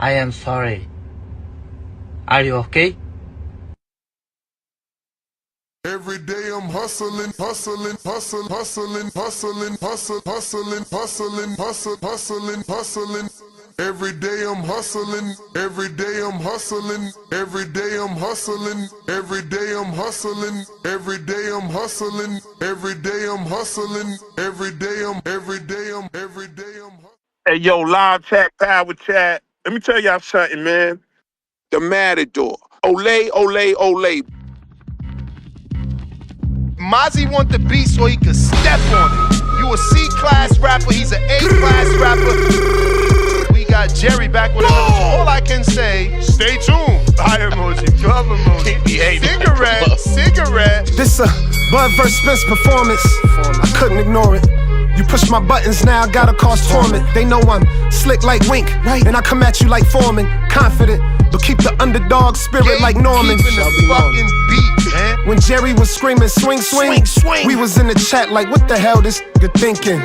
I am sorry. Are you okay? Every day I'm hustling, hustling, hustling, hustling, hustling, hustling, hustling, hustling, hustling, hustling, hustling. Every day I'm hustling, every day I'm hustling, every day I'm hustling, every day I'm hustling, every day I'm hustling, every day I'm hustling, every day I'm hustling. Hey, yo, live chat, power chat. Let me tell y'all something, man. The Matador. Olay, Olay, Olay. Mozzie want the beat so he could step on it. You a C-class rapper, he's an A-class rapper. We got Jerry back with another. All I can say, stay tuned. Fire emoji, glove emoji, cigarette. This a Bud vs. Spence performance. I couldn't ignore it. You push my buttons now, gotta cause torment. They know I'm slick like Wink, and I come at you like Foreman. Confident, but keep the underdog spirit like Norman. The fucking beat, man. When Jerry was screaming swing, swing, we was in the chat like what the hell this nigga thinking?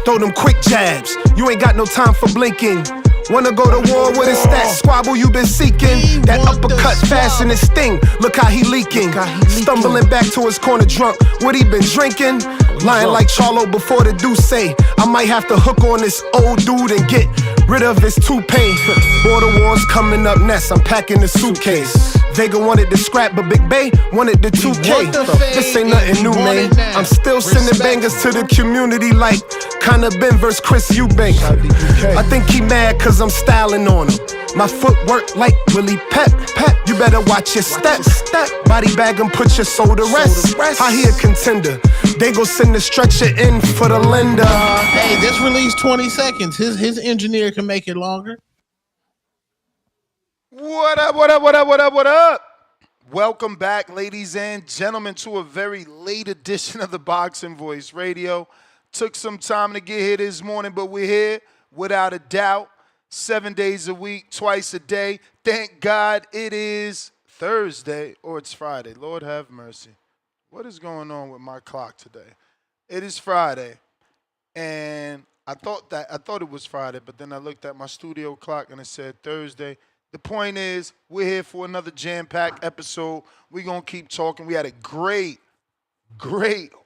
Throw them quick jabs, you ain't got no time for blinking. Wanna go to war with his that squabble you been seeking? That uppercut fast in his sting, look how he leaking. Stumbling back to his corner drunk, what he been drinking? Lying like Charlo before the Deuce. I might have to hook on this old dude and get rid of his toupee. Border wars coming up next, I'm packing the suitcase. Vega wanted the scrap, but Big Bay wanted the 2K. This ain't nothing new, man. I'm still sending bangers to the community like kinda Ben vs. Chris Eubank. I think he mad cause I'm styling on him. My footwork like Willie Pep. You better watch your steps. Body bag and put your soul to rest. I hear contender. They gon' send the stretcher in for the lender. Hey, this release 20 seconds. His engineer can make it longer. What up, what up, what up, what up, what up? Welcome back, ladies and gentlemen, to a very late edition of the Boxing Voice Radio. Took some time to get here this morning, but we're here without a doubt. 7 days a week, twice a day. Thank God it is Thursday, or it's Friday. Lord have mercy. What is going on with my clock today? It is Friday, and I thought it was Friday, but then I looked at my studio clock and it said Thursday. The point is, we're here for another jam-packed episode. We're going to keep talking. We had a great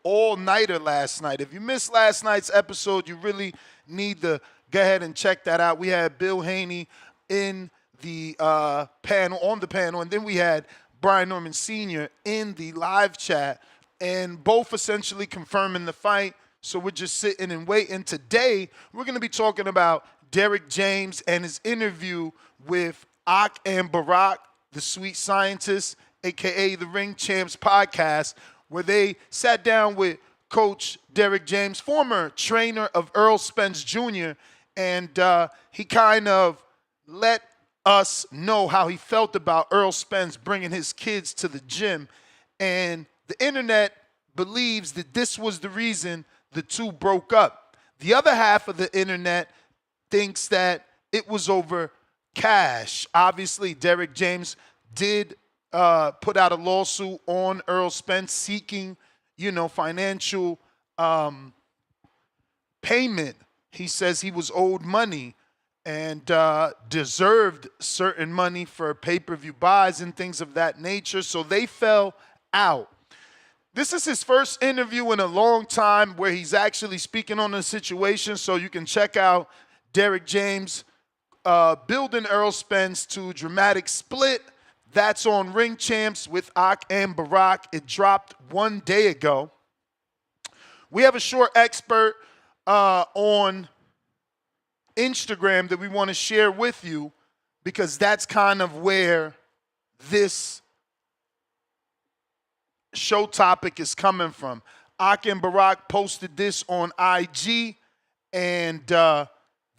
all-nighter last night. If you missed last night's episode, you really need to go ahead and check that out. We had Bill Haney in the on the panel, and then we had Brian Norman Sr. in the live chat, and both essentially confirming the fight. So we're just sitting and waiting. Today, we're going to be talking about Derrick James and his interview with Ak and Barack, the Sweet Scientist, a.k.a. the Ring Champs podcast, where they sat down with Coach Derrick James, former trainer of Errol Spence Jr., and he kind of let us know how he felt about Errol Spence bringing his kids to the gym. And the internet believes that this was the reason the two broke up. The other half of the internet thinks that it was over cash. Obviously, Derrick James did put out a lawsuit on Errol Spence seeking, financial payment. He says he was owed money and deserved certain money for pay-per-view buys and things of that nature. So they fell out. This is his first interview in a long time where he's actually speaking on the situation. So you can check out Derrick James building Errol Spence to dramatic split. That's on Ring Champs with Ak and Barack. It dropped 1 day ago. We have a short expert on Instagram that we want to share with you because that's kind of where this show topic is coming from. Ak and Barack posted this on IG, and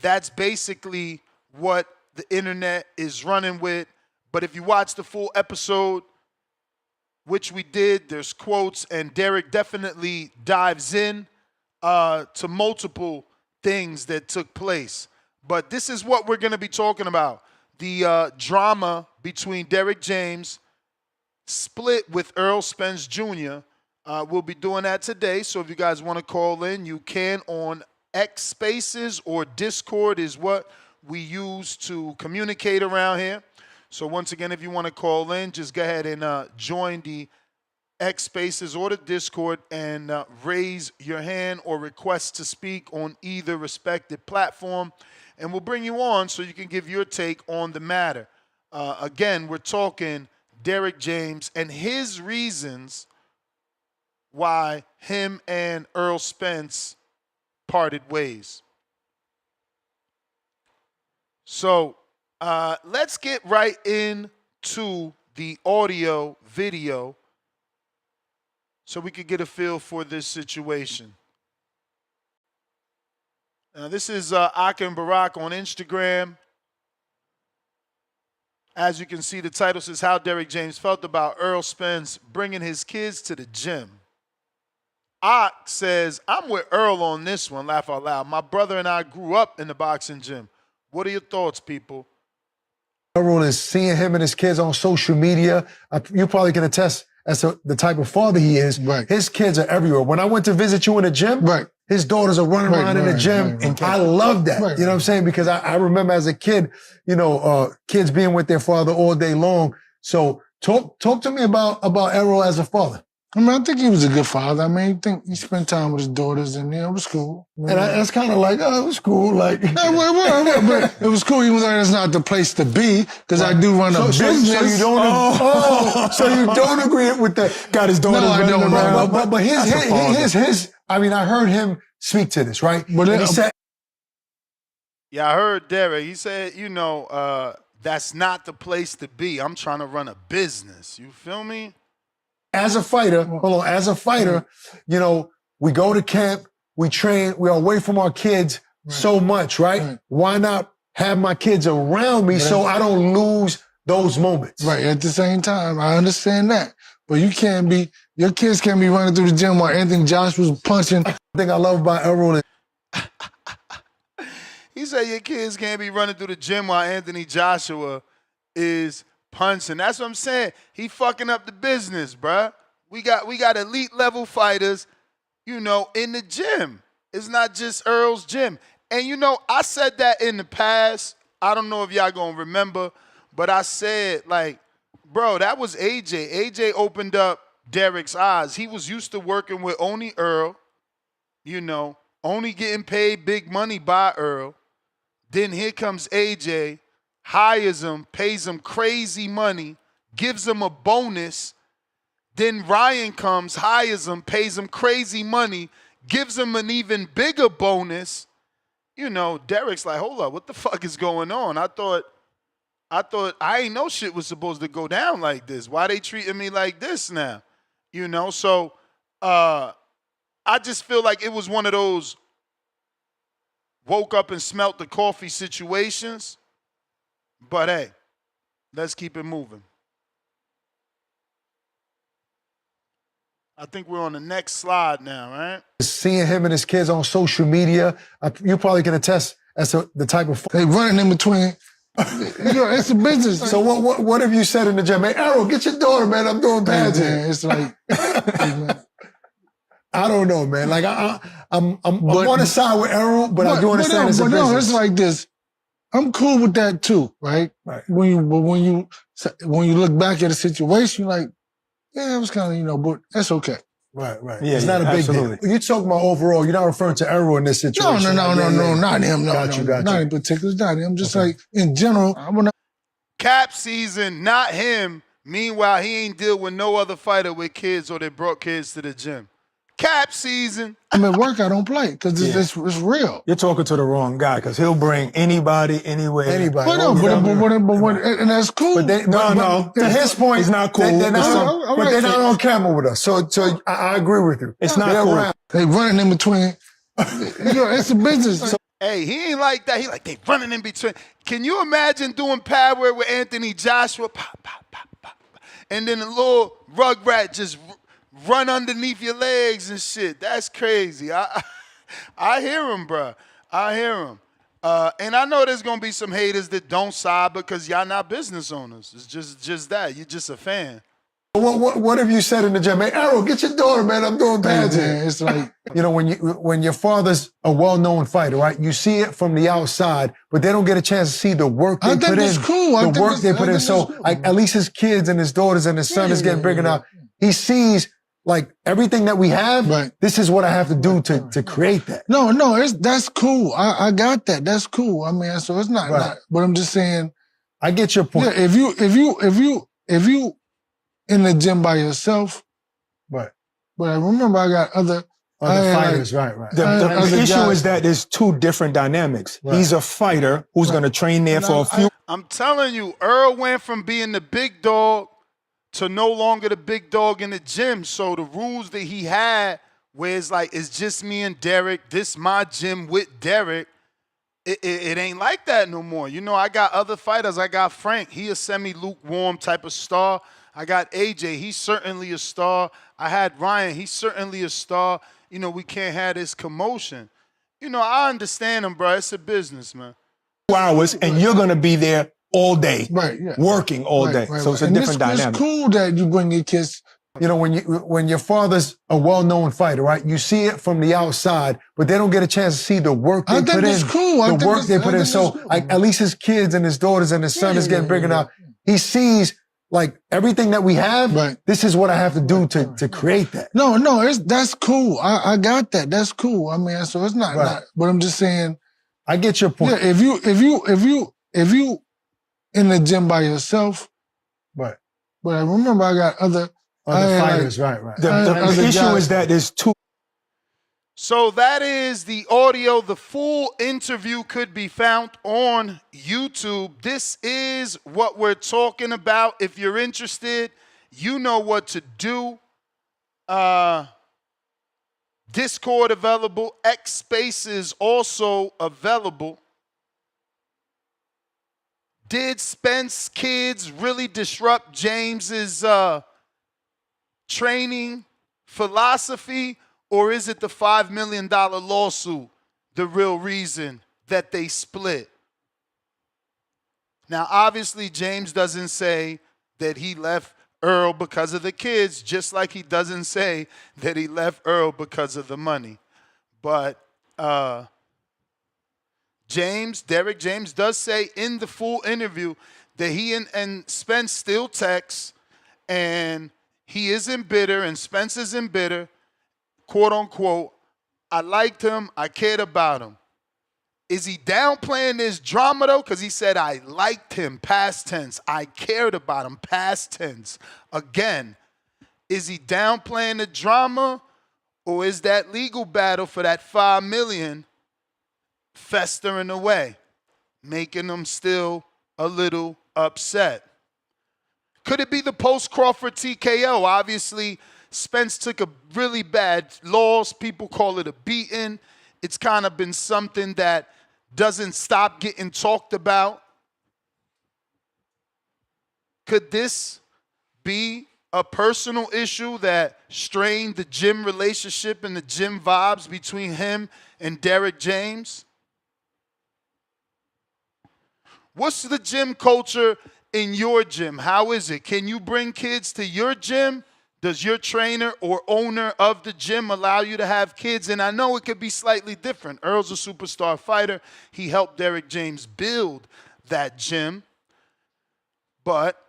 that's basically what the internet is running with. But if you watch the full episode, which we did, there's quotes, and Derrick definitely dives in to multiple things that took place. But this is what we're going to be talking about. The drama between Derrick James, split with Errol Spence Jr. We'll be doing that today. So if you guys want to call in, you can on X Spaces, or Discord is what we use to communicate around here. So once again, if you want to call in, just go ahead and join the X Spaces or the Discord and raise your hand or request to speak on either respective platform. And we'll bring you on so you can give your take on the matter. Again, we're talking Derrick James and his reasons why him and Errol Spence parted ways. So let's get right into the audio video so we could get a feel for this situation. Now, this is Aka and Barack on Instagram. As you can see, the title says how Derrick James felt about Errol Spence bringing his kids to the gym. Ak says, I'm with Earl on this one, laugh out loud. My brother and I grew up in the boxing gym. What are your thoughts, people? Errol is seeing him and his kids on social media. You probably can attest as to the type of father he is. Right. His kids are everywhere. When I went to visit you in the gym, Right. his daughters are running around in the gym. And I love that. Right. You know what I'm saying? Because I remember as a kid, kids being with their father all day long. So talk to me about Errol as a father. I mean, I think he was a good father. I mean, I think he spent time with his daughters, and it was cool. And that's kind of like, it was cool. Like, but it was cool, even though that's not the place to be, because I do run a business. So you don't, so you don't agree with that? Got his daughters running around. But his. I mean, I heard him speak to this, right? But he said, yeah, I heard Derrick. He said, that's not the place to be. I'm trying to run a business. You feel me? as a fighter, we go to camp, we train, we're away from our kids so much, right? Why not have my kids around me so I don't lose those moments? Right. At the same time, I understand that. But your kids can't be running through the gym while Anthony Joshua's punching. The thing I love about Errol is he said your kids can't be running through the gym while Anthony Joshua is punching. That's what I'm saying. He fucking up the business, bruh. We got elite level fighters, in the gym. It's not just Earl's gym. And I said that in the past. I don't know if y'all gonna remember, but I said, bro, that was AJ. AJ opened up Derrick's eyes. He was used to working with only Earl, only getting paid big money by Earl. Then here comes AJ, hires him, pays him crazy money, gives him a bonus. Then Ryan comes, hires him, pays him crazy money, gives him an even bigger bonus. Derrick's like, hold up, what the fuck is going on? I thought I ain't know shit was supposed to go down like this. Why they treating me like this now? So I just feel like it was one of those woke up and smelt the coffee situations. But hey, let's keep it moving. I think we're on the next slide now, right? seeing him and his kids on social media. You probably can attest as to the type of... They running in between. It's a business. So what have you said in the gym? Hey, Errol, get your daughter, man. I'm doing pads here. It's like... I don't know, man. Like, I'm on the side with Errol, but I do understand it's a business. No, it's like this. I'm cool with that too, right? Right. When you look back at a situation, you're like, yeah, it was kind of, but that's okay. Right. Yeah, it's not a big deal. You're talking about overall. You're not referring to Errol in this situation. No, not him. Got you. Not in particular. Not him. Just like in general. Cap season, not him. Meanwhile, he ain't deal with no other fighter with kids or they brought kids to the gym. Cap season. I'm at work, I don't play because it's real. You're talking to the wrong guy because he'll bring anybody, anywhere. Anybody. And that's cool. But to his point, it's not cool. They're not on camera with us. So I agree with you. It's not cool. Around. They running in between. It's a business. Hey, he ain't like that. He like, they running in between. Can you imagine doing pad work with Anthony Joshua? Pop, pop, pop, pop. And then a little rugrat just run underneath your legs and shit. That's crazy. I hear him, bro. I hear him. And I know there's going to be some haters that don't side because y'all not business owners. It's just that. You're just a fan. What have you said in the gym? Hey, Errol, get your daughter, man. I'm doing pads here. Man, it's like, You know, when your father's a well-known fighter, right? You see it from the outside, but they don't get a chance to see the work they put in. I think it's cool. The work they put in. So, like, at least his kids and his daughters and his son is getting bigger now. He sees, like, everything that we have. Right. This is what I have to do to create that. No, that's cool. I got that. That's cool. I mean, so it's not, but I'm just saying. I get your point. Yeah, if you in the gym by yourself, right. But I remember I got other fighters, right. The issue is that there's two different dynamics. Right. He's a fighter who's going to train there for a few. I'm telling you, Earl went from being the big dog to no longer the big dog in the gym. So the rules that he had, where it's like, it's just me and Derrick, this my gym with Derrick, it ain't like that no more. You know, I got other fighters. I got Frank. He a semi-lukewarm type of star. I got AJ. He's certainly a star. I had Ryan. He's certainly a star. You know, we can't have this commotion. You know, I understand him, bro. It's a business, man. 2 hours, and you're going to be there all day, working all day. So it's a different dynamic. It's cool that you bring your kids. You know, when your father's a well-known fighter, right? You see it from the outside, but they don't get a chance to see the work they put in. I think it's cool. The work they put in. So, like, at least his kids and his daughters and his son is getting bigger now. He sees, like, everything that we have. Right. This is what I have to do to create that. No, that's cool. I got that. That's cool. I mean, so it's not. But I'm just saying. I get your point. Yeah, if you in the gym by yourself, right. But I remember I got other fighters, right. The issue is that there's two. So that is the audio. The full interview could be found on YouTube. This is what we're talking about. If you're interested, you know what to do. Discord available. X Spaces also available. Did Spence kids really disrupt James's training philosophy, or is it the $5 million lawsuit the real reason that they split? Now, obviously, James doesn't say that he left Earl because of the kids, just like he doesn't say that he left Earl because of the money. But Derrick James does say in the full interview that he and Spence still text, and he isn't bitter, and Spence isn't bitter, quote unquote. I liked him. I cared about him. Is he downplaying this drama, though? Because he said, I liked him, past tense. I cared about him, past tense. Again, is he downplaying the drama, or is that legal battle for that $5 million festering away, making them still a little upset? Could it be the post-Crawford TKO? Obviously, Spence took a really bad loss. People call it a beating. It's kind of been something that doesn't stop getting talked about. Could this be a personal issue that strained the gym relationship and the gym vibes between him and Derrick James? What's the gym culture in your gym? How is it? Can you bring kids to your gym? Does your trainer or owner of the gym allow you to have kids? And I know it could be slightly different. Earl's a superstar fighter. He helped Derrick James build that gym. But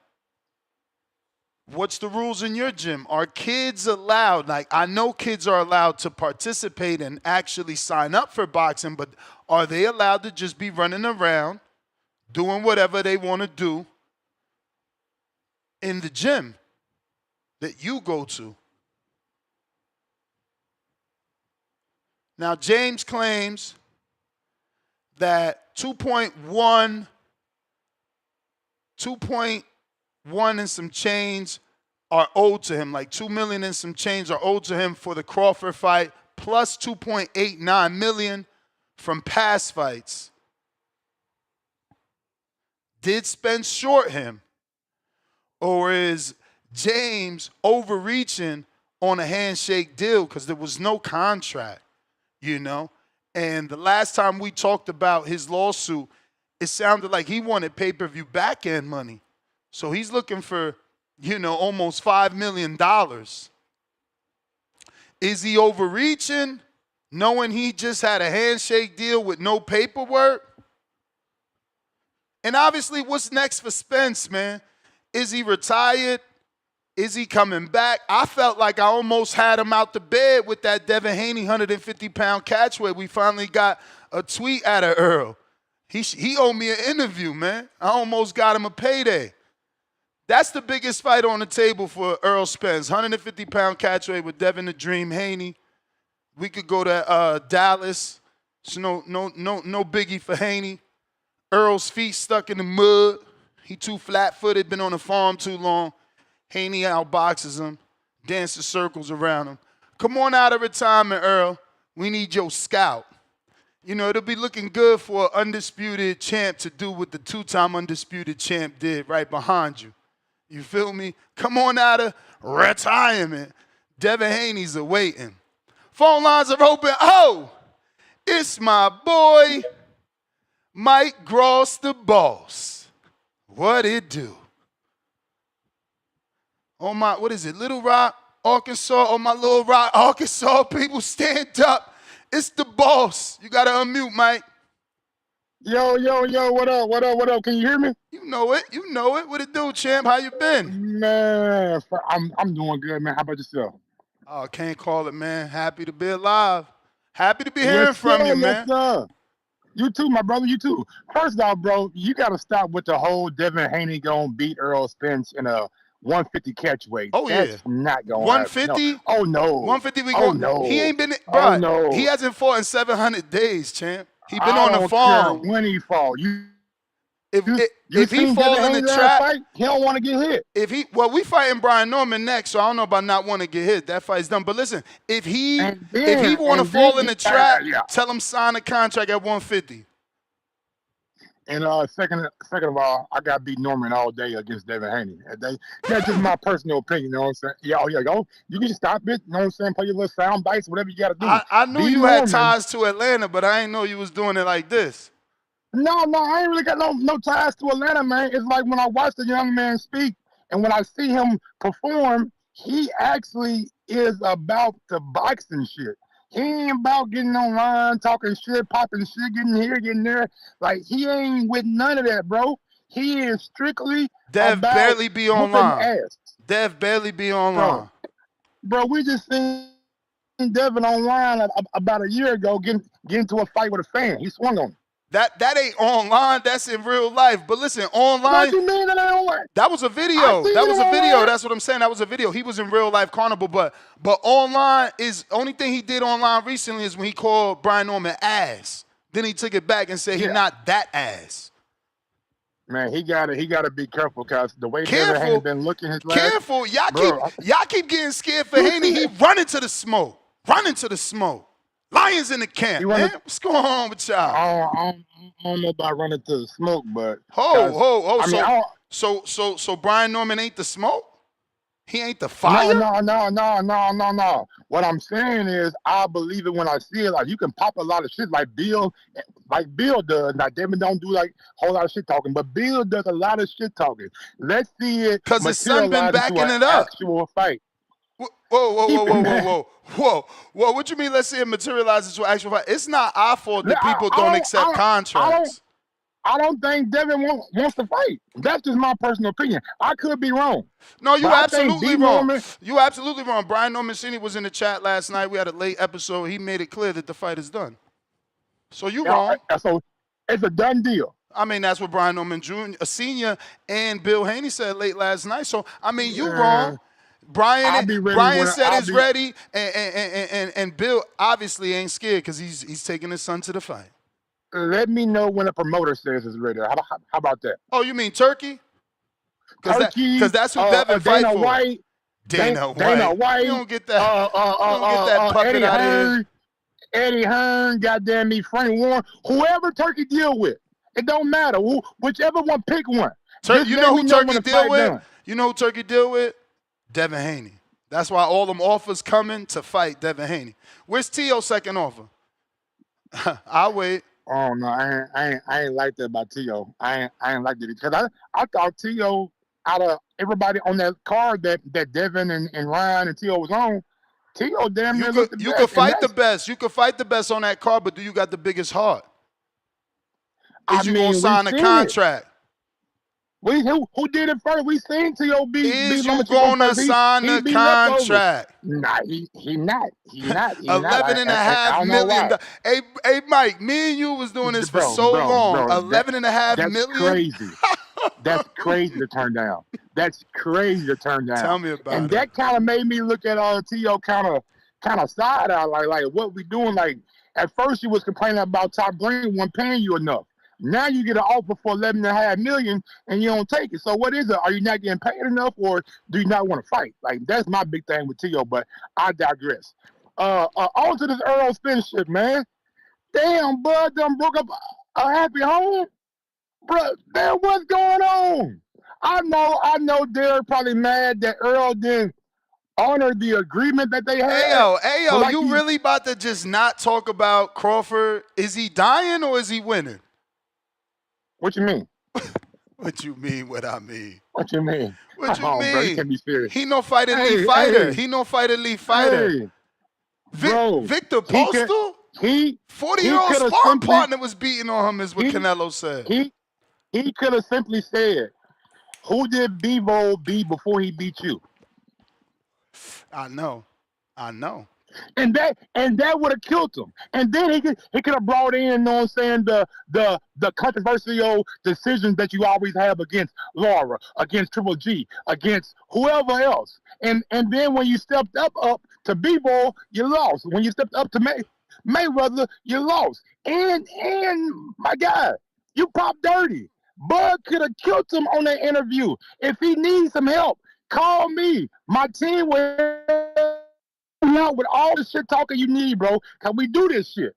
what's the rules in your gym? Are kids allowed? Like, I know kids are allowed to participate and actually sign up for boxing, but are they allowed to just be running around doing whatever they want to do in the gym that you go to? Now, James claims that 2.1 and some change are owed to him, like $2 million and some change are owed to him for the Crawford fight, plus $2.89 million from past fights. Did Spence short him? Or is James overreaching on a handshake deal because there was no contract, you know? And the last time we talked about his lawsuit, it sounded like he wanted pay-per-view back-end money. So he's looking for, almost $5 million. Is he overreaching, knowing he just had a handshake deal with no paperwork? And obviously, what's next for Spence, man? Is he retired? Is he coming back? I felt like I almost had him out the bed with that Devin Haney 150-pound catchweight. We finally got a tweet out of Earl. He owed me an interview, man. I almost got him a payday. That's the biggest fight on the table for Errol Spence. 150-pound catchweight with Devin the Dream Haney. We could go to Dallas. So no biggie for Haney. Earl's feet stuck in the mud. He too flat-footed, been on the farm too long. Haney outboxes him, dances circles around him. Come on out of retirement, Earl. We need your scout. It'll be looking good for an undisputed champ to do what the two-time undisputed champ did right behind you. You feel me? Come on out of retirement. Devin Haney's awaiting. Phone lines are open. Oh, it's my boy, Mike Gross, the boss. What it do? On my, Little Rock, Arkansas, on my Little Rock, Arkansas, people stand up. It's the boss. You got to unmute, Mike. Yo, what up? Can you hear me? You know it. What it do, champ? How you been? Man, I'm doing good, man. How about yourself? Oh, can't call it, man. Happy to be alive. Happy to be hearing from you, man. Sir. You too, my brother. You too. First off, bro, you got to stop with the whole Devin Haney gonna beat Errol Spence in a 150 catch weight. Oh, That's yeah. not going 150? No. Oh, no. 150 we go. go. No. He ain't been, bro. Oh, no. He hasn't fought in 700 days, champ. He been I on the don't farm. care when he fought. If he seen fall Devin in the Haney trap, fight, he don't want to get hit. We fighting Brian Norman next, so I don't know about not want to get hit. That fight's done. But listen, if he want to fall in the trap, tell him sign a contract at 150. And second of all, I got to beat Norman all day against Devin Haney. That's just my personal opinion. You know what I'm saying? Yo, you can just stop it. You know what I'm saying? Play your little sound bites, whatever you got to do. I knew you had ties to Atlanta, but I didn't know you was doing it like this. No, I ain't really got no ties to Atlanta, man. It's like when I watch the young man speak and when I see him perform, he actually is about the boxing shit. He ain't about getting online, talking shit, popping shit, getting here, getting there. Like, he ain't with none of that, bro. He is strictly Dev about barely be online. ass. Dev barely be online. Bro, we just seen Devin online about a year ago get into a fight with a fan. He swung on him. That ain't online. That's in real life. But listen, online. What you mean that ain't online? That was a video. That was a video. That's what I'm saying. That was a video. He was in real life carnival, but online is only thing he did online recently is when he called Brian Norman ass. Then he took it back and said he's not that ass. Man, he gotta be careful because the way Devin Haney been looking his last. Careful, y'all keep getting scared for Haney. He running to the smoke. Lions in the camp, man. What's going on with y'all? I don't know about running to the smoke, but So Brian Norman ain't the smoke? He ain't the fire? No. What I'm saying is I believe it when I see it. Like, you can pop a lot of shit like Bill does. Now, Devin don't do like a whole lot of shit talking, but Bill does a lot of shit talking. Let's see it because his son been backing it up. Actual fight. Whoa. What you mean, let's see it materialize into an actual fight? It's not our fault that people don't accept contracts. I don't think Devin wants to fight. That's just my personal opinion. I could be wrong. No, you're absolutely wrong. You're absolutely wrong. Brian Norman Sr. was in the chat last night. We had a late episode. He made it clear that the fight is done. So you're wrong. So it's a done deal. I mean, that's what Brian Norman Jr., Sr. and Bill Haney said late last night. So, I mean, you're wrong. Brian said he's ready, and Bill obviously ain't scared because he's taking his son to the fight. Let me know when a promoter says it's ready. How about that? Oh, you mean Turkey? Because that's who Devin fight for. Dana White. You don't get that. Puppet out of here. Eddie Hearn, goddamn me, Frank Warren, whoever Turkey deal with, it don't matter. Whichever one, pick one. You know who Turkey deal with? You know who Turkey deal with? Devin Haney. That's why all them offers coming to fight Devin Haney. Where's T.O.'s second offer? I'll wait. Oh no, I ain't like that about T.O. I ain't like that because I thought T.O. out of everybody on that card that Devin and Ryan and T.O. was on, T.O. damn near looked the best. You could fight the best. You could fight the best on that card, but do you got the biggest heart? Is you gonna sign a contract? Who did it first? We seen T.O. Is you gonna sign a contract? Nah, he not. He not. $11.5 million. Hey, Mike, me and you was doing this for so long. $11.5 million? Crazy. That's crazy to turn down. That's crazy to turn down. Tell me about it. And that kind of made me look at T.O. kind of side out, like what we doing. Like at first you was complaining about Top Green wasn't paying you enough. Now you get an offer for $11.5 million and you don't take it. So what is it? Are you not getting paid enough, or do you not want to fight? Like that's my big thing with T.O. But I digress. On to this Errol Spence shit, man. Damn, bud, done broke up a happy home, bro. Damn, what's going on? I know. Derrick probably mad that Errol didn't honor the agreement that they had. Ayo, like you really about to just not talk about Crawford? Is he dying or is he winning? What you mean? What you mean? What I mean? What you mean? What you mean? Bro, you can't be serious. He no fight elite fighter. He no fight elite fighter. Bro, Victor Postal? 40-year-old sparring partner was beating on him, is what Canelo said. He could have simply said, "Who did Bivol beat before he beat you?" I know. And that would have killed him. And then he could have brought in, you know what I'm saying, the controversial decisions that you always have against Laura, against Triple G, against whoever else. And then when you stepped up to B-Ball, you lost. When you stepped up to Mayweather, you lost. And my God, you popped dirty. Bud could have killed him on that interview. If he needs some help, call me. My team will out with all the shit talking you need, bro, because we do this shit.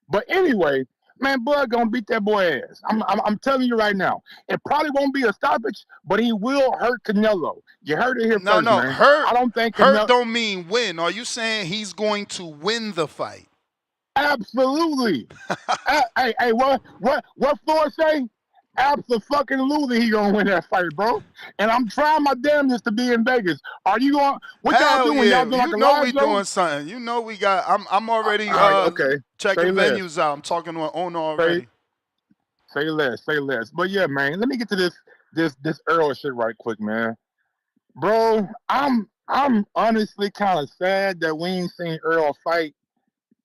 But anyway, man, Bud gonna beat that boy ass. I'm telling you right now. It probably won't be a stoppage, but he will hurt Canelo. You heard it here first, man. Hurt. I don't think hurt don't mean win. Are you saying he's going to win the fight? Absolutely. Hey, what Floyd say? Absolutely, he gonna win that fight, bro. And I'm trying my damnedest to be in Vegas. Are you going? What y'all doing? Yeah. Y'all doing like you know a we show? Doing something. You know we got. I'm already checking venues out. I'm talking to an owner already. Say less. But yeah, man. Let me get to this Errol shit right quick, man. Bro, I'm honestly kind of sad that we ain't seen Errol fight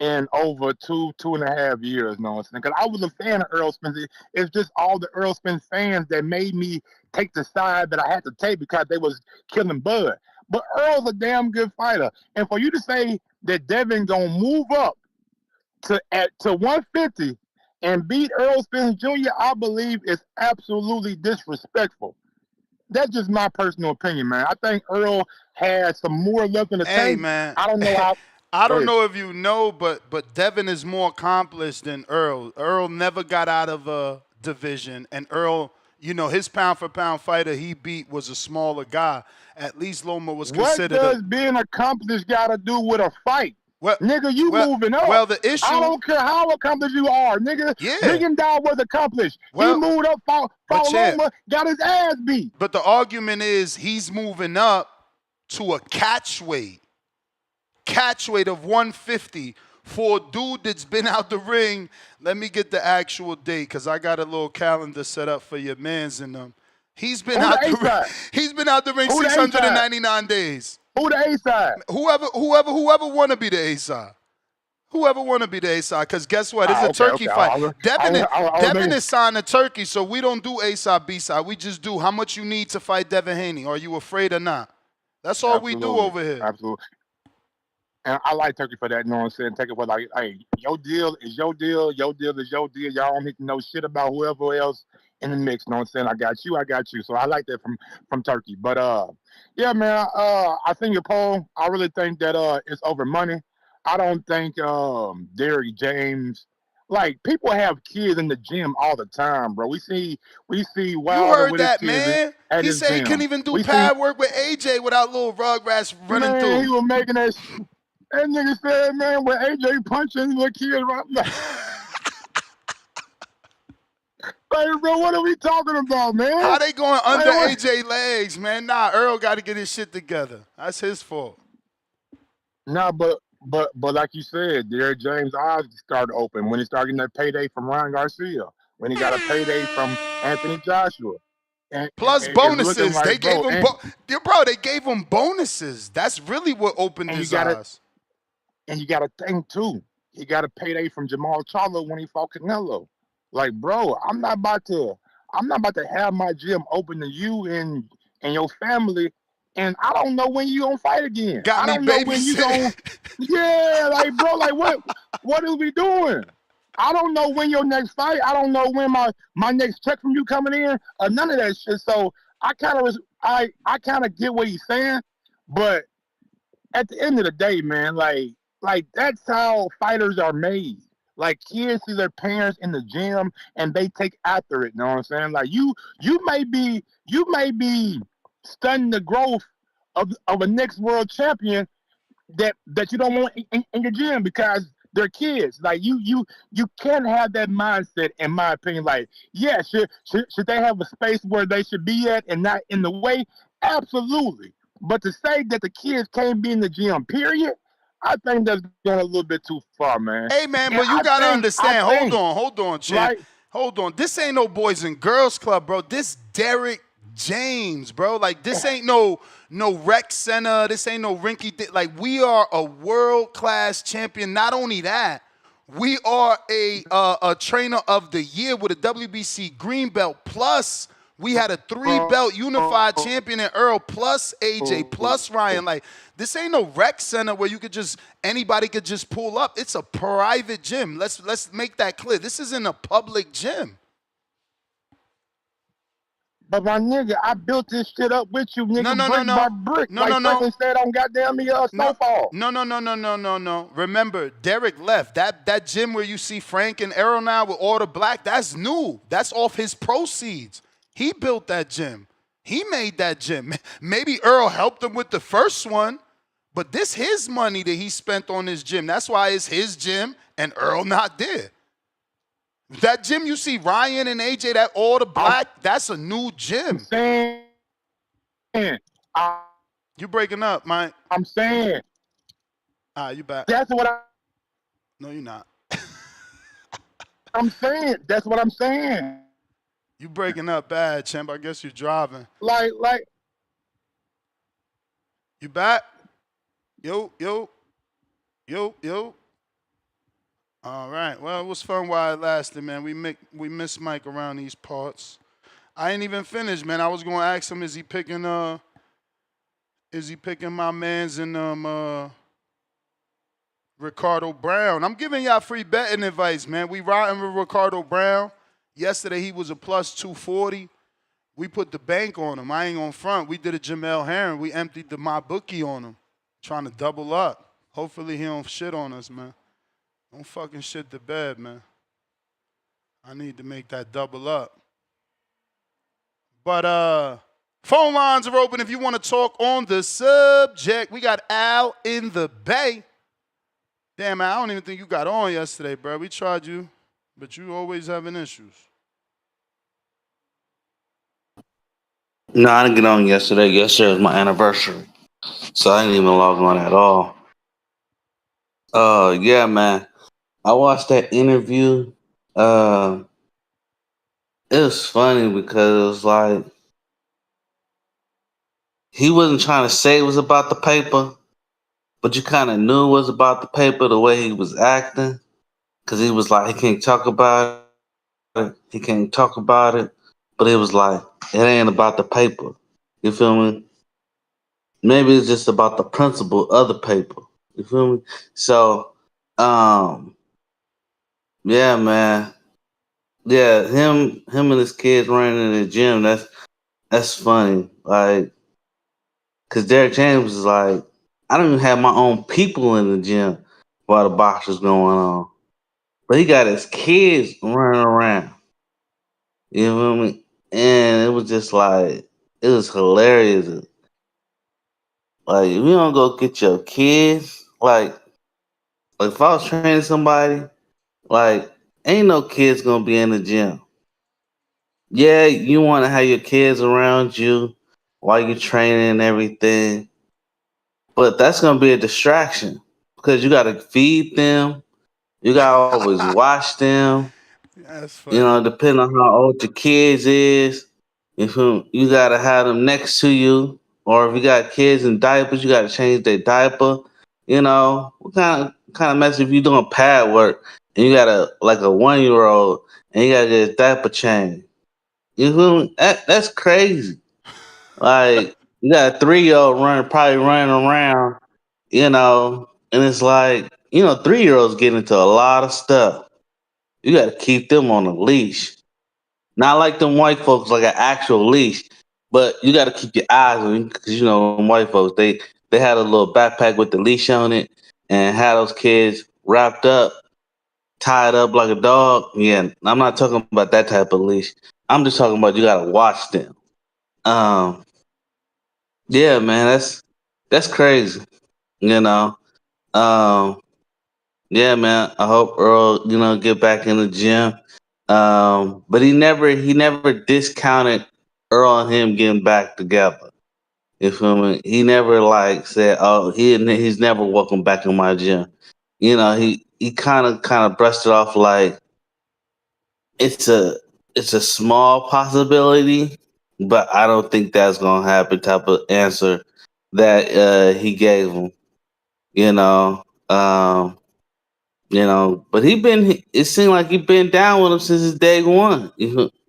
in over 2.5 years, you know what I'm saying? Because I was a fan of Errol Spence. It's just all the Errol Spence fans that made me take the side that I had to take because they was killing Bud. But Earl's a damn good fighter. And for you to say that Devin gonna move up to 150 and beat Errol Spence Jr., I believe is absolutely disrespectful. That's just my personal opinion, man. I think Errol has some more left in the tank. Man. I don't know how. I don't know if you know, but Devin is more accomplished than Errol. Errol never got out of a division, and Errol, you know, his pound-for-pound fighter he beat was a smaller guy. At least Loma was considered. What does being accomplished got to do with a fight? Well, nigga, you moving up. Well, the issue. I don't care how accomplished you are, nigga. Yeah. $1 million was accomplished. He moved up, fought Loma, got his ass beat. But the argument is he's moving up to a catch weight of 150 for a dude that's been out the ring. Let me get the actual date because I got a little calendar set up for your mans and them. He's been out the ring 699 days. Who the A-side? Whoever want to be the A-side. Whoever want to be the A-side, because guess what? It's a turkey fight. Devin is signed to Turkey, so we don't do A-side, B-side. We just do how much you need to fight Devin Haney. Are you afraid or not? That's all we do over here. Absolutely. And I like Turkey for that, you know what I'm saying? Take it for like, hey, your deal is your deal. Your deal is your deal. Y'all don't need to know shit about whoever else in the mix, you know what I'm saying? I got you. So I like that from Turkey. But, yeah, man, I think your poll, I really think that it's over money. I don't think Derrick James, like, people have kids in the gym all the time, bro. We see Wilder. You heard that, man. He said gym. He couldn't even do pad work with AJ without little Rugrats running through. He was making that That nigga said, man, when AJ punching the kid right Hey, bro, what are we talking about, man? How they going under what? AJ legs, man? Nah, Earl got to get his shit together. That's his fault. Nah, but like you said, Derrick James' eyes started open when he started getting that payday from Ryan Garcia, when he got a payday from Anthony Joshua. And Plus it's looking bonuses. They like, gave bro, him, they gave him bonuses. That's really what opened and you his got to eyes. and you got to think too. He got a payday from Jamal Charlo when he fought Canelo. Like, bro, I'm not about to have my gym open to you and your family, and I don't know when you gonna fight again. Got I me don't know when you babysitting. gonna, yeah, like, bro, like what is we doing? I don't know when your next fight. I don't know when my next check from you coming in, or none of that shit. So I kind of get what he's saying, but at the end of the day, man, like that's how fighters are made. Like kids see their parents in the gym and they take after it. You know what I'm saying? Like you may be stunning the growth of a next world champion that you don't want in your gym because they're kids. Like you can't have that mindset, in my opinion. Like, yeah, should they have a space where they should be at and not in the way? Absolutely. But to say that the kids can't be in the gym, period, I think that's going a little bit too far, man. Hey, man, And but you got to understand. Hold on, champ. right? Hold on. This ain't no Boys and Girls Club, bro. This Derrick James, bro. Like, this ain't no rec center. This ain't no rinky. Like, we are a world-class champion. Not only that, we are a trainer of the year with a WBC green belt. Plus, we had a 3-belt unified champion in Earl, plus AJ, plus Ryan. Like, this ain't no rec center where anybody could just pull up. It's a private gym. Let's make that clear. This isn't a public gym. But my nigga, I built this shit up with you, nigga, brick by brick. No, like no. Franklin said on goddamn Snowfall. No. Remember, Derrick left. That gym where you see Frank and Errol now with all the black, that's new. That's off his proceeds. He built that gym. He made that gym. Maybe Earl helped him with the first one, but this his money that he spent on his gym. That's why it's his gym and Earl not there. That gym you see Ryan and AJ, that all the black, that's a new gym. You breaking up, Mike. I'm saying. You back. That's what No, you're not. I'm saying. That's what I'm saying. You breaking up bad, champ. I guess you're driving. Like. You back? Yo. All right. Well, it was fun while it lasted, man. We miss Mike around these parts. I ain't even finished, man. I was gonna ask him, is he picking my man's in Ricardo Brown? I'm giving y'all free betting advice, man. We riding with Ricardo Brown. Yesterday he was a plus 240. We put the bank on him. I ain't gonna front. We did a Jamel Herring. We emptied the my bookie on him, trying to double up. Hopefully he don't shit on us, man. Don't fucking shit the bed, man. I need to make that double up. But phone lines are open if you want to talk on the subject. We got Al in the Bay. Damn, man, I don't even think you got on yesterday, bro. We tried you, but you always having issues. No, I didn't get on yesterday. Yesterday was my anniversary, so I didn't even log on at all. Yeah, man. I watched that interview. It was funny because it was like he wasn't trying to say it was about the paper, but you kind of knew it was about the paper the way he was acting, because he was like, he can't talk about it. He can't talk about it. But it was like, it ain't about the paper. You feel me? Maybe it's just about the principle of the paper. You feel me? So, yeah, man. Yeah, him and his kids running in the gym, that's funny. Like, cause Derrick James is like, I don't even have my own people in the gym while the boxer's going on. But he got his kids running around. You feel me? And it was just like, it was hilarious. Like, if you don't go get your kids, like if I was training somebody, like, ain't no kids gonna be in the gym. yeah, you want to have your kids around you while you're training and everything, but that's gonna be a distraction because you got to feed them. You got to always watch them. That's You funny. know, depending on how old your kids is, if you got to have them next to you, or if you got kids in diapers, you got to change their diaper. You know, what kind of mess if you doing pad work and you got a 1 year old and you got to get his diaper changed. You feel me? That's crazy. Like you got a 3 year old probably running around, and it's like 3 year olds get into a lot of stuff. You got to keep them on a leash. Not like them white folks, like an actual leash, but you got to keep your eyes on them because them white folks they had a little backpack with the leash on it and had those kids wrapped up, tied up like a dog. Yeah, I'm not talking about that type of leash. I'm just talking about you got to watch them. Um, yeah, man, that's crazy. You know. Um, yeah, man. I hope Earl, get back in the gym. But he never discounted Earl and him getting back together. You feel me? He never like said, "Oh, he's never welcome back in my gym." He kind of brushed it off like it's a it's a small possibility, but I don't think that's gonna happen. Type of answer that he gave him. You know, um, but it seemed like he been down with him since his day one.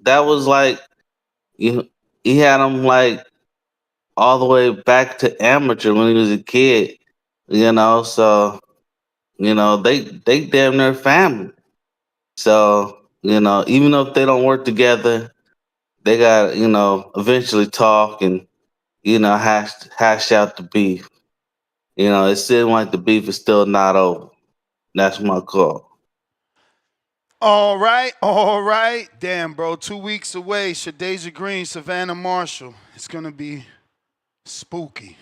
That was like you know, he had him like all the way back to amateur when he was a kid. So they damn near family. So even though if they don't work together, they got eventually talk and hash out the beef. It seemed like the beef is still not over. That's my call. All right, all right. Damn, bro. 2 weeks away. Shadeja Green, Savannah Marshall. It's gonna be spooky.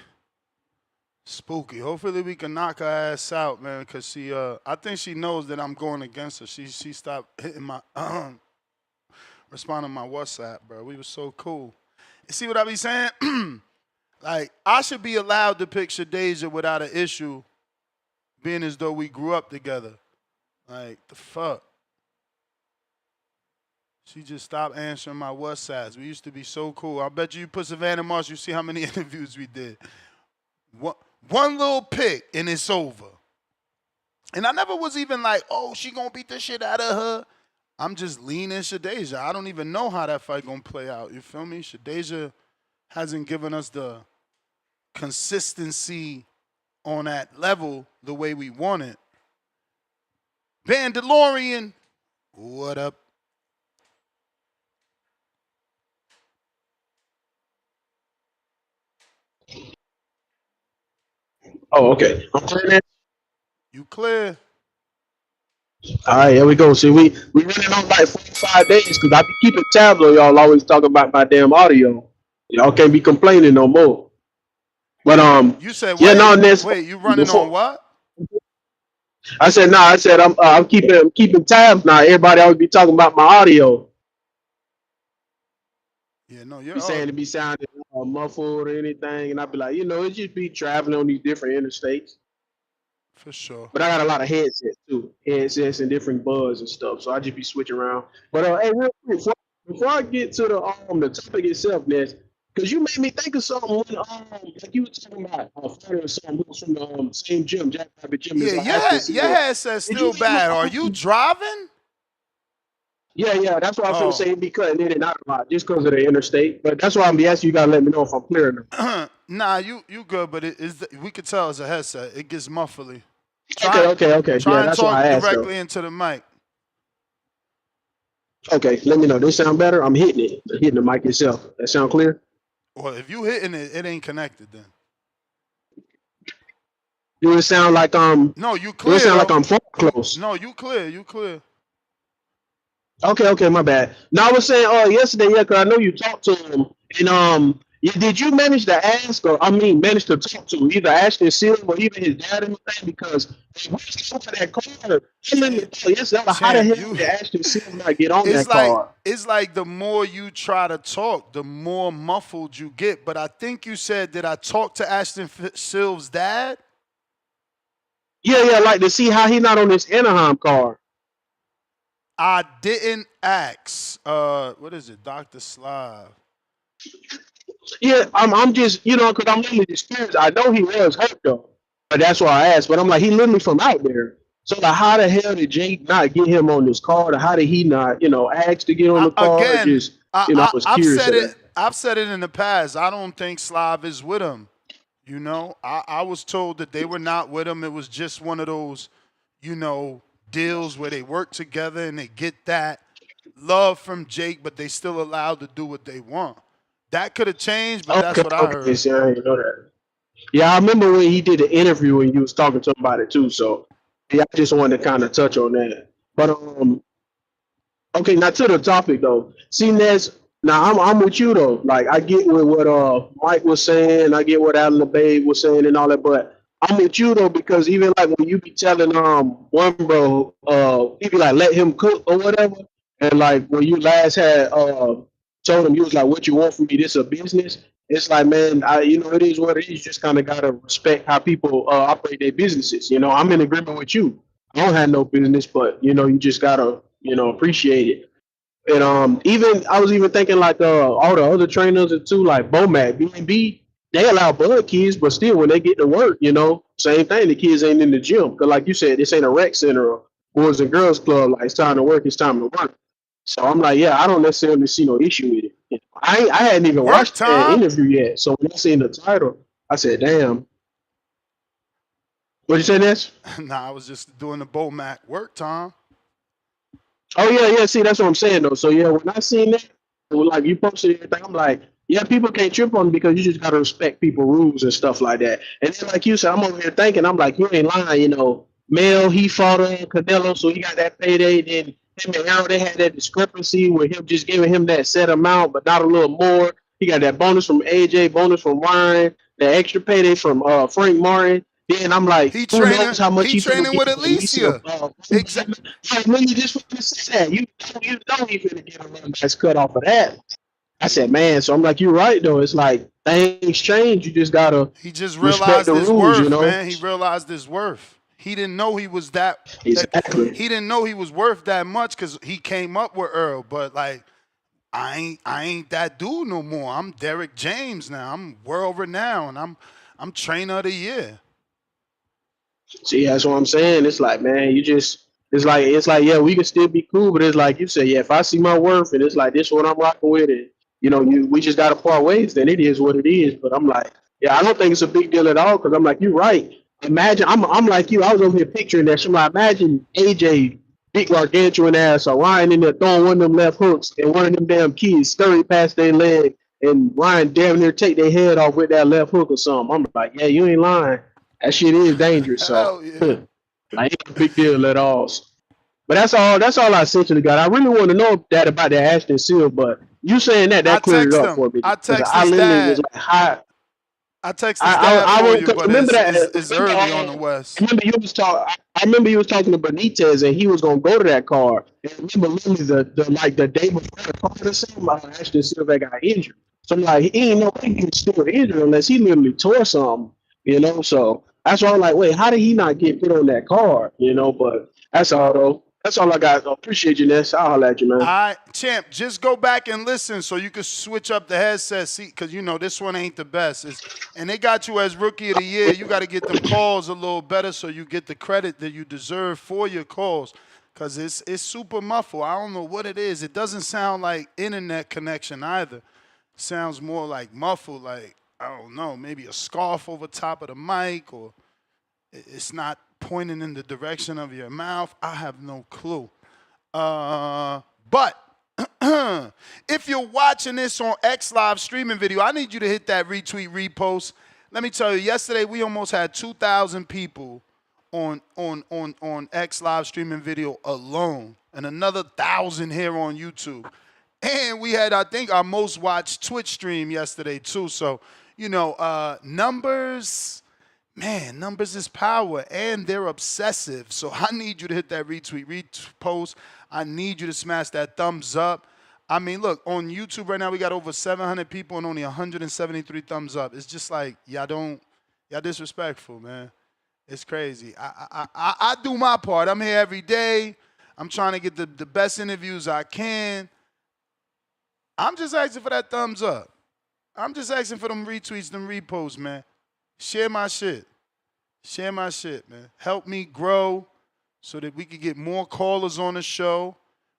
Spooky. Hopefully we can knock her ass out, man, because I think she knows that I'm going against her. She stopped hitting my responding to my WhatsApp, bro. We were so cool. You see what I be saying? Like, I should be allowed to pick Shadeja without an issue, being as though we grew up together. Like, the fuck? She just stopped answering my WhatsApps. We used to be so cool. I bet you put Savannah Marshall, you see how many interviews we did. One little pick, and it's over. And I never was even like, oh, she gonna beat the shit out of her. I'm just leaning Shadeja. I don't even know how that fight gonna play out. You feel me? Shadeja hasn't given us the consistency on that level the way we want it. Van DeLorean, what up? Oh, okay. I'm clear now. You clear? All right, here we go. See, we running on like 4 or 5 days because I be keeping tabs on y'all. Always talk about my damn audio. Y'all can't be complaining no more. But You said yeah, wait, no, this wait, you running on before what? I said no, I said I'm keeping tabs now. Everybody always be talking about my audio. Yeah, no, you're Be saying to be sounding muffled or anything, and I'd be like, it just be traveling on these different interstates. for sure. But I got a lot of headsets too, headsets and different buds and stuff. So I just be switching around. But hey, real quick, before I get to the topic itself, Ness, because you made me think of something when like you were talking about fighting something who was from the same gym, Jack Rabbit Gym, Yeah, as Ashton your said. headset's still bad. Are you driving? Yeah, that's why I was gonna Oh. say be cutting in and out a lot just because of the interstate. But that's why I'm be asking you. Gotta let me know if I'm clear enough. Nah, you good, but we could tell it's a headset. It gets muffly. Okay. Try Yeah, and that's why talk I asked though. directly into the mic. Okay, let me know. This sound better? I'm hitting the mic itself. That sound clear? Well, if you hitting it, it ain't connected then. Do it sound like No, you Do it clear sound like though. I'm far close? No, you clear. You clear. Okay, my bad. Now I was saying, yesterday, yeah, 'cause I know you talked to him, and Yeah, did you manage to ask, or I mean, manage to talk to either Ashton Silver or even his dad or anything? Because when we saw that card, I literally thought, yes, how the Champ, hell you did Ashton Silver not get on it's that like card? it's like the more you try to talk, the more muffled you get. But I think you said, did I talk to Ashton Silver's dad? Yeah, like to see how he not on this Anaheim card. I didn't ask. What is it, Dr. Slav? Yeah, I'm just, because I'm literally experienced. I know he was hurt though, but that's why I asked. But I'm like, he literally from out there. So like, how the hell did Jake not get him on this card, or how did he not, ask to get on the card? Again, Just, I was I've curious said of it. that. I've said it in the past. I don't think Slav is with him. I was told that they were not with him. It was just one of those, deals where they work together and they get that love from Jake, but they still allowed to do what they want. That could have changed, but that's what I Okay, heard. see, I didn't know that. Yeah, I remember when he did the interview and you was talking to him about it too. So yeah, I just wanted to kind of touch on that. But okay, now to the topic though. See, Ness, now I'm with you though. Like I get with what Mike was saying, I get what Alan the Babe was saying and all that, but I'm with you though because even like when you be telling one bro he be like let him cook or whatever, and like when you last had told him you was like what you want from me, this a business. It's like man, it is what it is. You just kind of gotta respect how people operate their businesses. I'm in agreement with you. I don't have no business, but you just gotta appreciate it. And even I was even thinking like all the other trainers too, like Bomac, B&B, they allow bud kids, but still when they get to work, same thing. The kids ain't in the gym because, like you said, this ain't a rec center or boys and girls club. Like it's time to work, it's time to work. So I'm like, yeah, I don't necessarily see no issue with it. I hadn't even Work watched that time? interview yet. So when I seen the title, I said, damn. What'd you say, Ness? Nah, I was just doing the Bomac work time. Oh yeah. See, that's what I'm saying though. So yeah, when I seen that, like you posted everything, I'm like, yeah, people can't trip on it because you just gotta respect people rules and stuff like that. And then like you said, I'm over here thinking, I'm like, you ain't lying, Mel he fought on Canelo, so he got that payday. Then him and Errol, they had that discrepancy with him just giving him that set amount, but not a little more. He got that bonus from AJ, bonus from Ryan, that extra payday from Frank Martin. Then I'm like, He who training. knows how much He he finna training with get from Alicia? Alicia. Exactly. Like, when you just finna say that, you know he finna get a run that's cut off of that. I said, man, so I'm like, you're right though. It's like things change. You just gotta He just respect realized the his rules, worth, man. He realized his worth. He didn't know he was Exactly. he didn't know he was worth that much because he came up with Earl. But like, I ain't that dude no more. I'm Derrick James now. I'm world renowned. I'm trainer of the year. See, that's what I'm saying. It's like, man, it's like, yeah, we can still be cool, but it's like you said, yeah, if I see my worth and it's like this what I'm rocking with it, we just gotta part ways, then it is what it is. But I'm like, yeah, I don't think it's a big deal at all because I'm like, you're right. Imagine I'm like you, I was over here picturing that. So I'm like, imagine AJ big gargantuan ass or Ryan in there throwing one of them left hooks and one of them damn kids scurry past their leg and Ryan damn near take their head off with that left hook or something. I'm like, yeah, you ain't lying. That shit is dangerous. So Hell yeah. I ain't a big deal at all. But that's all. That's all I essentially got. I really want to know that about the Ashton Seal, but you saying I that cleared it text up him. for me I because text I his literally was dad. like, hi. I text his dad I for won't you, but remember that. it's early on the West. Remember you was talking. I remember you was talking to Benitez and he was gonna go to that car. And I remember literally the day before the car or something, Ashton Silver got injured. So I'm like, he ain't no way he can still injured unless he literally tore something. So that's why I'm like, wait, how did he not get put on that car? But that's all though. That's all I got. Appreciate you, Ness. I'll holler at you, man. All right, champ, just go back and listen so you can switch up the headset seat because this one ain't the best. And they got you as rookie of the year. You got to get them calls a little better so you get the credit that you deserve for your calls because it's super muffled. I don't know what it is. It doesn't sound like internet connection either. It sounds more like muffled, like, I don't know, maybe a scarf over top of the mic or it's not pointing in the direction of your mouth. I have no clue. But if you're watching this on X Live streaming video, I need you to hit that retweet, repost. Let me tell you, yesterday we almost had 2,000 people on X Live streaming video alone, and another 1,000 here on YouTube. And we had, I think, our most watched Twitch stream yesterday, too. So, numbers, man, numbers is power, and they're obsessive. So I need you to hit that retweet, repost. I need you to smash that thumbs up. I mean, look, on YouTube right now, we got over 700 people and only 173 thumbs up. It's just like, y'all disrespectful, man. It's crazy. I do my part. I'm here every day. I'm trying to get the best interviews I can. I'm just asking for that thumbs up. I'm just asking for them retweets, them reposts, man. Share my shit. Share my shit, man. Help me grow so that we can get more callers on the show,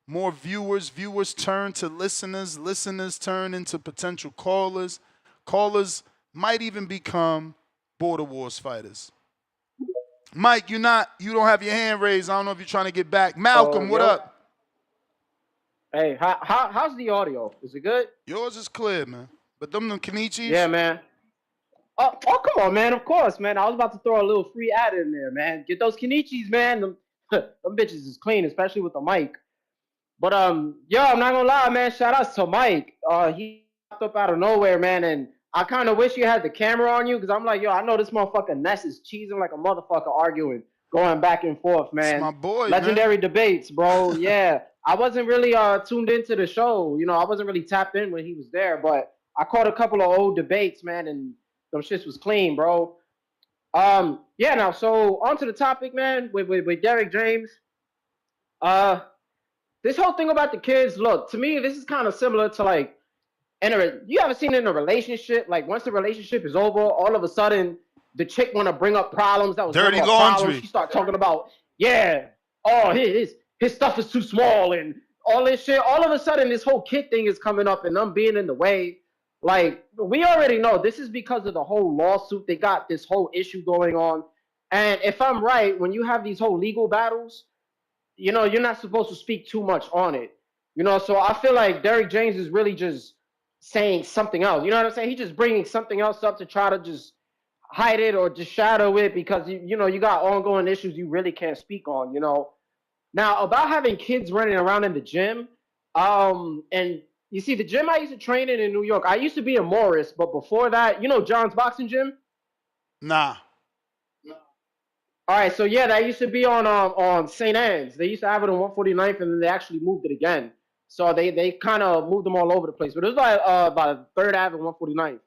more viewers. Viewers turn to listeners. Listeners turn into potential callers. Callers might even become Border Wars fighters. Mike, you don't have your hand raised. I don't know if you're trying to get back. Malcolm, what up? Hey, how's the audio? Is it good? Yours is clear, man. But them Kenichis? Yeah, man. Oh, come on, man. Of course, man. I was about to throw a little free ad in there, man. Get those Kenichis, man. Them bitches is clean, especially with the mic. But I'm not gonna lie, man. Shout outs to Mike. He popped up out of nowhere, man, and I kind of wish you had the camera on you because I'm like, I know this motherfucker Ness is cheesing like a motherfucker, arguing, going back and forth, man. It's my boy, Legendary man. Debates, bro. Yeah. I wasn't really tuned into the show. I wasn't really tapped in when he was there, but I caught a couple of old debates, man, and those shits was clean, bro. Now, so on to the topic, man, with Derrick James. This whole thing about the kids, look, to me, this is kind of similar to, like, you ever seen in a relationship, like, once the relationship is over, all of a sudden, the chick want to bring up problems that was dirty laundry. Problems. She start talking about, his stuff is too small and all this shit. All of a sudden, this whole kid thing is coming up and them being in the way. Like, we already know this is because of the whole lawsuit. They got this whole issue going on. And if I'm right, when you have these whole legal battles, you're not supposed to speak too much on it. So I feel like Derrick James is really just saying something else. You know what I'm saying? He's just bringing something else up to try to just hide it or just shadow it because, you got ongoing issues you really can't speak on, Now, about having kids running around in the gym, and you see, the gym I used to train in New York, I used to be in Morris, but before that, John's boxing gym? Nah. All right, so yeah, that used to be on St. Anne's. They used to have it on 149th, and then they actually moved it again. So they kind of moved them all over the place. But it was like about 3rd Ave and 149th.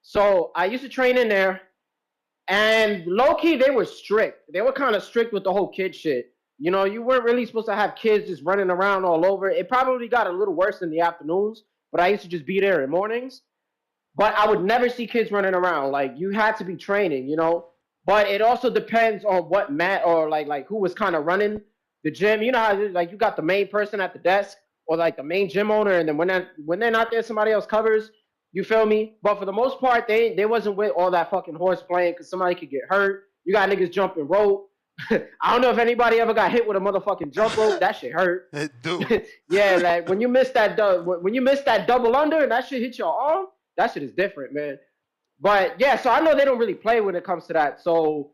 So I used to train in there, and low-key, they were strict. They were kind of strict with the whole kid shit. You weren't really supposed to have kids just running around all over. It probably got a little worse in the afternoons, but I used to just be there in mornings. But I would never see kids running around. Like, you had to be training, But it also depends on what mat or, like who was kind of running the gym. You know how, like, you got the main person at the desk or, like, the main gym owner, and then when they're not there, somebody else covers. You feel me? But for the most part, they wasn't with all that fucking horse playing because somebody could get hurt. You got niggas jumping rope. I don't know if anybody ever got hit with a motherfucking jump rope. That shit hurt. It do. Yeah, like when you miss that double under and that shit hit your arm, that shit is different, man. But yeah, so I know they don't really play when it comes to that. So,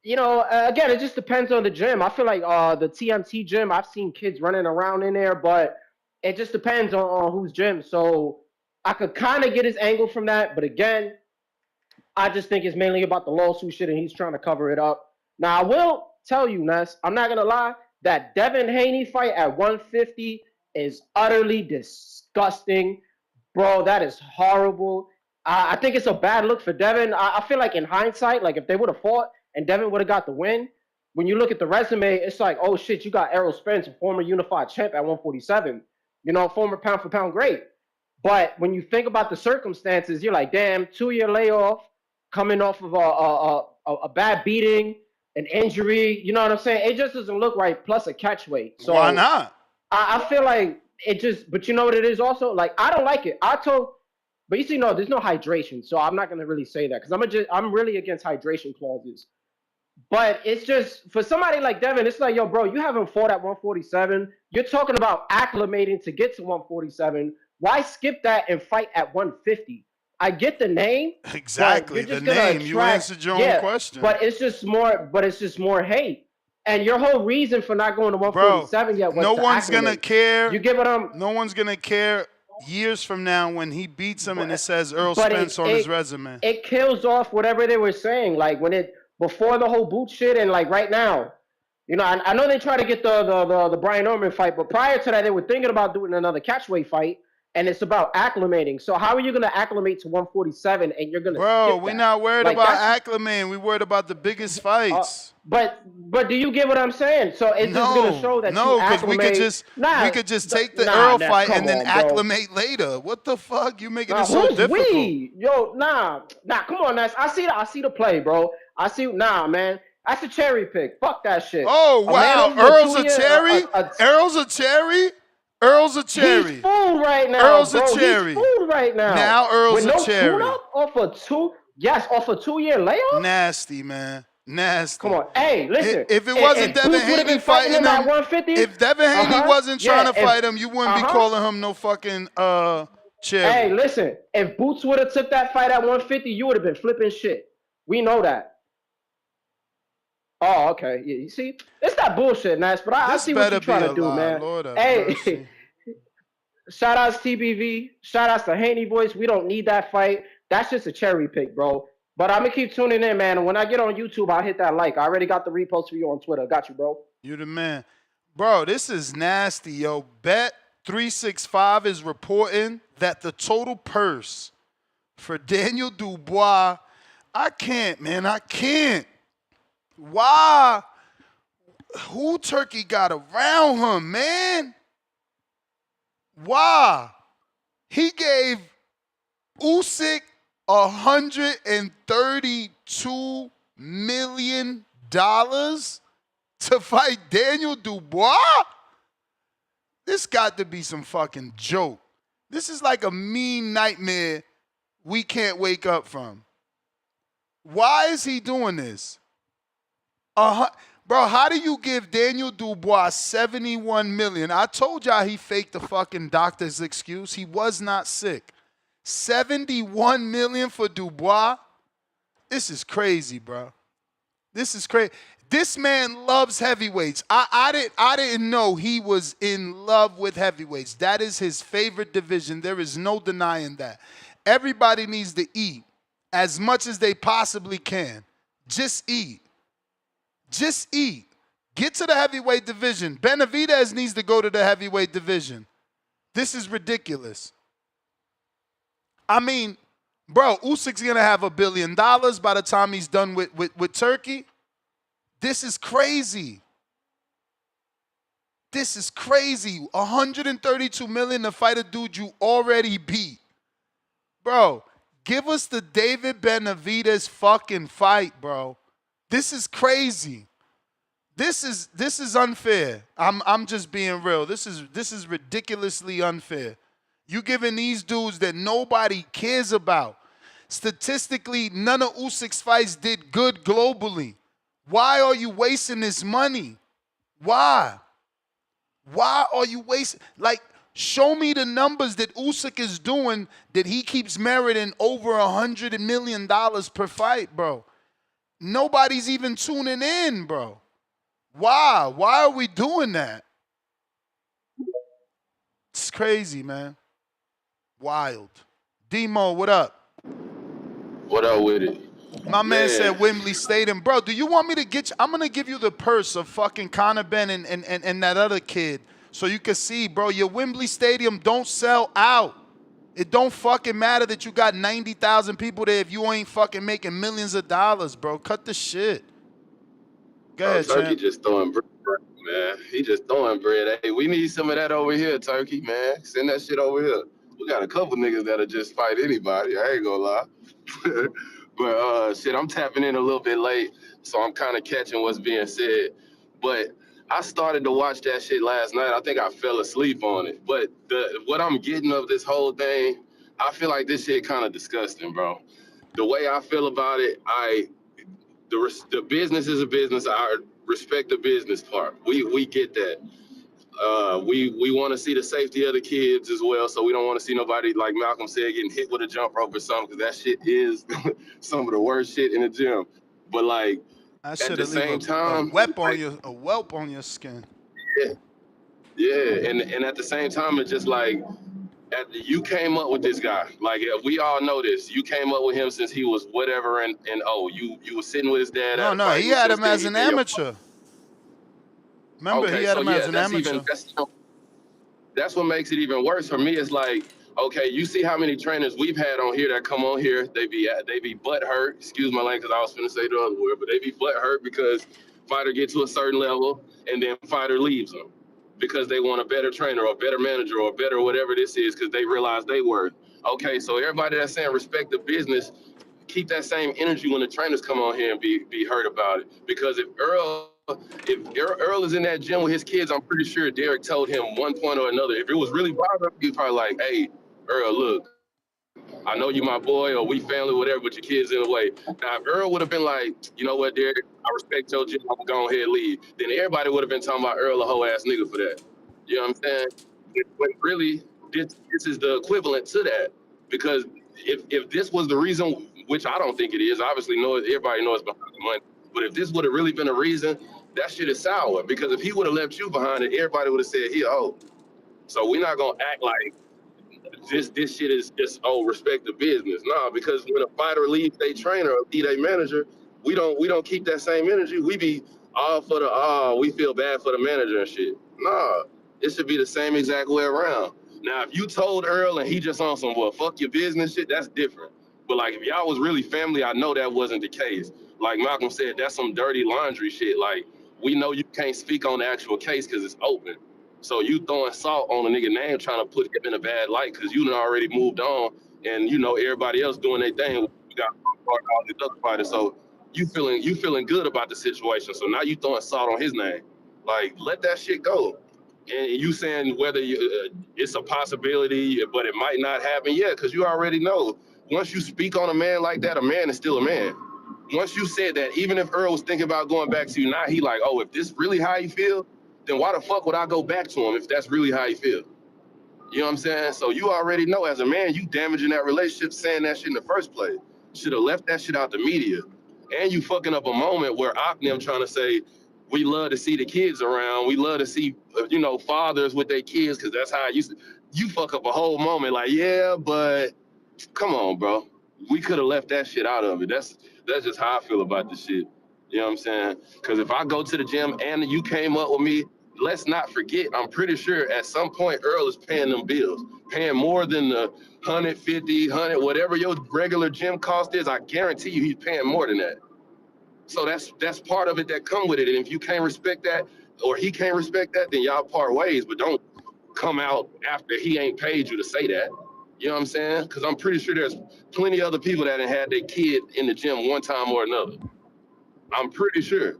again, it just depends on the gym. I feel like the TMT gym, I've seen kids running around in there, but it just depends on whose gym. So I could kind of get his angle from that, but again, I just think it's mainly about the lawsuit shit, and he's trying to cover it up. Now, I will tell you, Ness, I'm not going to lie, that Devin Haney fight at 150 is utterly disgusting. Bro, that is horrible. I think it's a bad look for Devin. I feel like in hindsight, like if they would have fought and Devin would have got the win, when you look at the resume, it's like, oh shit, you got Errol Spence, a former unified champ at 147. Former pound for pound great. But when you think about the circumstances, you're like, damn, 2-year layoff, coming off of a bad beating, an injury, you know what I'm saying? It just doesn't look right, plus a catch weight. So why not? I feel like it just, but you know what it is also? Like, I don't like it. But you see, no, there's no hydration, so I'm not going to really say that because I'm really against hydration clauses. But it's just, for somebody like Devin, it's like, yo, bro, you haven't fought at 147. You're talking about acclimating to get to 147. Why skip that and fight at 150? I get the name. Exactly, the name. You answered your own question. But it's just more hate. And your whole reason for not going to 147 yet was no to one's acclimate. gonna care. You get what I'm? No one's gonna care years from now when he beats him and it says Errol But Spence on his resume. It kills off whatever they were saying. Like when it before the whole boot shit and like right now. You know, I know they try to get the Brian Norman fight, but prior to that, they were thinking about doing another catchweight fight, and it's about acclimating. So how are you going to acclimate to 147 and you're going to skip we're that? not worried Like, about acclimating. We're worried about the biggest fights. But do you get what I'm saying? So it's just going to show that you acclimate. We could just take the Errol fight and then acclimate later. What the fuck? You making it so difficult? Yo, come on, Nas. I see the play, bro. Man. That's a cherry pick. Fuck that shit. Oh, wow. Errol's a cherry? Errol's a cherry? Errol's a cherry. He's fooled right now. Errol's a cherry. He's fooled right now. Now Errol's With a cherry. With no tune-up off a 2-year layoff? Nasty, man. Nasty. Come on. Hey, listen. If it wasn't Devin Haney fighting him at 150, if Devin Haney wasn't trying to fight him, you wouldn't be calling him no fucking cherry. Hey, listen. If Boots would have took that fight at 150, you would have been flipping shit. We know that. Oh, okay. Yeah, you see, it's that bullshit, Nash. But I see what you're trying to do, man. Hey, shout outs TBV. Shout outs to Haney Voice. We don't need that fight. That's just a cherry pick, bro. But I'm gonna keep tuning in, man. And when I get on YouTube, I'll hit that like. I already got the repost for you on Twitter. Got you, bro. You the man, bro. This is nasty, yo. Bet365 is reporting that the total purse for Daniel Dubois. I can't, man. I can't. Why? Who Turkey got around him, man? Why? He gave Usyk $132 million to fight Daniel Dubois? This got to be some fucking joke. This is like a mean nightmare we can't wake up from. Why is he doing this? Bro, how do you give Daniel Dubois $71 million? I told y'all he faked the fucking doctor's excuse. He was not sick. $71 million for Dubois? This is crazy, bro. This is crazy. This man loves heavyweights. I didn't know he was in love with heavyweights. That is his favorite division. There is no denying that. Everybody needs to eat as much as they possibly can. Just eat. Just eat. Get to the heavyweight division. Benavidez needs to go to the heavyweight division. This is ridiculous. I mean, bro, Usyk's going to have $1 billion by the time he's done with Turkey. This is crazy. This is crazy. $132 million to fight a dude you already beat. Bro, give us the David Benavidez fucking fight, bro. This is crazy. This is unfair. I'm just being real. This is ridiculously unfair. You giving these dudes that nobody cares about. Statistically, none of Usyk's fights did good globally. Why are you wasting this money? Why? Why are you wasting? Like, show me the numbers that Usyk is doing that he keeps meriting over $100 million per fight, bro. Nobody's even tuning in, bro. Why? Why are we doing that? It's crazy, man. Wild. Demo, what up? What up with it? My man said Wembley Stadium. Bro, do you want me to get you? I'm going to give you the purse of fucking Conor Ben and that other kid so you can see, bro, your Wembley Stadium don't sell out. It don't fucking matter that you got 90,000 people there if you ain't fucking making millions of dollars, bro. Cut the shit. Go ahead, Turkey just throwing bread, man. He just throwing bread. Hey, we need some of that over here, Turkey, man. Send that shit over here. We got a couple niggas that'll just fight anybody. I ain't gonna lie. But shit, I'm tapping in a little bit late, so I'm kind of catching what's being said. But I started to watch that shit last night. I think I fell asleep on it. But what I'm getting of this whole thing, I feel like this shit kind of disgusting, bro. The way I feel about it, the business is a business. I respect the business part. We get that. We want to see the safety of the kids as well, so we don't want to see nobody, like Malcolm said, getting hit with a jump rope or something, because that shit is some of the worst shit in the gym. But, like, That At the should leave same a time, whelp on your skin. yeah, yeah, and at the same time, it's just like you came up with this guy. Like we all know this. You came up with him since he was whatever, and you were sitting with his dad at a No, fight. he And had since him then, as he an been your amateur. Remember, he okay. had So him yeah, as an amateur. that's what makes it even worse for me. It's like, okay, you see how many trainers we've had on here that come on here, they be butt hurt. Excuse my language, because I was finna say the other word, but they be butt hurt because fighter get to a certain level and then fighter leaves them because they want a better trainer or a better manager or better whatever this is because they realize they worth. Okay, so everybody that's saying respect the business, keep that same energy when the trainers come on here and be hurt about it. Because if Earl is in that gym with his kids, I'm pretty sure Derrick told him one point or another. If it was really bothering him, he's probably like, hey, Earl, look, I know you my boy or we family, whatever, but your kid's in the way. Now, if Earl would have been like, you know what, Derrick, I respect your gym, I'm going to go ahead and leave, then everybody would have been talking about Earl a whole ass nigga for that. You know what I'm saying? But really, this is the equivalent to that. Because if this was the reason, which I don't think it is, obviously everybody knows behind the money, but if this would have really been a reason, that shit is sour. Because if he would have left you behind it, everybody would have said, he old. So we're not going to act like this shit is just respect the business. Nah, because when a fighter leaves their trainer or be their manager, we don't keep that same energy. We be all for we feel bad for the manager and shit. Nah, it should be the same exact way around. Now, if you told Earl and he just on some fuck your business shit, that's different. But like if y'all was really family, I know that wasn't the case. Like Malcolm said, that's some dirty laundry shit. Like we know you can't speak on the actual case because it's open. So you throwing salt on a nigga name, trying to put him in a bad light because you done already moved on, and you know everybody else doing their thing. You got all these other fighters, so you feeling good about the situation. So now you throwing salt on his name. Like let that shit go. And you saying whether it's a possibility, but it might not happen. Yeah, because you already know. Once you speak on a man like that, a man is still a man. Once you said that, even if Earl was thinking about going back to you, now he like, oh, if this really how you feel, then why the fuck would I go back to him if that's really how you feel? You know what I'm saying? So you already know as a man, you damaging that relationship saying that shit in the first place. Should have left that shit out the media. And you fucking up a moment where Aknem trying to say, we love to see the kids around. We love to see, fathers with their kids because that's how I used to. You fuck up a whole moment like, yeah, but come on, bro. We could have left that shit out of it. That's just how I feel about this shit. You know what I'm saying? Because if I go to the gym and you came up with me, let's not forget, I'm pretty sure at some point Earl is paying them bills, paying more than the 150, 100, whatever your regular gym cost is. I guarantee you he's paying more than that. So that's part of it that come with it. And if you can't respect that or he can't respect that, then y'all part ways. But don't come out after he ain't paid you to say that. You know what I'm saying? Because I'm pretty sure there's plenty of other people that have had their kid in the gym one time or another. I'm pretty sure.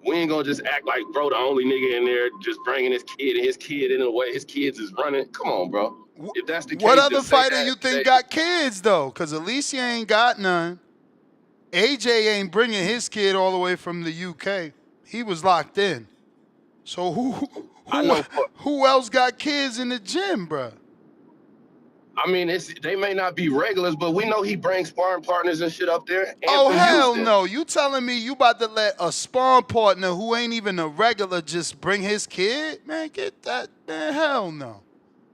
We ain't gonna just act like bro the only nigga in there just bringing his kid and his kid in the way his kids is running. Come on, bro. If that's the case, What other just say fighter that, you think got kids though? Because Alicia ain't got none. AJ ain't bringing his kid all the way from the UK. He was locked in. So who else got kids in the gym, bro? I mean, they may not be regulars, but we know he brings sparring partners and shit up there. Oh, hell no. You telling me you about to let a sparring partner who ain't even a regular just bring his kid? Man, get that. Man, hell no.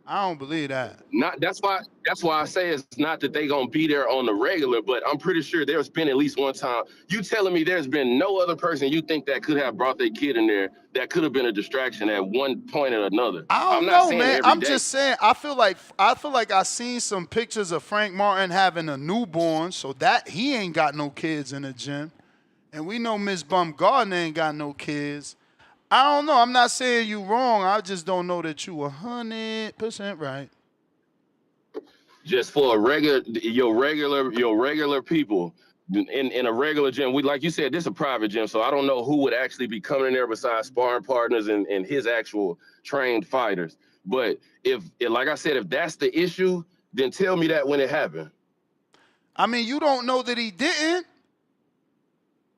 I don't believe that. That's why I say it's not that they gonna be there on the regular, but I'm pretty sure there's been at least one time. You telling me there's been no other person you think that could have brought their kid in there that could have been a distraction at one point or another? I don't know, man. I'm just saying. I feel like I seen some pictures of Frank Martin having a newborn, so that he ain't got no kids in the gym, and we know Miss Bumgarner ain't got no kids. I don't know. I'm not saying you wrong. I just don't know that you 100% right. Just for your regular people in a regular gym, like you said, this is a private gym, so I don't know who would actually be coming in there besides sparring partners and his actual trained fighters. But if like I said, if that's the issue, then tell me that when it happened. I mean, you don't know that he didn't.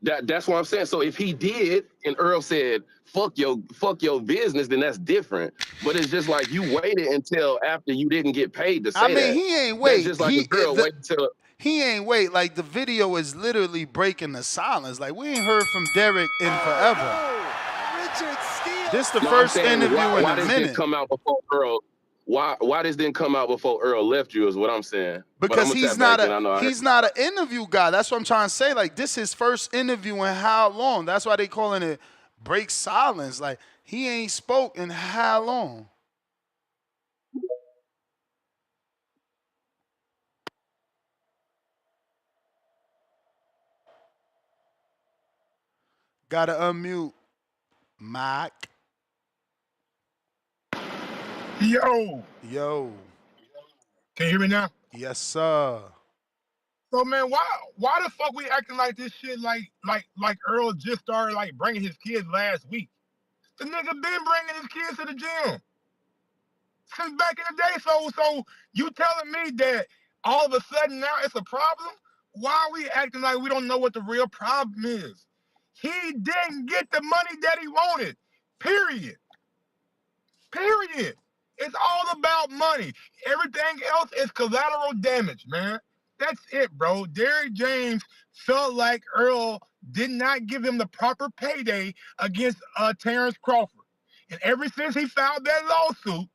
That's what I'm saying. So if he did, and Earl said, fuck your business, then that's different. But it's just like you waited until after you didn't get paid to say that. I mean, he ain't wait. That's just like a girl wait until he ain't wait. Like, the video is literally breaking the silence. Like, we ain't heard from Derrick in forever. This the first interview in why a this minute. didn't come out before Earl? Why this didn't come out before Earl left you is what I'm saying. Because he's not an interview guy. That's what I'm trying to say. Like, this is his first interview in how long? That's why they calling it break silence. Like, he ain't spoke in how long? Gotta unmute Mike. Yo. Can you hear me now? Yes, sir. So man, why the fuck we acting like this shit like Earl just started like bringing his kids last week? The nigga been bringing his kids to the gym since back in the day. So you telling me that all of a sudden now it's a problem? Why are we acting like we don't know what the real problem is? He didn't get the money that he wanted. Period. It's all about money. Everything else is collateral damage, man. That's it, bro. Derrick James felt like Earl did not give him the proper payday against Terrence Crawford. And ever since he filed that lawsuit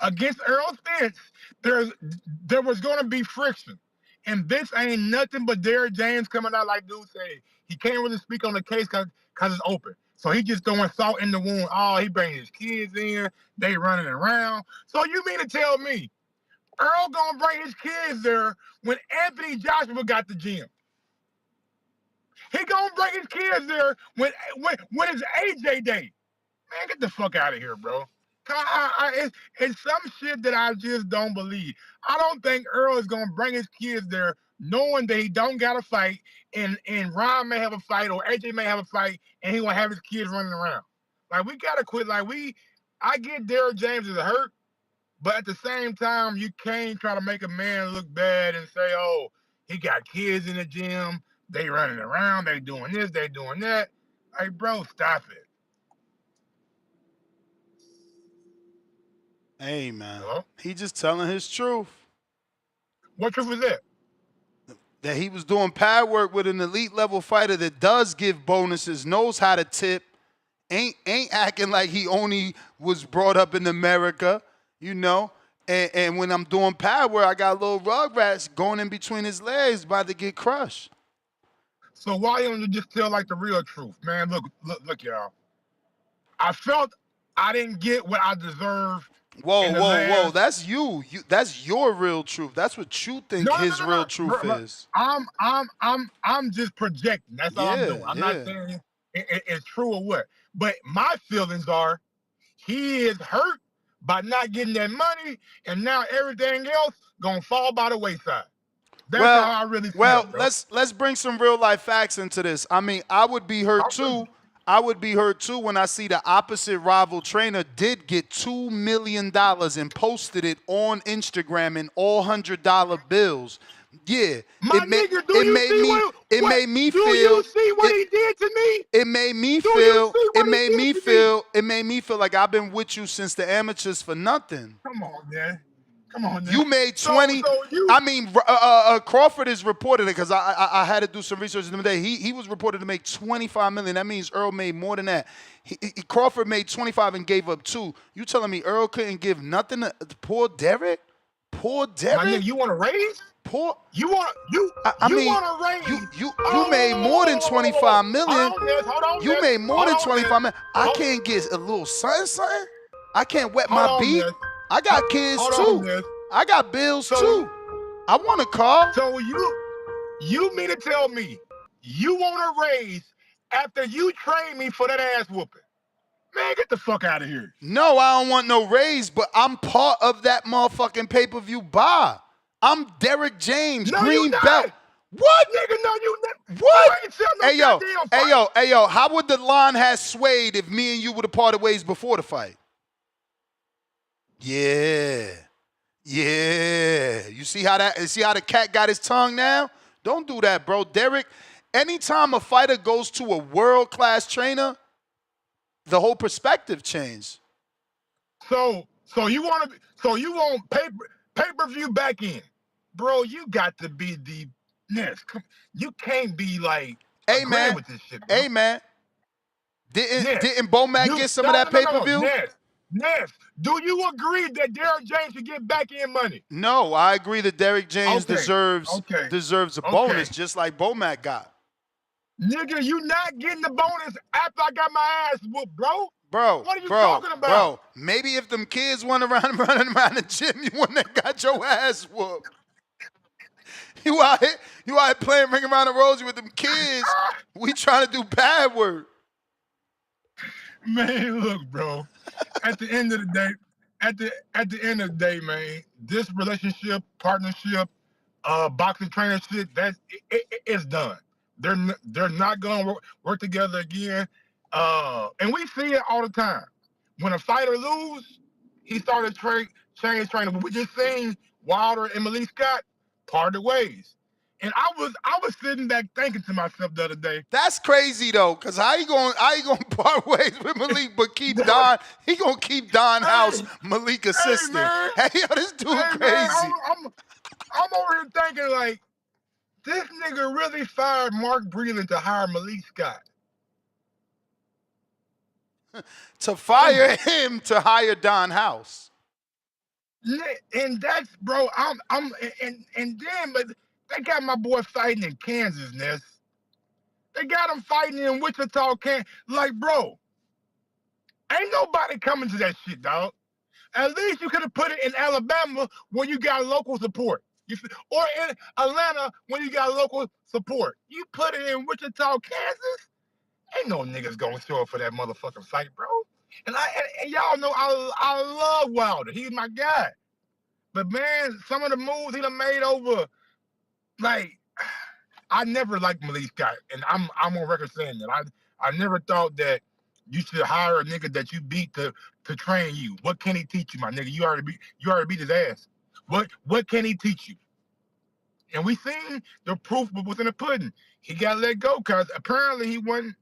against Errol Spence, there was going to be friction. And this ain't nothing but Derrick James coming out like dude said. He can't really speak on the case because it's open. So he just throwing salt in the wound. Oh, he bringing his kids in. They running around. So you mean to tell me Earl gonna bring his kids there when Anthony Joshua got the gym? He gonna bring his kids there when it's AJ Day. Man, get the fuck out of here, bro. It's some shit that I just don't believe. I don't think Earl is gonna bring his kids there knowing that he don't got to fight and Ron may have a fight or AJ may have a fight and he gonna have his kids running around. Like, we gotta quit. Like, I get Derrick James is hurt, but at the same time, you can't try to make a man look bad and say, oh, he got kids in the gym, they running around, they doing this, they doing that. Like, bro, stop it. Hey, man. Hello? He just telling his truth. What truth is that? That he was doing pad work with an elite level fighter that does give bonuses, knows how to tip, ain't acting like he only was brought up in America, you know. And when I'm doing pad work, I got little rugrats going in between his legs about to get crushed. So why don't you just tell like the real truth, man? Look, y'all. I felt I didn't get what I deserved. Whoa! That's you. That's your real truth. That's what you think his real truth is. I'm just projecting. That's all I'm doing. I'm not saying it's true or what. But my feelings are, he is hurt by not getting that money, and now everything else gonna fall by the wayside. That's how I really feel. Well, let's bring some real life facts into this. I mean, I would be hurt too. I would be hurt too when I see the opposite rival trainer did get $2 million and posted it on Instagram in all $100 bills. Yeah, it made me feel. Do you see what he did to me? It made me feel like I've been with you since the amateurs for nothing. Come on, man. You made 20. Crawford is reported it because I had to do some research the other day. He was reported to make $25 million. That means Earl made more than that. Crawford made 25 and gave up 2. You telling me Earl couldn't give nothing to poor Derrick? Poor Derrick. My nigga, you want to raise? You want to raise? You made more than 25 million. You made more than 25 million. I can't get a little something. I can't wet my beat. I got kids too. I got bills too. I want a car. So you mean to tell me you want to raise after you train me for that ass whooping? Man, get the fuck out of here. No, I don't want no raise, but I'm part of that motherfucking pay-per-view buy. I'm Derrick James, green belt. What? Nigga, no, you not. What? Hey yo, how would the line have swayed if me and you would have parted ways before the fight? Yeah. You see how the cat got his tongue now? Don't do that, bro. Derrick, anytime a fighter goes to a world-class trainer, the whole perspective changed. So you want pay-per-view back in. Bro, you got to be the Ness, you can't be like Hey agreeing man, with this shit, bro. hey man. Ness, Didn't Bomac you get some of no that no no pay no per no. view? Ness, do you agree that Derrick James should get back in money? No, I agree that Derrick James Okay, deserves a bonus okay. just like Bomac got. Nigga, you not getting the bonus after I got my ass whooped, bro. Bro, What are you talking about? maybe if them kids went around running around the gym, you wouldn't have got your ass whooped. You out here playing Ring Around the Rosie with them kids. We trying to do bad work. Man, look, bro. At the end of the day, at the end of the day, man, this relationship, partnership, boxing trainer shit, it's done. They're not gonna work together again. And we see it all the time. When a fighter lose, he started change training. But we just seen Wilder and Malik Scott parted ways. And I was sitting back thinking to myself the other day. That's crazy though, cause how you gonna part ways with Malik, but keep Don? He gonna keep Don House Malik assistant. Hey, yo, this dude crazy. Man, I'm over here thinking like, this nigga really fired Mark Breland to hire Malik Scott. To fire him to hire Don House. And that's, bro, and then, but they got my boy fighting in Kansas, Ness. They got him fighting in Wichita, Kansas. Like, bro, ain't nobody coming to that shit, dog. At least you could have put it in Alabama when you got local support. Or in Atlanta when you got local support. You put it in Wichita, Kansas, ain't no niggas gonna show up for that motherfucking fight, bro. And y'all know I love Wilder. He's my guy. But man, some of the moves he done made over, like, I never liked Malik Scott, and I'm on record saying that. I never thought that you should hire a nigga that you beat to train you. What can he teach you, my nigga? You already beat his ass. What can he teach you? And we seen the proof was in the pudding. He got let go because apparently he wasn't.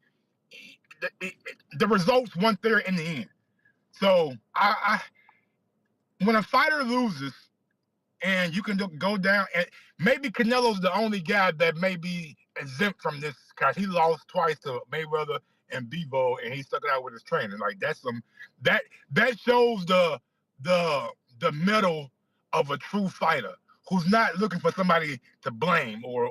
The results weren't there in the end. So when a fighter loses, and you can go down, and maybe Canelo's the only guy that may be exempt from this because he lost twice to Mayweather and Bivol, and he stuck it out with his training. Like that shows the mettle of a true fighter who's not looking for somebody to blame or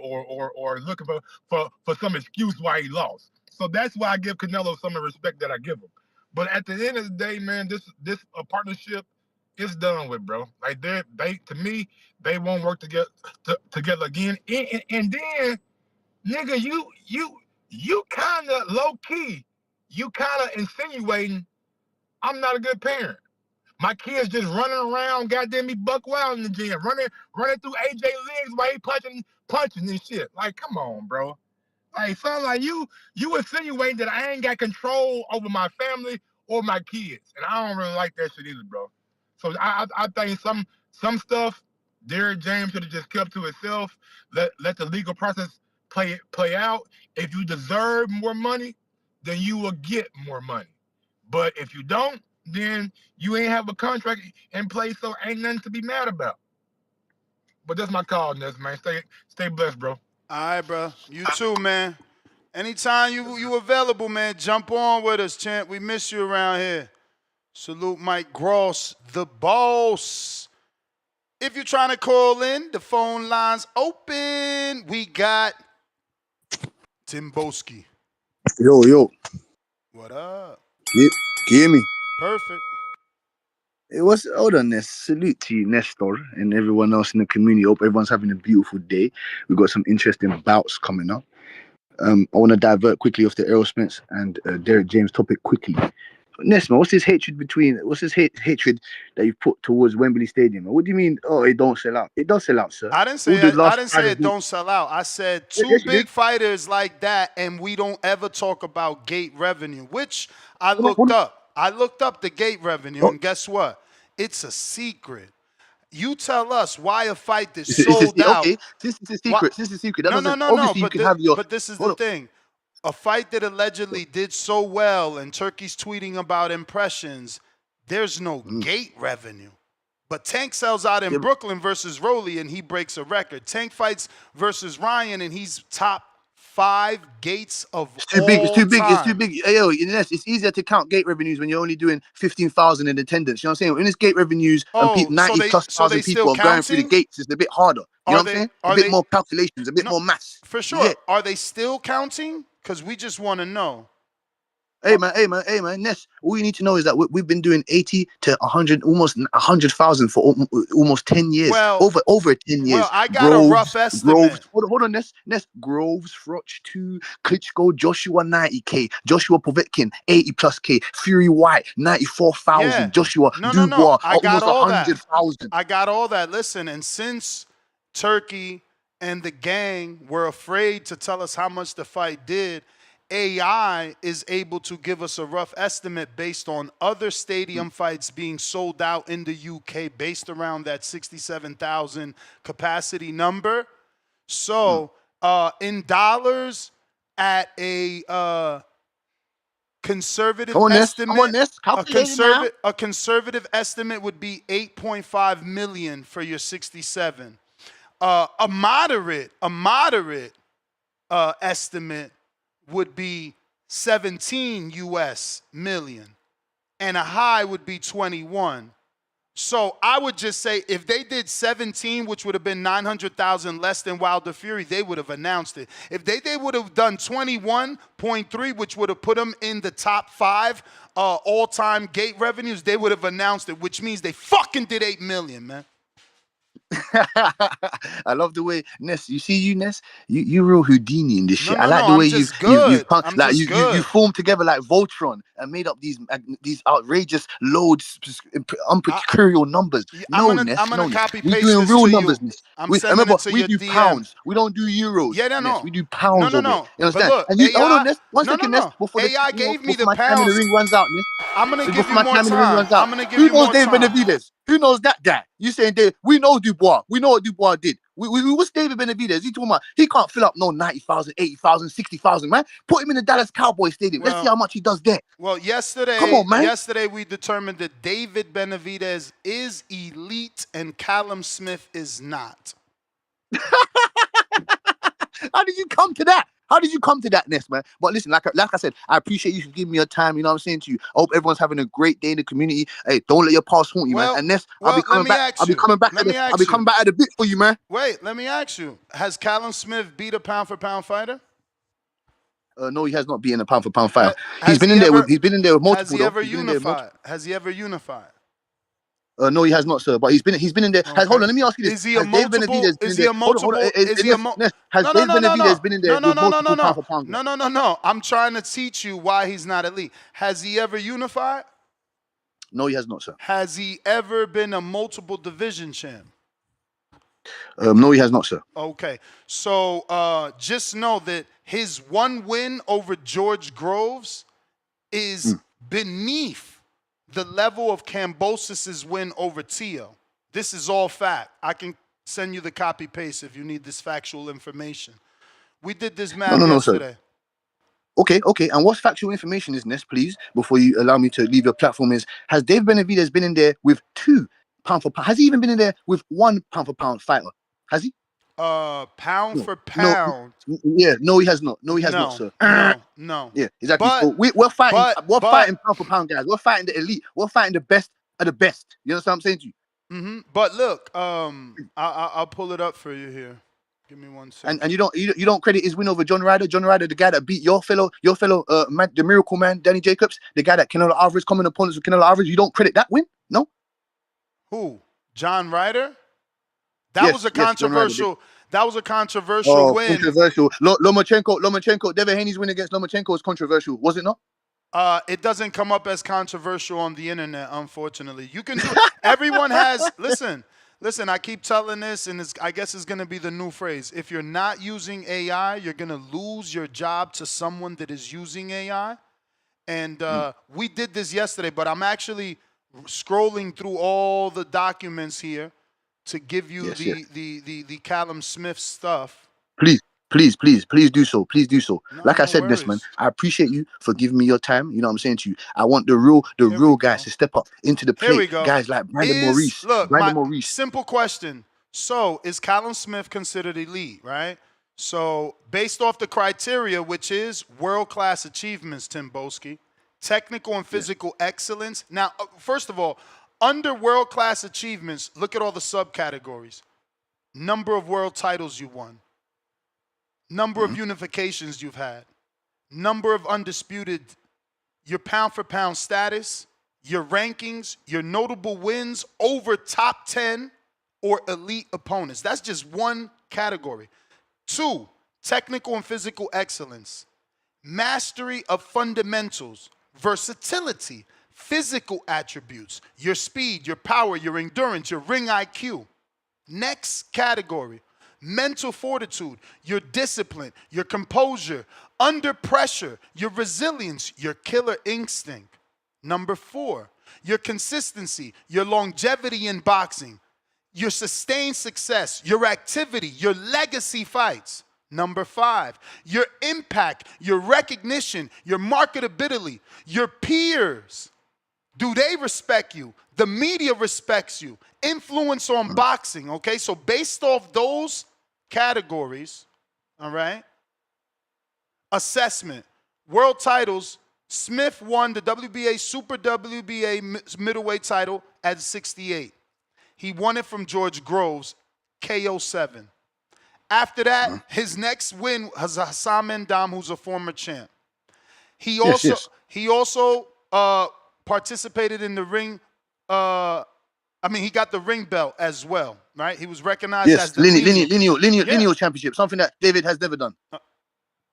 looking for some excuse why he lost. So that's why I give Canelo some of the respect that I give him. But at the end of the day, man, this partnership is done with, bro. Like they to me, they won't work together again. And then, nigga, you kind of low key, you kind of insinuating I'm not a good parent. My kid's just running around, goddamn me buck wild in the gym, running through AJ legs while he punching and shit. Like, come on, bro. Like, something like you insinuating that I ain't got control over my family or my kids, and I don't really like that shit either, bro. So I think some stuff Derrick James should have just kept to itself. Let the legal process play out. If you deserve more money, then you will get more money. But if you don't, then you ain't have a contract in place, so ain't nothing to be mad about. But that's my call, Ness, man. Stay blessed, bro. All right, bro. You too, man. Anytime you available, man, jump on with us, champ. We miss you around here. Salute Mike Gross, the boss. If you're trying to call in, the phone line's open. We got Timboski. Yo. What up? Can you hear me? Perfect. Hold on, Ness. Salute to you, Nestor, and everyone else in the community. Hope everyone's having a beautiful day. We've got some interesting bouts coming up. I want to divert quickly off the Errol Spence and Derrick James topic quickly. Ness, man, what's this hatred that you've put towards Wembley Stadium? What do you mean? Oh, it don't sell out. It does sell out, sir. I didn't say it don't sell out. I said two big fighters like that, and we don't ever talk about gate revenue, which I looked up. I looked up the gate revenue, and guess what? It's a secret. You tell us why a fight that's sold out. Okay, since it's a secret, No. But this is the thing. A fight that allegedly did so well, and Turkey's tweeting about impressions, there's no gate revenue. But Tank sells out in Yeah, Brooklyn versus Rolly, and he breaks a record. Tank fights versus Ryan, and he's top 5 gates of it's too big. It's all too big. It's too time. big. Hey, yo, it's easier to count gate revenues when you're only doing 15,000 in attendance. You know what I'm saying? When it's gate revenues and Oh, 90 plus so they thousand still people are going through the counting? gates, it's a bit harder. You know what I'm saying? A Are bit they more calculations, a bit no, more maths. for You sure. get? Are they still counting? Because we just want to know. Hey man, Ness. All you need to know is that we've been doing 80 to 100, almost 100,000 for almost 10 years. Well, Over 10 years. I got a rough Groves. estimate. Hold on, Ness. Groves, Froch 2, Klitschko, Joshua 90K, Joshua Povetkin 80 plus K, Fury White 94,000, Yeah. Joshua No. Dubois I got almost all that. 100,000. I got all that. Listen, and since Turkey and the gang were afraid to tell us how much the fight did, AI is able to give us a rough estimate based on other stadium fights being sold out in the UK based around that 67,000 capacity number. So in dollars at a conservative estimate, a conservative estimate would be 8.5 million for your 67. A moderate estimate would be 17 US million, and a high would be 21. So I would just say if they did 17, which would have been 900,000 less than Wilder Fury, they would have announced it. If they would have done 21.3, which would have put them in the top 5 all-time gate revenues, they would have announced it, which means they fucking did 8 million, man. I love the way Ness. You see, Ness. You real Houdini in this shit. I like the I'm way just you good. formed together like Voltron and made up these outrageous loads, unprecarial numbers. I'm gonna copy We're paste doing this real to numbers, you. Ness. Remember, We do pounds. We don't do euros. Yeah, Ness. We do no. pounds over it. You But understand? look, And you hold on, AI. Ness. One second, Ness. Before AI gave me the my time in the pounds. ring runs out, Ness. I'm gonna give Before you my more time in the ring time. runs out. I'm gonna give Who you knows more David time. Benavidez? Who knows that guy? You saying Dave? We know Dubois. We know what Dubois did. What's David Benavidez? He talking about he can't fill up no 90,000, 80,000, 60,000, man. Put him in the Dallas Cowboys Stadium. Let's see how much he does there. Well, yesterday, Come on, man. Yesterday we determined that David Benavidez is elite and Callum Smith is not. How did you come to that? How did you come to that, Ness, man? But listen, like I said, I appreciate you for giving me your time. You know what I'm saying to you? I hope everyone's having a great day in the community. Hey, don't let your past haunt you, man. And Ness, I'll be coming back. I'll be coming back at a bit for you, man. Wait, let me ask you. Has Callum Smith beat a pound-for-pound fighter? No, he has not beaten a pound-for-pound fighter. He's been in there with multiple. Has he ever unified? Has he ever unified? No, he has not, sir. But he's been in there. Okay. Hold on, let me ask you this: Is he a multiple? Is he a multiple? Has Dave Benavidez been in there with multiple pound for pound? No. I'm trying to teach you why he's not elite. Has he ever unified? No, he has not, sir. Has he ever been a multiple division champ? No, he has not, sir. Okay, so just know that his one win over George Groves is beneath the level of Kambosos' win over Tio. This is all fact. I can send you the copy paste if you need this factual information. We did this math yesterday. Sir. Okay. And what's factual information is, Ness, please, before you allow me to leave your platform, is has Dave Benavidez been in there with 2 pound for pound? Has he even been in there with 1 pound for pound fighter? Has he? Pound for pound. No, he has not. No, he has not, sir. No. Yeah, exactly. So we're fighting. We're fighting pound for pound, guys. We're fighting the elite. We're fighting the best of the best. You understand what I'm saying to you? Mm-hmm. But look, I'll pull it up for you here. Give me 1 second. And you don't credit his win over John Ryder. John Ryder, the guy that beat your fellow man, the Miracle Man, Danny Jacobs, the guy that Canelo Alvarez, common opponents with Canelo Alvarez. You don't credit that win? No. Who? John Ryder? That was a controversial. That was a controversial win. Controversial. Lomachenko, Devin Haney's win against Lomachenko was controversial, was it not? It doesn't come up as controversial on the internet, unfortunately. You can do it. Everyone has. Listen. I keep telling this, and I guess it's going to be the new phrase. If you're not using AI, you're going to lose your job to someone that is using AI. And we did this yesterday, but I'm actually scrolling through all the documents here to give you the Callum Smith stuff. Please Please do so. Please do so. No, Like I no said, this man, worries. I appreciate you for giving me your time. You know what I'm saying to you. I want the real guys to step up into the Here we plate. go. Guys like Brandon Look, Maurice. my simple question. So, is Callum Smith considered elite, right? So, based off the criteria, which is world-class achievements, Tim Boski, technical and physical excellence. Now, first of all, under world-class achievements, look at all the subcategories. Number of world titles you won. Number of unifications you've had. Number of undisputed, your pound-for-pound status, your rankings, your notable wins over top 10 or elite opponents. That's just one category. 2, technical and physical excellence. Mastery of fundamentals, versatility, physical attributes, your speed, your power, your endurance, your ring IQ. Next category, mental fortitude, your discipline, your composure, under pressure, your resilience, your killer instinct. Number 4, your consistency, your longevity in boxing, your sustained success, your activity, your legacy fights. Number 5, your impact, your recognition, your marketability, your peers. Do they respect you? The media respects you. Influence on boxing, okay? So based off those categories, all right, assessment, world titles, Smith won the WBA Super WBA middleweight title at 68. He won it from George Groves, KO 7. After that, his next win was Hassam Endam, who's a former champ. He also participated in the ring. He got the ring belt as well, right? He was recognized as the lineal championship, something that David has never done.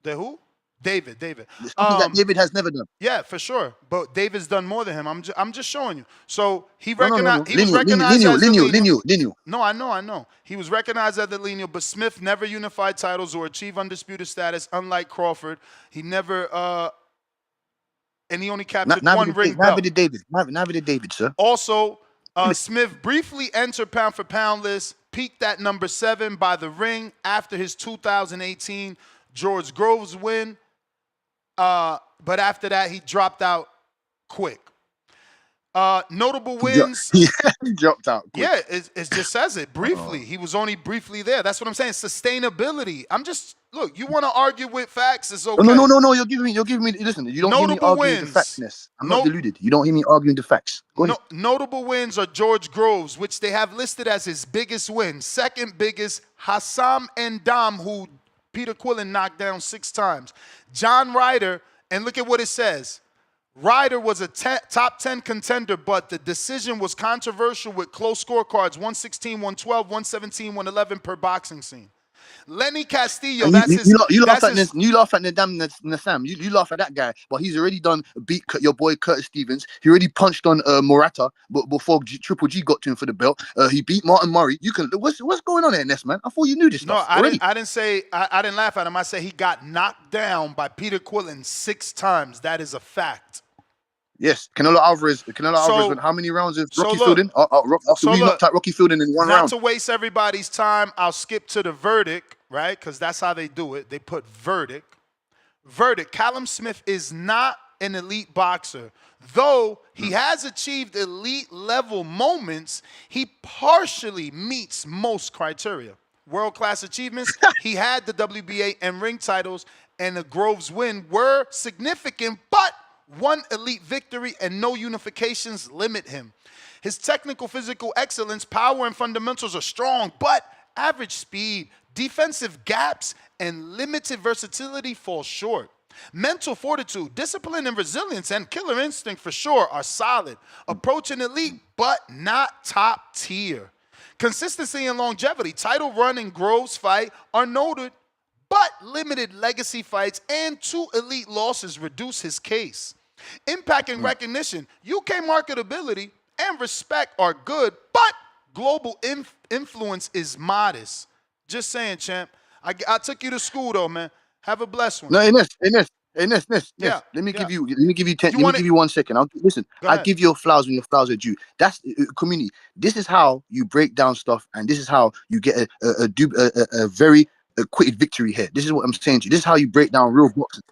The who? David. Something that David has never done. Yeah, for sure. But David's done more than him. I'm just showing you. So he No. recognized. He was recognized as lineal. No, I know. He was recognized as the lineal, but Smith never unified titles or achieved undisputed status. Unlike Crawford, he never. And he only captured one ring belt. Never did David, sir. Also, Smith briefly entered pound for pound list, peaked at number 7 by the ring after his 2018 George Groves win. But after that, he dropped out quick. Notable wins. He dropped out quick. Yeah, it just says it briefly. He was only briefly there. That's what I'm saying. Sustainability. Look, you want to argue with facts, it's okay. No, you're giving me, listen, you don't hear me arguing the factness. I'm not deluded. You don't hear me arguing the facts. Go ahead. Notable wins are George Groves, which they have listed as his biggest win. Second biggest, Hassam Endam, who Peter Quillen knocked down 6 times. John Ryder, and look at what it says. Ryder was a top 10 contender, but the decision was controversial with close scorecards, 116, 112, 117, 111 per boxing scene. Lenny Castillo, you laugh at Nassam. You laugh at that guy, but he's already beat your boy Curtis Stevens. He already punched on Morata, but before Triple G got to him for the belt, he beat Martin Murray. What's going on there, Ness, man? I thought you knew this stuff. No, I didn't laugh at him. I said he got knocked down by Peter Quillen 6 times. That is a fact. Yes, Canelo Alvarez went how many rounds of Rocky Fielding? After we knocked out Rocky Fielding in one round. Not to waste everybody's time, I'll skip to the verdict, right? Because that's how they do it. They put verdict. Verdict, Callum Smith is not an elite boxer. Though he has achieved elite level moments, he partially meets most criteria. World-class achievements, he had the WBA and ring titles, and the Groves win were significant, but one elite victory and no unifications limit him. His technical physical excellence, power, and fundamentals are strong, but average speed, defensive gaps, and limited versatility fall short. Mental fortitude, discipline, and resilience, and killer instinct for sure are solid. Approaching elite, but not top tier. Consistency and longevity, title run and Groves fight are noted, but limited legacy fights and 2 elite losses reduce his case. Impact and recognition, UK marketability and respect are good, but global influence is modest. Just saying, champ. I took you to school though, man. Have a blessed one. No, Ness. Let me give you 1 second. I'll give your flowers when your flowers are due. That's community. This is how you break down stuff, and this is how you get a very acquitted victory here. This is what I'm saying to you. This is how you break down real boxing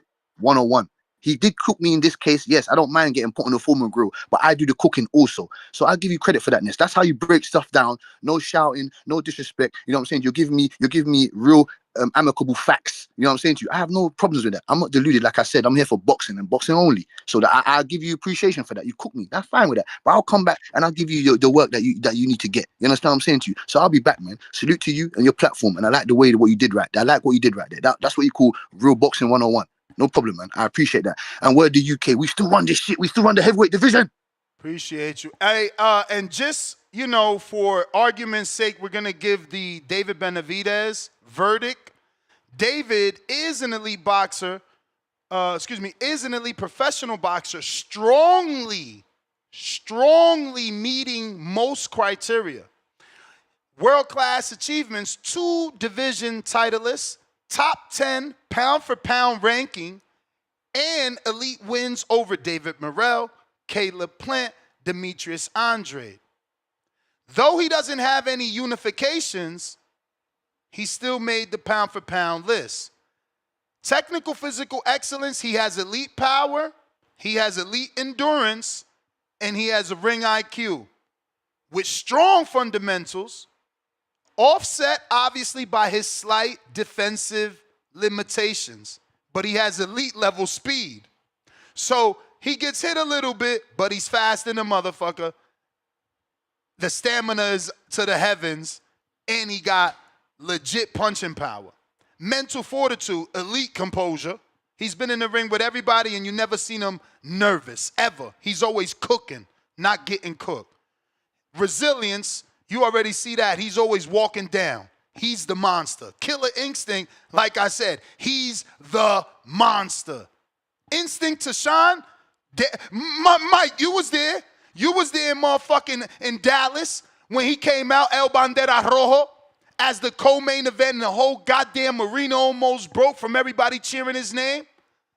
101. He did cook me in this case. Yes, I don't mind getting put on the Foreman grill, but I do the cooking also. So I give you credit for that, Ness. That's how you break stuff down. No shouting, no disrespect. You know what I'm saying? You're giving me real amicable facts. You know what I'm saying to you? I have no problems with that. I'm not deluded. Like I said, I'm here for boxing and boxing only. So that I give you appreciation for that. You cook me. That's fine with that. But I'll come back and I'll give you the work that you need to get. You understand what I'm saying to you? So I'll be back, man. Salute to you and your platform. And I like the way what you did right there. I like what you did right there. That's what you call real boxing 101. No problem, man. I appreciate that. And word the UK, we still run this shit. We still run the heavyweight division. Appreciate you. Hey, and just, for argument's sake, we're going to give the David Benavidez verdict. David is an elite boxer, is an elite professional boxer, strongly meeting most criteria. World-class achievements, 2 division titleists, top 10 pound-for-pound ranking, and elite wins over David Morrell, Caleb Plant, Demetrius Andrade. Though he doesn't have any unifications, he still made the pound-for-pound list. Technical physical excellence, he has elite power, he has elite endurance, and he has a ring IQ. With strong fundamentals, offset obviously by his slight defensive limitations, but he has elite level speed. So he gets hit a little bit, but he's fast in a motherfucker. The stamina is to the heavens, and he got legit punching power. Mental fortitude, elite composure. He's been in the ring with everybody, and you never seen him nervous, ever. He's always cooking, not getting cooked. Resilience, you already see that. He's always walking down. He's the monster. Killer instinct, like I said, he's the monster. Instinct to shine. Mike, you was there. You was there, motherfucking in Dallas when he came out, El Bandera Rojo, as the co-main event, and the whole goddamn arena almost broke from everybody cheering his name.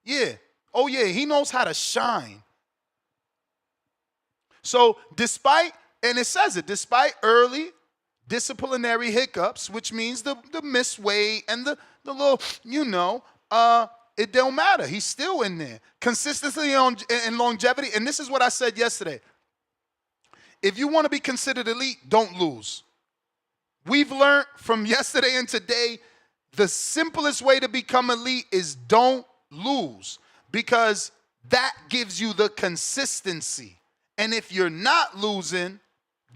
Yeah. Oh, yeah, he knows how to shine. So despite early disciplinary hiccups, which means the missed weight and the little, it don't matter. He's still in there. Consistency and longevity, and this is what I said yesterday. If you want to be considered elite, don't lose. We've learned from yesterday and today, the simplest way to become elite is don't lose, because that gives you the consistency. And if you're not losing,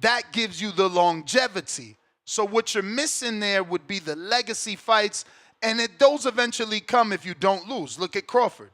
that gives you the longevity. So what you're missing there would be the legacy fights, and those eventually come if you don't lose. Look at Crawford.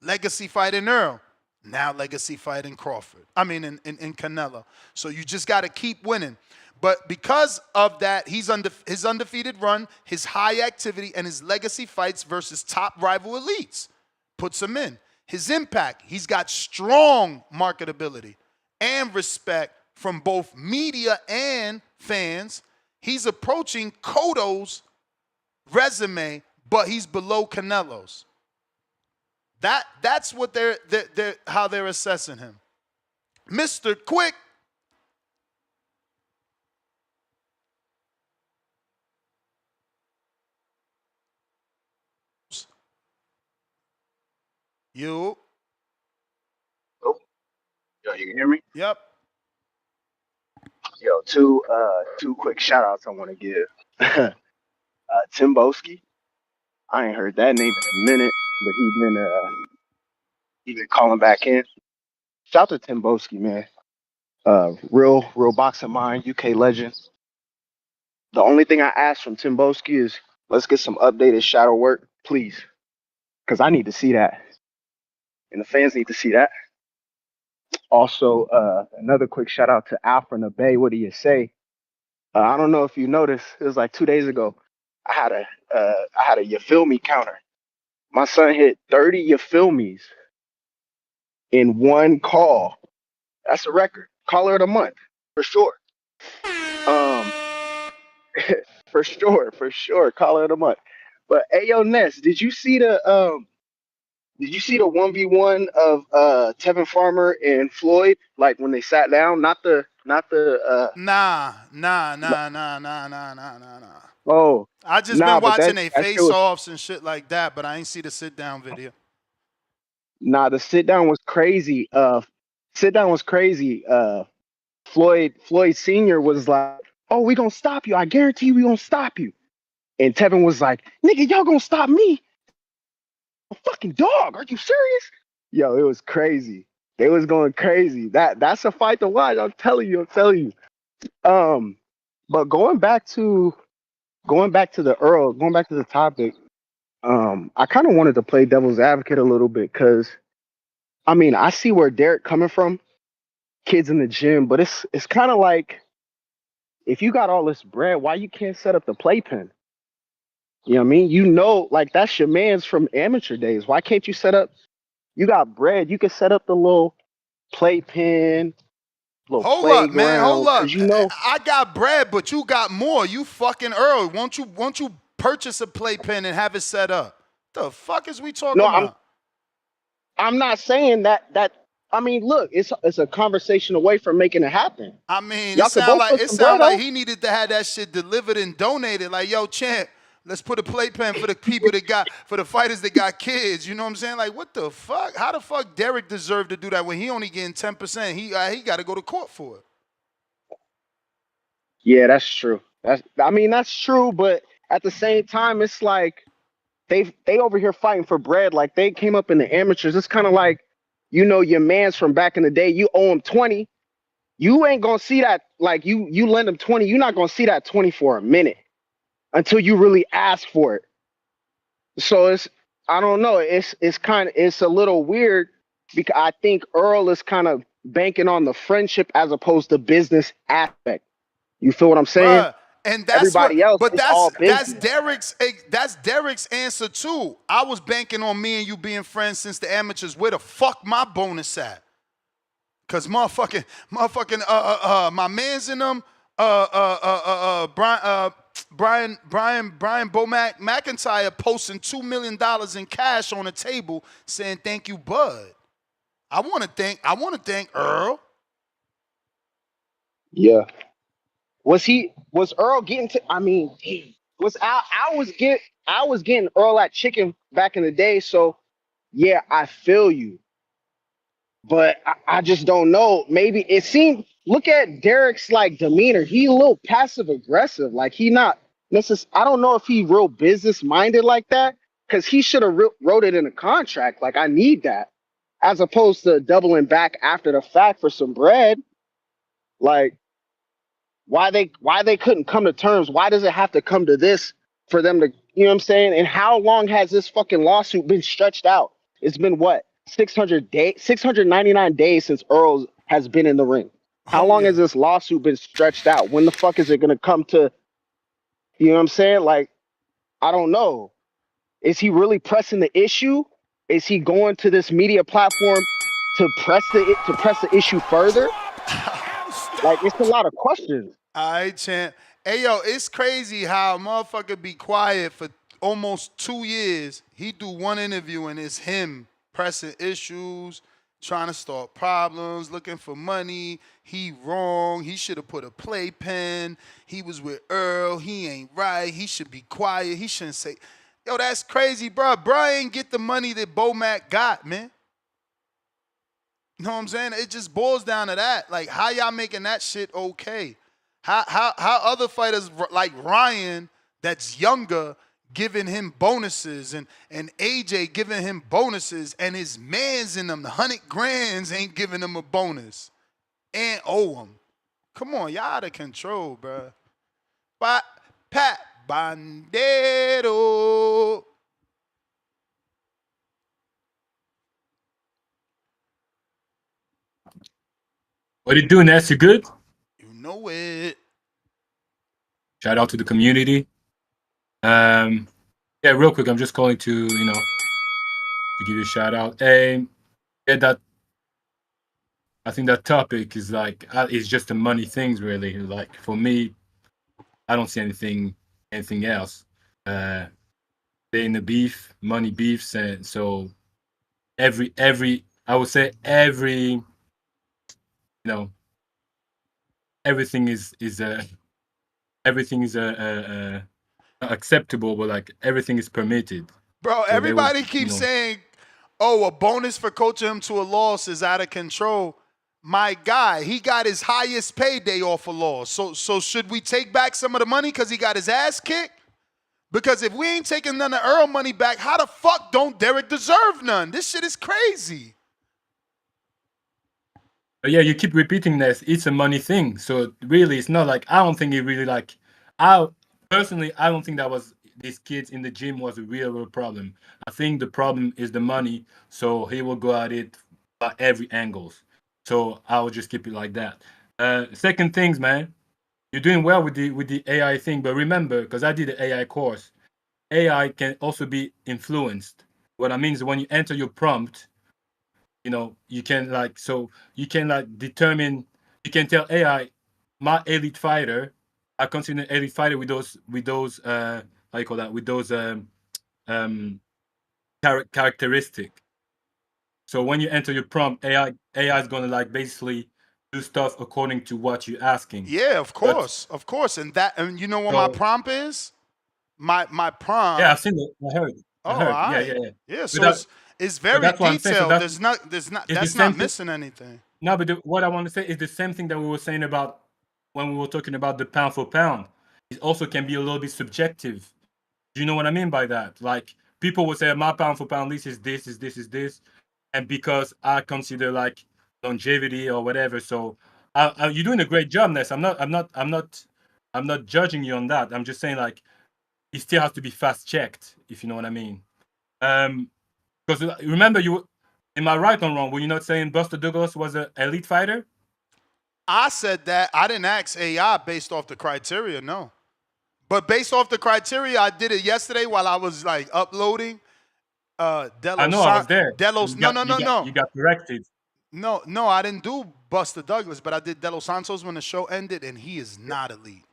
Legacy fight in Earl. Now legacy fight in Crawford. In Canelo. So you just got to keep winning. But because of that, his undefeated run, his high activity, and his legacy fights versus top rival elites puts him in. His impact, he's got strong marketability and respect from both media and fans. He's approaching Cotto's resume, but he's below Canelo's. That's what they're how they're assessing him. Mr. Quick. You. Oh, yo, you can hear me? Yep. Yo, two quick shout outs I want to give. Tim Boski. I ain't heard that name in a minute, but he been calling back in. Shout out to Tim Boski, man. Real boxing mind, UK legend. The only thing I ask from Tim Boski is let's get some updated shadow work, please. Because I need to see that. And the fans need to see that. Also, another quick shout out to Al from the Bay. What do you say? I don't know if you noticed, it was like 2 days ago. I had a you feel me counter. My son hit 30 you feel me's in one call. That's a record. Caller of the month, for sure. For sure. Caller of the month. But hey, yo, Ness, did you see the 1v1 of Tevin Farmer and Floyd? Like when they sat down, not the not the. Nah. Oh, I just been nah, but watching they that shit was face-offs and shit like that, but I ain't see the sit-down video. nah. The sit down was crazy. Sit down was crazy. Floyd Senior was like, "Oh, we gonna stop you. I guarantee we gonna stop you." And Tevin was like, "Nigga, y'all gonna stop me? A fucking dog? Are you serious?" Yo, it was crazy. They was going crazy. That's a fight to watch. I'm telling you. But going back to the Earl, going back to the topic. I kind of wanted to play devil's advocate a little bit because I mean I see where Derrick coming from, kids in the gym, but it's kind of like if you got all this bread, why you can't set up the playpen? You know what I mean? You know, like that's your man's from amateur days. Why can't you set up? You got bread, you can set up the little playpen, little Hold up, man. Hold playground, up. cause you know. I got bread, but you got more. You fucking Earl. Won't you purchase a playpen and have it set up? The fuck is we talking No, about? I'm not saying that. I mean, look, it's a conversation away from making it happen. I mean, Y'all could both put some bread like on. he needed to have that shit delivered and donated. Like, yo, champ, let's put a playpen for the people for the fighters that got kids. You know what I'm saying? Like, what the fuck? How the fuck Derrick deserved to do that when he only getting 10%? He got to go to court for it. Yeah, that's true. That's true, but at the same time, it's like they over here fighting for bread. Like they came up in the amateurs. It's kind of like, you know, your man's from back in the day. You owe him 20. You ain't gonna see that. Like you lend him 20. You're not gonna see that 20 for a minute until you really ask for it. So I don't know. It's a little weird because I think Earl is kind of banking on the friendship as opposed to business aspect. You feel what I'm saying? Bruh, and that's Everybody else, but it's all that's business. Derrick's answer too. I was banking on me and you being friends since the amateurs. Where the fuck my bonus at? Cause motherfucking my man's in them Brian Bomac McIntyre posting $2 million in cash on the table saying thank you, Bud. I wanna thank Earl. Yeah. Was Earl getting to? I mean, I was getting Earl at chicken back in the day. So yeah, I feel you, but I just don't know. Maybe it seemed. Look at Derrick's like demeanor. He a little passive aggressive. Like he not necessarily. I don't know if he real business minded like that because he should have wrote it in a contract. Like I need that, as opposed to doubling back after the fact for some bread. Like. Why they couldn't come to terms? Why does it have to come to this for them to, you know what I'm saying? And how long has this fucking lawsuit been stretched out? It's been what? 699 days since Earl has been in the ring. How long has this lawsuit been stretched out? When the fuck is it going to come to, you know what I'm saying? Like, I don't know. Is he really pressing the issue? Is he going to this media platform to press the issue further? Like, it's a lot of questions. All right, champ. Hey, yo, it's crazy how a motherfucker be quiet for almost 2 years. He do one interview and it's him pressing issues, trying to start problems, looking for money. He wrong. He should have put a playpen. He was with Earl. He ain't right. He should be quiet. He shouldn't say, yo, that's crazy, bro. Bro ain't get the money that Bomac got, man. You know what I'm saying? It just boils down to that. Like, how y'all making that shit okay? How other fighters like Ryan that's younger giving him bonuses and AJ giving him bonuses and his mans in them, the 100 grands ain't giving him a bonus and owe him. Come on, y'all out of control, bro. Pat Bandero. What are you doing, Ness? You good? You know it. Shout out to the community. Yeah, real quick, I'm just calling to, to give you a shout out. Yeah, I think that topic is like, it's just the money things, really. Like, for me, I don't see anything else. They in the beef, money beefs, and so I would say every, everything is acceptable, but like everything is permitted. Bro, So they would, everybody keeps saying, oh, a bonus for coaching him to a loss is out of control. My guy, he got his highest payday off a loss. So should we take back some of the money because he got his ass kicked? Because if we ain't taking none of Earl money back, how the fuck don't Derrick deserve none? This shit is crazy. But yeah, you keep repeating this. It's a money thing. So really, it's not like, I don't think it really like, I personally, I don't think that was these kids in the gym was a real problem. I think the problem is the money. So he will go at it by every angles. So I will just keep it like that. Second things, man, you're doing well with the AI thing, but remember, because I did the AI course, AI can also be influenced. What I mean is when you enter your prompt, you can determine, you can tell AI, my elite fighter, I consider an elite fighter with those how you call that, with those characteristic. So when you enter your prompt, AI is gonna like basically do stuff according to what you're asking. Yeah, of course. And you know what my prompt is? My prompt. Yeah, I've seen it. I heard. Oh, Yeah, all right. yeah. Yeah, so it's very that's what I'm saying. So detailed. That's not missing anything. No, but what I want to say is the same thing that we were saying about when we were talking about the pound for pound. It also can be a little bit subjective. Do you know what I mean by that? Like people would say my pound for pound list is this, and because I consider like longevity or whatever, so you're doing a great job, Ness. I'm not judging you on that. I'm just saying like it still has to be fast checked, if you know what I mean. Because remember, am I right or wrong? Were you not saying Buster Douglas was an elite fighter? I said that. I didn't ask AI based off the criteria, no. But based off the criteria, I did it yesterday while I was like uploading. I know, I was there. No. You got corrected. No, I didn't do Buster Douglas, but I did De Los Santos when the show ended, and he is not elite.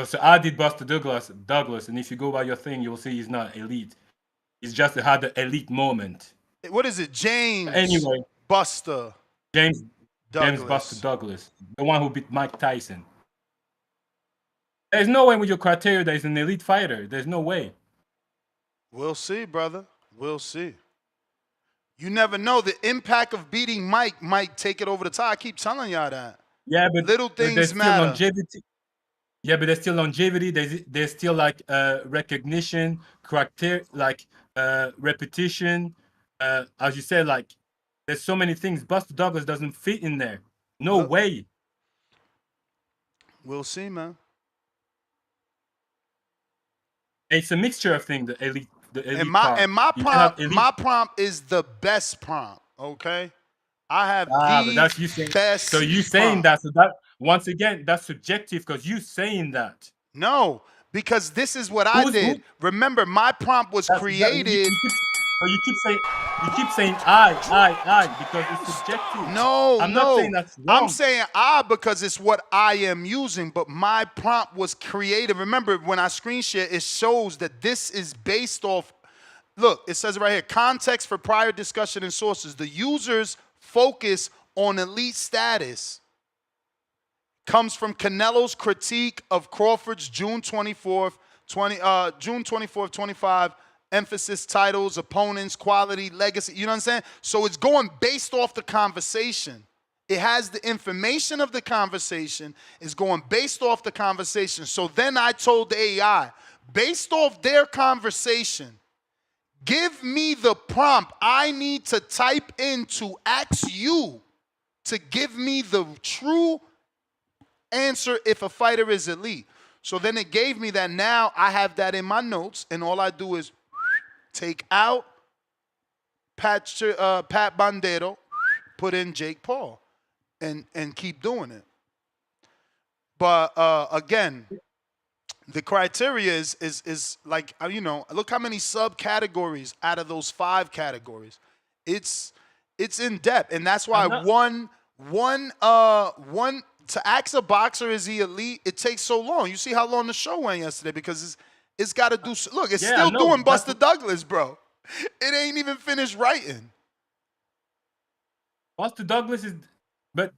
So I did Buster Douglas, and if you go by your thing, you'll see he's not elite. He's just had the elite moment. What is it, James? Anyway, Buster. James Buster Douglas, the one who beat Mike Tyson. There's no way with your criteria that he's an elite fighter. There's no way. We'll see, brother. We'll see. You never know. The impact of beating Mike might take it over the top. I keep telling y'all that. Yeah, but little things matter. Longevity. Yeah, but there's still longevity. There's still like recognition, character, like repetition. As you said, like there's so many things. Buster Douglas doesn't fit in there. No way. We'll see, man. It's a mixture of things. The elite and my prompt is the best prompt. Okay, I have the best. So you saying that? So that once again, that's subjective because you saying that. No, because this is what I did. Remember, my prompt was created. You keep saying I because it's subjective. No, I'm not saying that's wrong. I'm saying I because it's what I am using, but my prompt was created. Remember, when I screen share, it shows that this is based off. Look, it says right here, context for prior discussion and sources. The user's focus on elite status comes from Canelo's critique of Crawford's June 24th, 25 emphasis, titles, opponents, quality, legacy. You know what I'm saying? So it's going based off the conversation. It has the information of the conversation. It's going based off the conversation. So then I told the AI, based off their conversation, give me the prompt I need to type in to ask you to give me the true answer if a fighter is elite. So then it gave me that. Now I have that in my notes, and all I do is take out Pat Bandero, put in Jake Paul, and keep doing it. But again, the criteria is like, look how many subcategories out of those 5 categories. It's in depth, and that's why one to ask a boxer is he elite, it takes so long. You see how long the show went yesterday because it's got to do. Look, it's still doing Buster Douglas, bro. It ain't even finished writing. Buster Douglas is But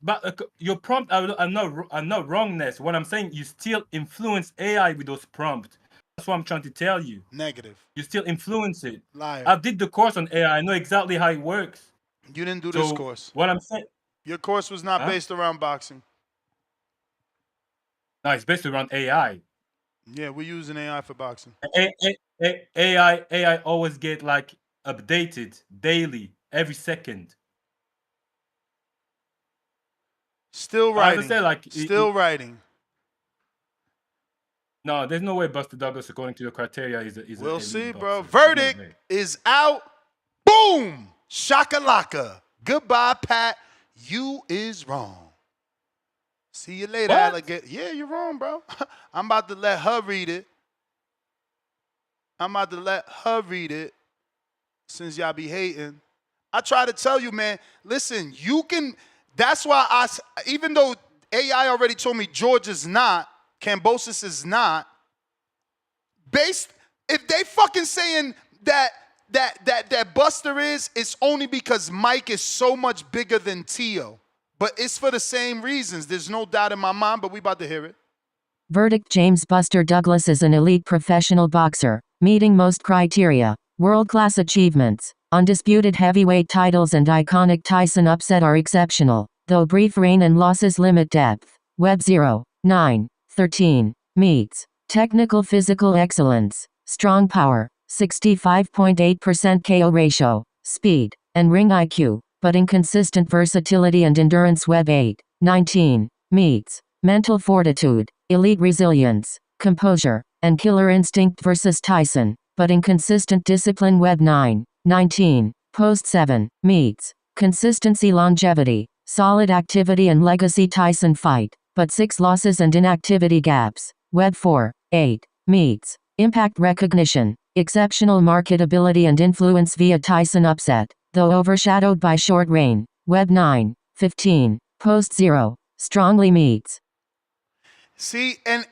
your prompt, I'm not wrongness. What I'm saying, you still influence AI with those prompts. That's what I'm trying to tell you. Negative. You still influence it. Liar. I did the course on AI. I know exactly how it works. You didn't do this So course. what I'm saying, Your course was not huh? based around boxing. No, it's based around AI. Yeah, we're using AI for boxing. AI always get like updated daily, every second. Still I writing. understand, like Still writing. No, there's no way Buster Douglas, according to the criteria, is We'll an see, elite bro. boxer. There's no Verdict way. is out. Boom! Shakalaka. Goodbye, Pat. You is wrong. See you later, What? alligator. Yeah, you're wrong, bro. I'm about to let her read it. Since y'all be hating. I try to tell you, man, listen, you can, that's why even though AI already told me George is not, Kambosos is not, if they fucking saying that Buster is, it's only because Mike is so much bigger than Tio. But it's for the same reasons. There's no doubt in my mind, but we about to hear it. Verdict: James Buster Douglas is an elite professional boxer, meeting most criteria. World-class achievements, undisputed heavyweight titles and iconic Tyson upset are exceptional, though brief reign and losses limit depth. Web 0, 9, 13. Meets. Technical physical excellence, strong power, 65.8% KO ratio, speed, and ring IQ, but inconsistent versatility and endurance. Web 8, 19. Meets. Mental fortitude, elite resilience, composure, and killer instinct versus Tyson, but inconsistent discipline. Web 9, 19. Post 7. Meets. Consistency, longevity, solid activity and legacy. Tyson fight, but 6 losses and inactivity gaps. Web 4, 8. Meets. Impact recognition, exceptional marketability and influence via Tyson upset, though overshadowed by short reign. Web 9, 15. Post 0. Strongly meets. See, and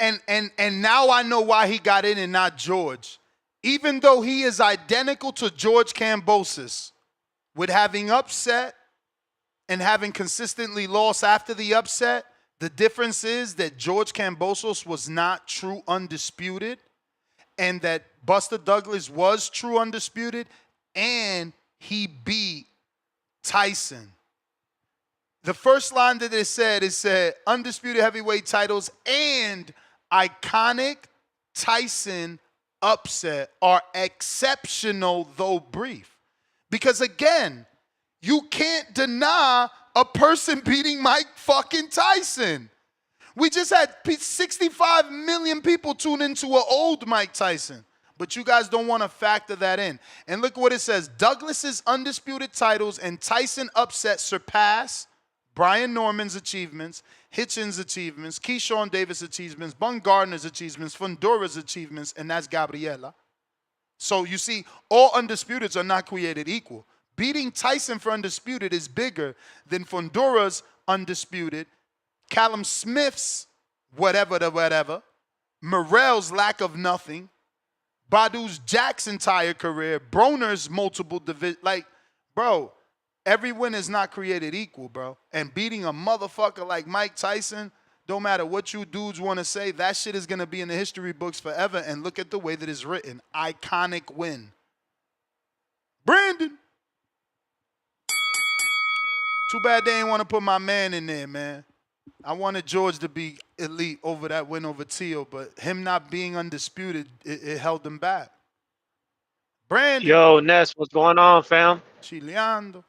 now I know why he got in and not George. Even though he is identical to George Kambosos, with having upset and having consistently lost after the upset, the difference is that George Kambosos was not true undisputed, and that Buster Douglas was true undisputed, and he beat Tyson. The first line that it said, undisputed heavyweight titles and iconic Tyson upset are exceptional, though brief. Because again, you can't deny a person beating Mike fucking Tyson. We just had 65 million people tune into an old Mike Tyson. But you guys don't want to factor that in. And look what it says. Douglas's undisputed titles and Tyson upset surpass Brian Norman's achievements, Hitchens' achievements, Keyshawn Davis' achievements, Bun Gardner's achievements, Fundora's achievements, and that's Gabriela. So you see, all undisputeds are not created equal. Beating Tyson for undisputed is bigger than Fundora's undisputed, Callum Smith's whatever, Morrell's lack of nothing, Badu's Jack's entire career, Broner's multiple division. Like, bro, every win is not created equal, bro. And beating a motherfucker like Mike Tyson, don't matter what you dudes want to say, that shit is going to be in the history books forever. And look at the way that it's written. Iconic win. Brandon. Too bad they ain't want to put my man in there, man. I wanted George to be elite over that win over Tio, but him not being undisputed, it held him back. Brandon. Yo, Ness, what's going on, fam? Chileando.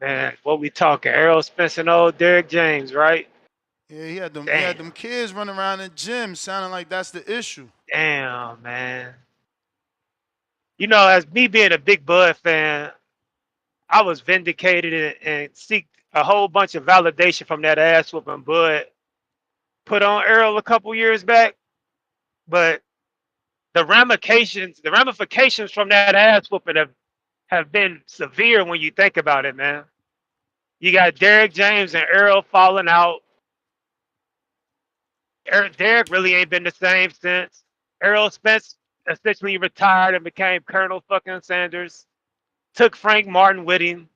Man, what we talking? Errol Spence and old Derrick James, right? Yeah, he had them kids running around in the gym sounding like that's the issue. Damn, man. You know, as me being a big Bud fan, I was vindicated and seek a whole bunch of validation from that ass whooping Bud put on Errol a couple years back. But the ramifications from that ass whooping have been severe when you think about it, man. You got Derrick James and Errol falling out. Derrick really ain't been the same since. Errol Spence essentially retired and became Colonel fucking Sanders. Took Frank Martin with him.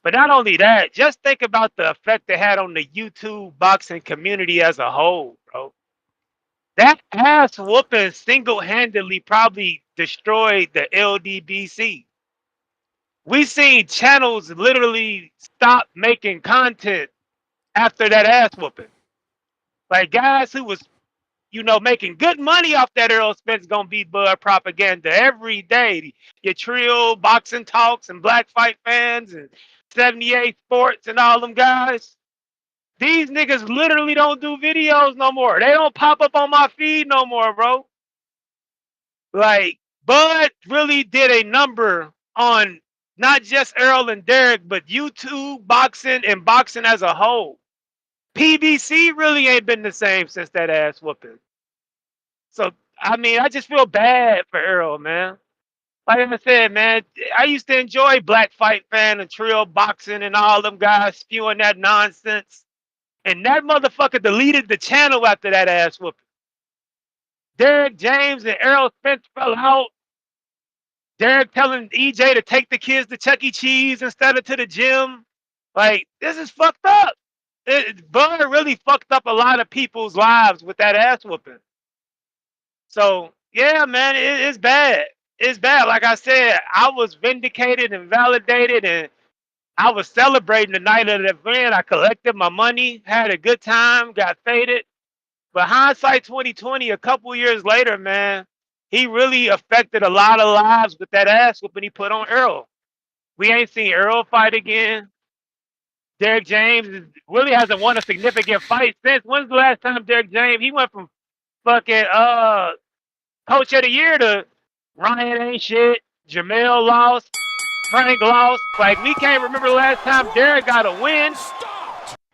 But not only that, just think about the effect it had on the YouTube boxing community as a whole, bro. That ass whooping single-handedly probably destroyed the LDBC. We seen channels literally stop making content after that ass whooping. Like guys who was, making good money off that Errol Spence gonna beat Bud propaganda every day. Your Trill, Boxing Talks, and Black Fight Fans, and 78 Sports, and all them guys. These niggas literally don't do videos no more. They don't pop up on my feed no more, bro. Like, Bud really did a number on not just Errol and Derrick, but YouTube, boxing, and boxing as a whole. PBC really ain't been the same since that ass whooping. So, I mean, I just feel bad for Errol, man. Like I said, man, I used to enjoy Black Fight Fan and Trill Boxing and all them guys spewing that nonsense. And that motherfucker deleted the channel after that ass whooping. Derrick James and Errol Spence fell out. Derrick telling EJ to take the kids to Chuck E. Cheese instead of to the gym. Like, this is fucked up. Bud really fucked up a lot of people's lives with that ass whooping. So, yeah, man, it's bad. It's bad. Like I said, I was vindicated and validated, and I was celebrating the night of the event. I collected my money, had a good time, got faded. But hindsight 2020, a couple years later, man, he really affected a lot of lives with that ass whooping he put on Errol. We ain't seen Errol fight again. Derrick James really hasn't won a significant fight since. When's the last time Derrick James? He went from fucking coach of the year to Ryan ain't shit, Jamel lost, Frank lost. Like, we can't remember the last time Derrick got a win.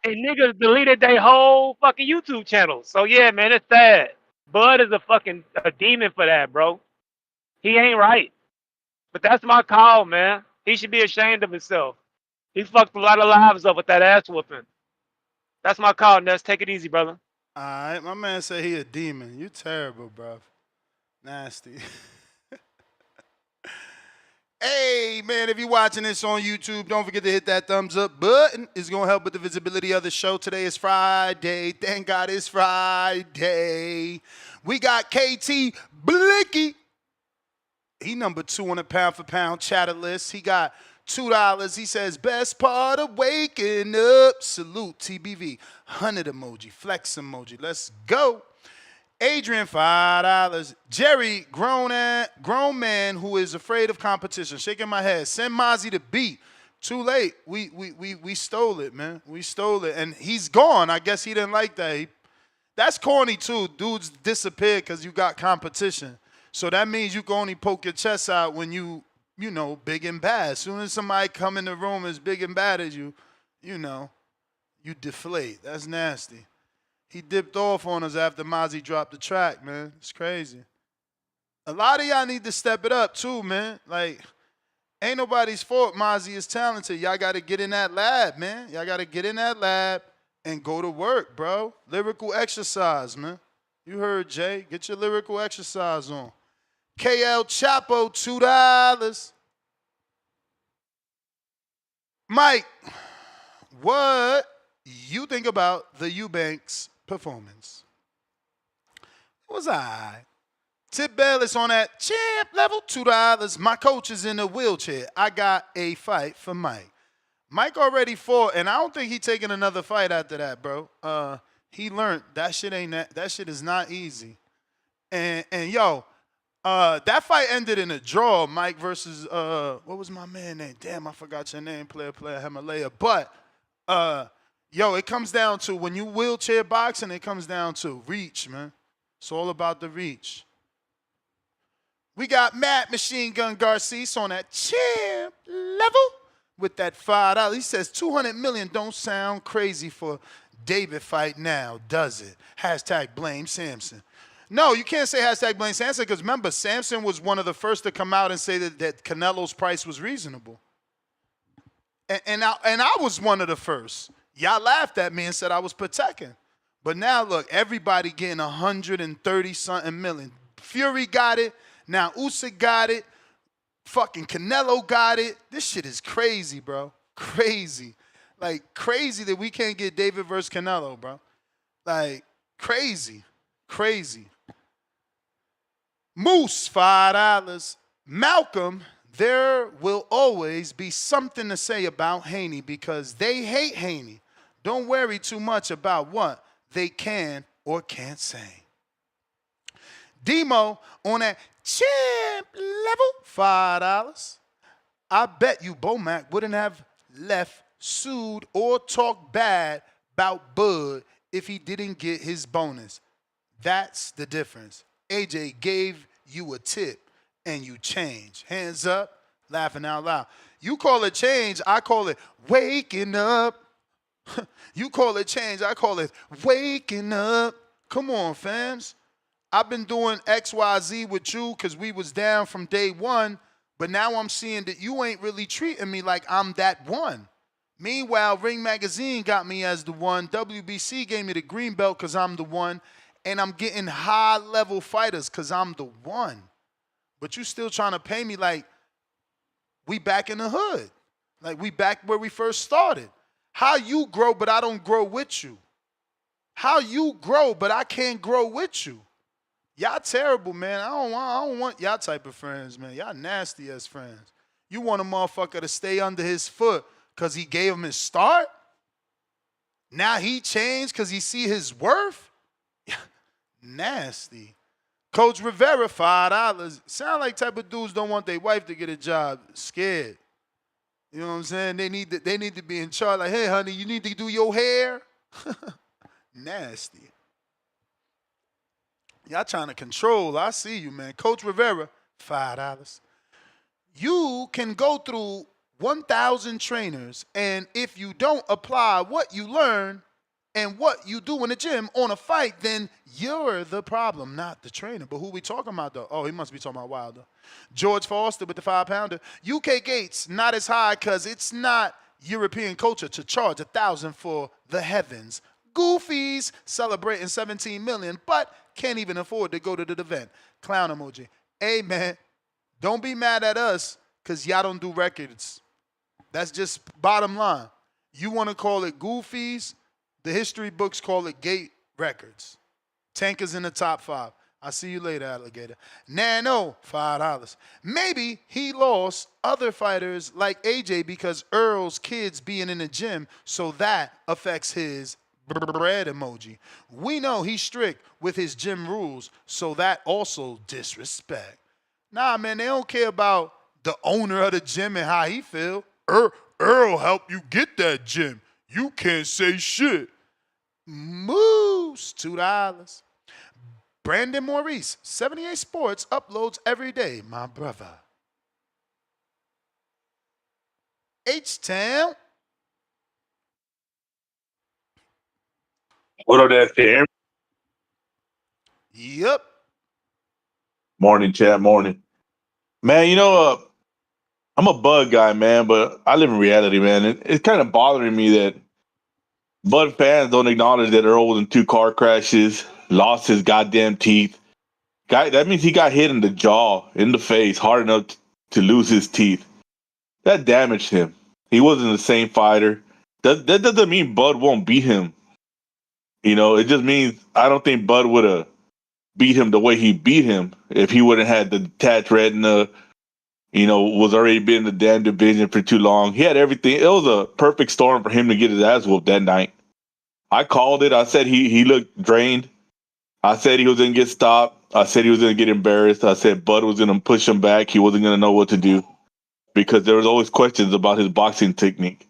And niggas deleted their whole fucking YouTube channel. So yeah, man, it's sad. Bud is a demon for that, bro. He ain't right. But that's my call, man. He should be ashamed of himself. He fucked a lot of lives up with that ass whooping. That's my call, Ness. Take it easy, brother. All right, my man said he a demon. You terrible, bro. Nasty. Hey, man, if you're watching this on YouTube, don't forget to hit that thumbs up button. It's going to help with the visibility of the show. Today is Friday. Thank God it's Friday. We got KT Blicky. He number 2 on the pound for pound chatter list. He got $2. He says, best part of waking up. Salute, TBV. 100 emoji, flex emoji. Let's go. Adrian, $5. Jerry, grown man who is afraid of competition. Shaking my head. Send Mozzie the beat. Too late. We stole it, man. We stole it. And he's gone. I guess he didn't like that. That's corny, too. Dudes disappear because you got competition. So that means you can only poke your chest out when you big and bad. As soon as somebody come in the room as big and bad as you, you deflate. That's nasty. He dipped off on us after Mozzie dropped the track, man. It's crazy. A lot of y'all need to step it up, too, man. Like, ain't nobody's fault Mozzie is talented. Y'all got to get in that lab, man. Y'all got to get in that lab and go to work, bro. Lyrical exercise, man. You heard, Jay. Get your lyrical exercise on. KL Chapo, $2. Mike, what you think about the Eubanks performance? It was all right. Tip Bayless on that champ level, $2. My coach is in a wheelchair. I got a fight for Mike. Mike already fought, and I don't think he taking another fight after that, bro. He learned that shit that shit is not easy. And yo, that fight ended in a draw. Mike versus what was my man name? Damn, I forgot your name. Player Himalaya. But yo, it comes down to when you wheelchair boxing, it comes down to reach, man. It's all about the reach. We got Matt Machine Gun Garcia on that champ level with that $5. He says 200 million don't sound crazy for David fight now, does it? Hashtag blame Samson. No, you can't say hashtag blame Samson because remember, Samson was one of the first to come out and say that Canelo's price was reasonable. And I was one of the first. Y'all laughed at me and said I was protecting. But now, look, everybody getting 130-something million. Fury got it. Now Usyk got it. Fucking Canelo got it. This shit is crazy, bro. Crazy. Like, crazy that we can't get David versus Canelo, bro. Like, crazy. Crazy. Moose, $5. Malcolm, there will always be something to say about Haney because they hate Haney. Don't worry too much about what they can or can't say. Demo on that champ level, $5. I bet you Bomac wouldn't have left, sued, or talked bad about Bud if he didn't get his bonus. That's the difference. AJ gave you a tip and you change. Hands up, laughing out loud. You call it change, I call it waking up. You call it change, I call it waking up. Come on, fams. I've been doing XYZ with you because we was down from day one, but now I'm seeing that you ain't really treating me like I'm that one. Meanwhile, Ring Magazine got me as the one. WBC gave me the green belt because I'm the one. And I'm getting high-level fighters because I'm the one. But you still trying to pay me like we back in the hood. Like we back where we first started. How you grow, but I don't grow with you. How you grow, but I can't grow with you. Y'all terrible, man. I don't want y'all type of friends, man. Y'all nasty as friends. You want a motherfucker to stay under his foot because he gave him his start? Now he changed because he see his worth? Nasty. Coach Rivera, $5. Sound like type of dudes don't want their wife to get a job. Scared. You know what I'm saying? They need to be in charge. Like, hey, honey, you need to do your hair. Nasty. Y'all trying to control. I see you, man. Coach Rivera, $5. You can go through 1,000 trainers, and if you don't apply what you learn and what you do in the gym on a fight, then you're the problem, not the trainer. But who we talking about, though? Oh, he must be talking about Wilder. George Foster with the 5-pounder. UK Gates, not as high because it's not European culture to charge $1,000 for the heavens. Goofies celebrating 17 million, but can't even afford to go to the event. Clown emoji. Hey, man, don't be mad at us because y'all don't do records. That's just bottom line. You want to call it Goofies? The history books call it Gate Records. Tanker's in the top 5. I'll see you later, alligator. Nano, $5. Maybe he lost other fighters like AJ because Earl's kids being in the gym, so that affects his bread emoji. We know he's strict with his gym rules, so that also disrespect. Nah, man, they don't care about the owner of the gym and how he feel. Earl helped you get that gym. You can't say shit. Moose, $2. Brandon Maurice, 78 Sports, uploads every day, my brother. H-Town. What up, that there? Yep. Morning, chat. Morning, man. You know, I'm a Bud guy, man, but I live in reality, man. It's kind of bothering me that Bud fans don't acknowledge that Earl was in 2 car crashes, lost his goddamn teeth. That means he got hit in the jaw, in the face, hard enough to lose his teeth. That damaged him. He wasn't the same fighter. That doesn't mean Bud won't beat him. You know, it just means I don't think Bud would have beat him the way he beat him if he wouldn't had the detached retina, you know, was already been in the damn division for too long. He had everything. It was a perfect storm for him to get his ass whooped that night. I called it. I said he looked drained. I said he was going to get stopped. I said he was going to get embarrassed. I said Bud was going to push him back. He wasn't going to know what to do because there was always questions about his boxing technique.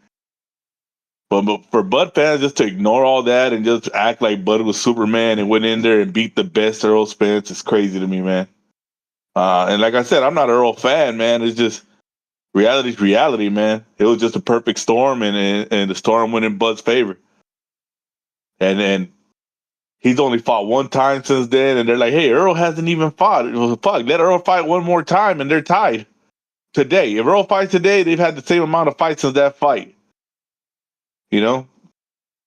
But for Bud fans just to ignore all that and just act like Bud was Superman and went in there and beat the best Errol Spence is crazy to me, man. And like I said, I'm not an Earl fan, man. It's just reality's reality, man. It was just a perfect storm, and the storm went in Bud's favor. And then he's only fought 1 time since then, and they're like, hey, Earl hasn't even fought. Fuck, let Earl fight 1 more time, and they're tied today. If Earl fights today, they've had the same amount of fights since that fight. You know?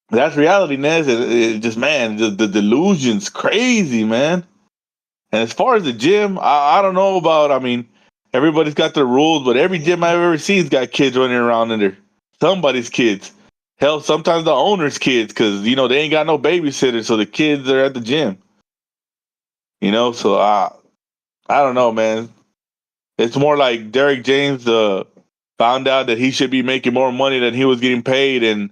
That's reality, Nez. It just, man, the delusion's crazy, man. And as far as the gym, I don't know about, I mean, everybody's got their rules, but every gym I've ever seen's got kids running around in there. somebody's kids. Hell, sometimes the owner's kids, because they ain't got no babysitter, so the kids are at the gym. So I don't know, man. It's more like Derrick James found out that he should be making more money than he was getting paid, and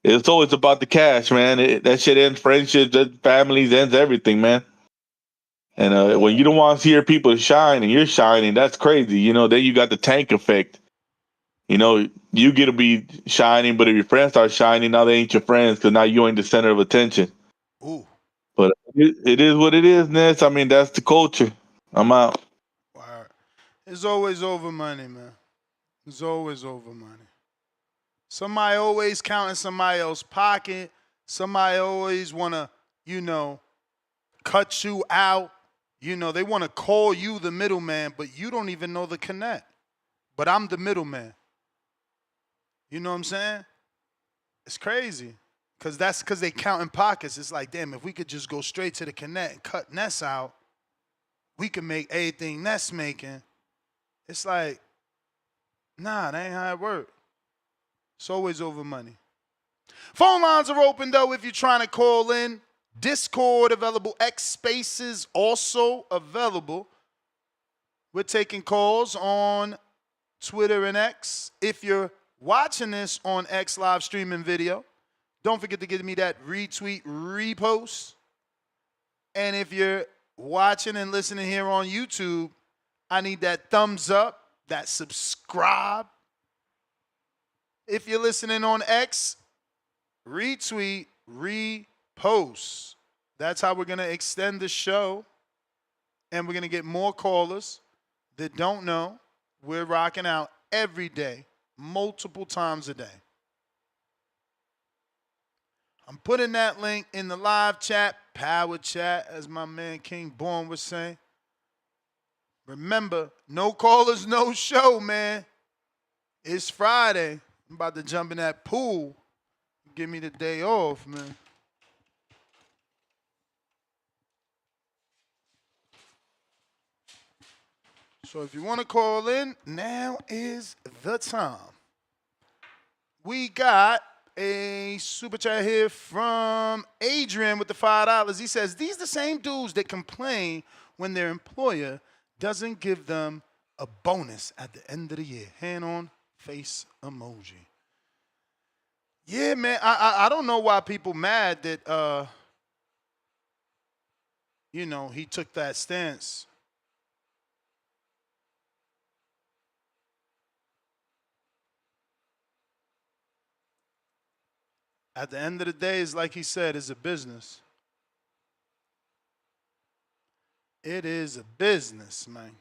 it's always about the cash, man. That shit ends friendships, ends families, ends everything, man. And when you don't want to see your people shine and you're shining, that's crazy. Then you got the tank effect. You get to be shining, but if your friends start shining, now they ain't your friends because now you ain't the center of attention. Ooh. But it is what it is, Ness. I mean, that's the culture. I'm out. It's always over money, man. It's always over money. Somebody always counting somebody else's pocket. Somebody always want to, cut you out. They want to call you the middleman, but you don't even know the connect. But I'm the middleman. You know what I'm saying? It's crazy. Because they counting pockets. It's like, damn, if we could just go straight to the connect and cut Ness out, we could make everything Ness making. It's like, nah, that ain't how it works. It's always over money. Phone lines are open, though, if you're trying to call in. Discord available. X Spaces also available. We're taking calls on Twitter and X. If you're watching this on X live streaming video, don't forget to give me that retweet, repost. And if you're watching and listening here on YouTube, I need that thumbs up, that subscribe. If you're listening on X, retweet, repost. That's how we're going to extend the show. And we're going to get more callers that don't know. We're rocking out every day, multiple times a day. I'm putting that link in the live chat, power chat, as my man King Born was saying. Remember, no callers, no show, man. It's Friday. I'm about to jump in that pool. Give me the day off, man. So if you want to call in, now is the time. We got a super chat here from Adrian with the $5. He says, these the same dudes that complain when their employer doesn't give them a bonus at the end of the year. Hand on face emoji. Yeah, man, I don't know why people mad that, he took that stance. At the end of the day, it's like he said, it's a business. It is a business, man.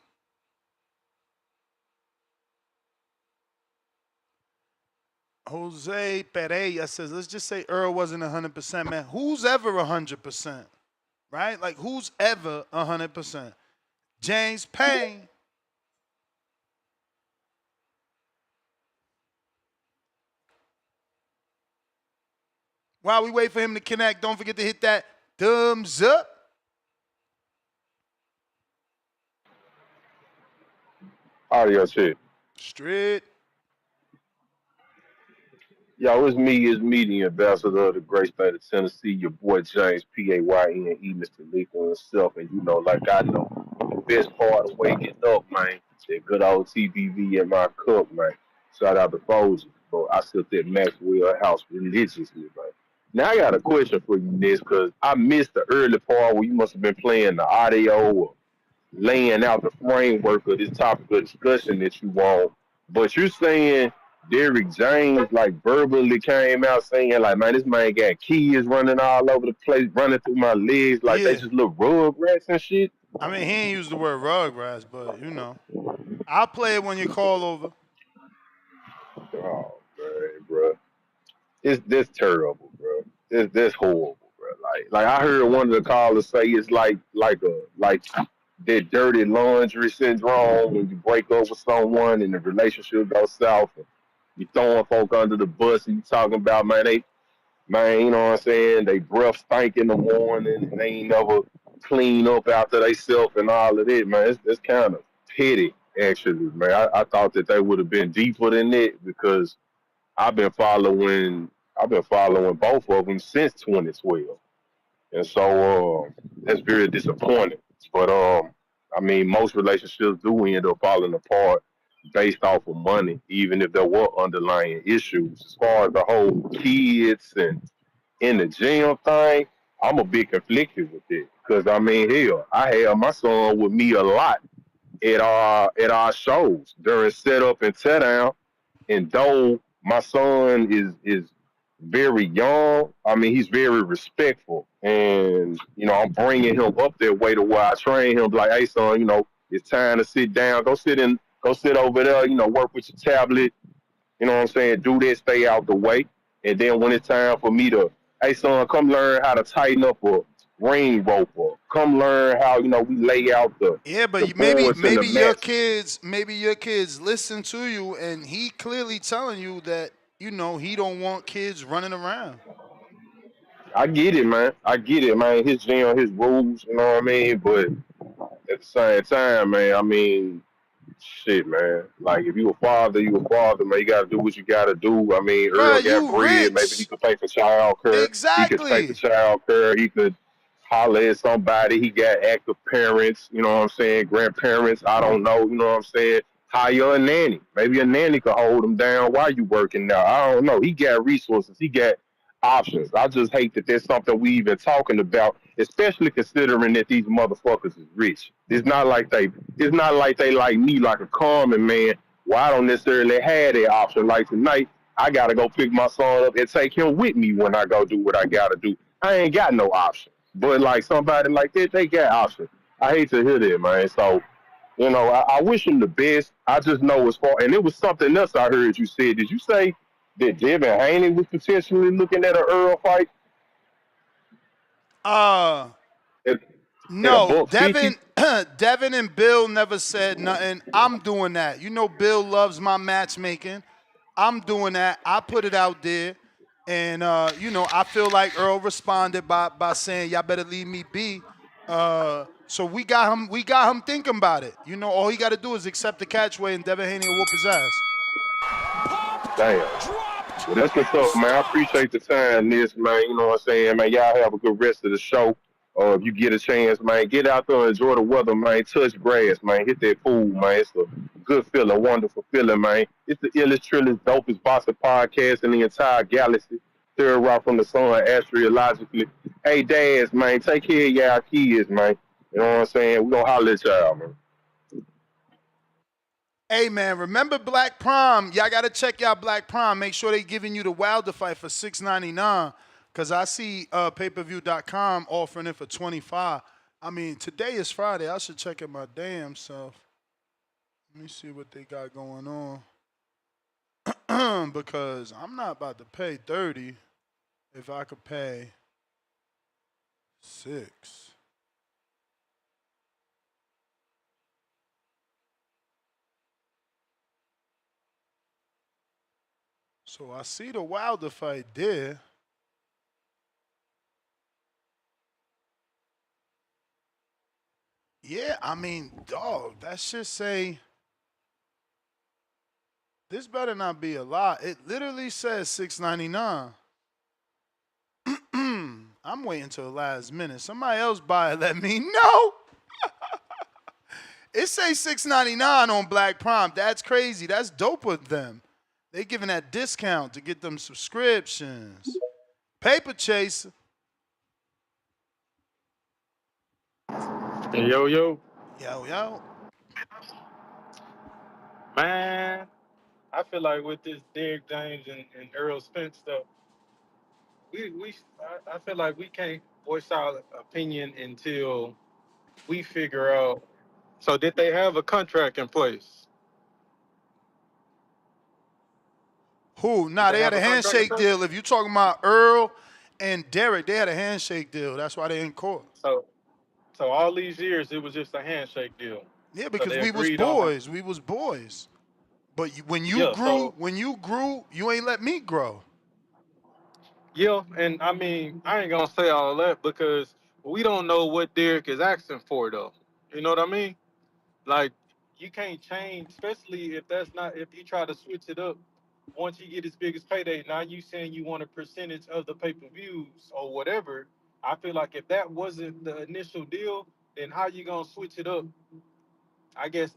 Jose Pereira says, let's just say Earl wasn't 100%, man. Who's ever 100%? Right? Like, who's ever 100%? James Payne. While we wait for him to connect, don't forget to hit that thumbs up. Audio shit. Straight. Yo, it's me, the ambassador of the great state of Tennessee, your boy James, P-A-Y-N-E, Mr. Lethal himself. And like I know, the best part of waking up, man, that good old TBV in my cup, man. Shout out to Fozy. But I sit at Maxwell House religiously, man. Now I got a question for you, Ness, because I missed the early part where you must have been playing the audio or laying out the framework of this topic of discussion that you want. But you're saying Derrick James verbally came out saying man, this man got kids running all over the place, running through my legs they just little rug rats and shit. I mean, he ain't used the word rug rats, but I'll play it when you call over. Oh man, bro, this terrible, bro. This horrible, bro. Like I heard one of the callers say it's like that dirty laundry syndrome when you break up with someone and the relationship goes south. And you throwing folk under the bus and you talking about, man, you know what I'm saying? They breath stink in the morning and they ain't never clean up after they self and all of that, man. It's kind of petty, actually, man. I thought that they would have been deeper than that because I've been following both of them since 2012, and so that's very disappointing. But I mean, most relationships do end up falling apart based off of money, even if there were underlying issues. As far as the whole kids and in the gym thing, I'm a bit conflicted with it because I mean, hell, I have my son with me a lot at our shows during setup and tear down. And though my son is very young, I mean he's very respectful, and I'm bringing him up that way to where I train him like, hey son, it's time to sit down, go sit over there, work with your tablet, you know what I'm saying, do this, stay out the way, and then when it's time for me to, hey son, come learn how to tighten up a ring rope, or come learn how we lay out Yeah, the but maybe boards and the mats. maybe your kids listen to you, and he clearly telling you that he don't want kids running around. I get it, man. I get it, man. His gym, his rules, you know what I mean? But at the same time, man, I mean, shit, man. Like, if you a father, you a father, man. You got to do what you got to do. I mean, Earl Bruh, got you bread. Maybe he rich. could pay for child care. He could pay for Exactly. child care. He could holler at somebody. He got active parents, you know what I'm saying? Grandparents, I don't know, you know what I'm saying? Hire a nanny. Maybe a nanny could hold him down while you working now. I don't know. He got resources. He got options. I just hate that there's something we even talking about, especially considering that these motherfuckers is rich. It's not like they like me, like a common man. Well, I don't necessarily have that option. Like tonight, I gotta go pick my son up and take him with me when I go do what I gotta do. I ain't got no option. But like somebody like that, they got options. I hate to hear that, man. So, I wish him the best. I just know as far, and it was something else I heard you say. Did you say that Devin Haney was potentially looking at an Earl fight Uh at, at a no, buck 50? Devin and Bill never said nothing. I'm doing that. Bill loves my matchmaking. I'm doing that. I put it out there. And I feel like Earl responded by saying, y'all better leave me be. So we got him thinking about it. All he gotta do is accept the catchway, and Devin Haney will whoop his ass. Damn. Well, that's what's up, man. I appreciate the time, this man. You know what I'm saying, man. Y'all have a good rest of the show. If you get a chance, man, get out there and enjoy the weather, man. Touch grass, man. Hit that pool, man. It's a good feeling, wonderful feeling, man. It's the illest, trillest, dopest boxing podcast in the entire galaxy. Third rock from the sun, astrologically. Hey, dads, man, take care of y'all kids, man. You know what I'm saying? We gonna holler at y'all, man. Hey man, remember Black Prom? Y'all gotta check out Black Prom. Make sure they giving you the Wilder fight for $6.99. Cause I see payperview.com offering it for $25. I mean, today is Friday. I should check it my damn self. Let me see what they got going on. Because I'm not about to pay 30 if I could pay 6. So I see the Wilder fight there. Yeah, I mean, dog, that should say this better not be a lot. It literally says $6.99. I'm waiting till the last minute. Somebody else buy it, let me know. It say $6.99 on Black Prom. That's crazy. That's dope with them. They giving that discount to get them subscriptions. Paper Chaser. Yo, yo. Yo. Man, I feel like with this Derrick James and Errol Spence stuff, I feel like we can't voice our opinion until we figure out. So did they have a contract in place? Who? Did Nah, they they had have a a contract in handshake place? deal. If you talking about Earl and Derrick, they had a handshake deal. That's why they in court. So all these years it was just a handshake deal. Yeah, So because they we was agreed on them. boys. We was boys. But when you Yeah. grew, So you ain't let me grow. yeah, and I mean I ain't gonna say all that because we don't know what Derrick is asking for though. You know what I mean? Like you can't change, especially if that's not if you try to switch it up. once he get his biggest payday, now you saying you want a percentage of the pay-per-views or whatever. I feel like if that wasn't the initial deal, then how you gonna switch it up? I guess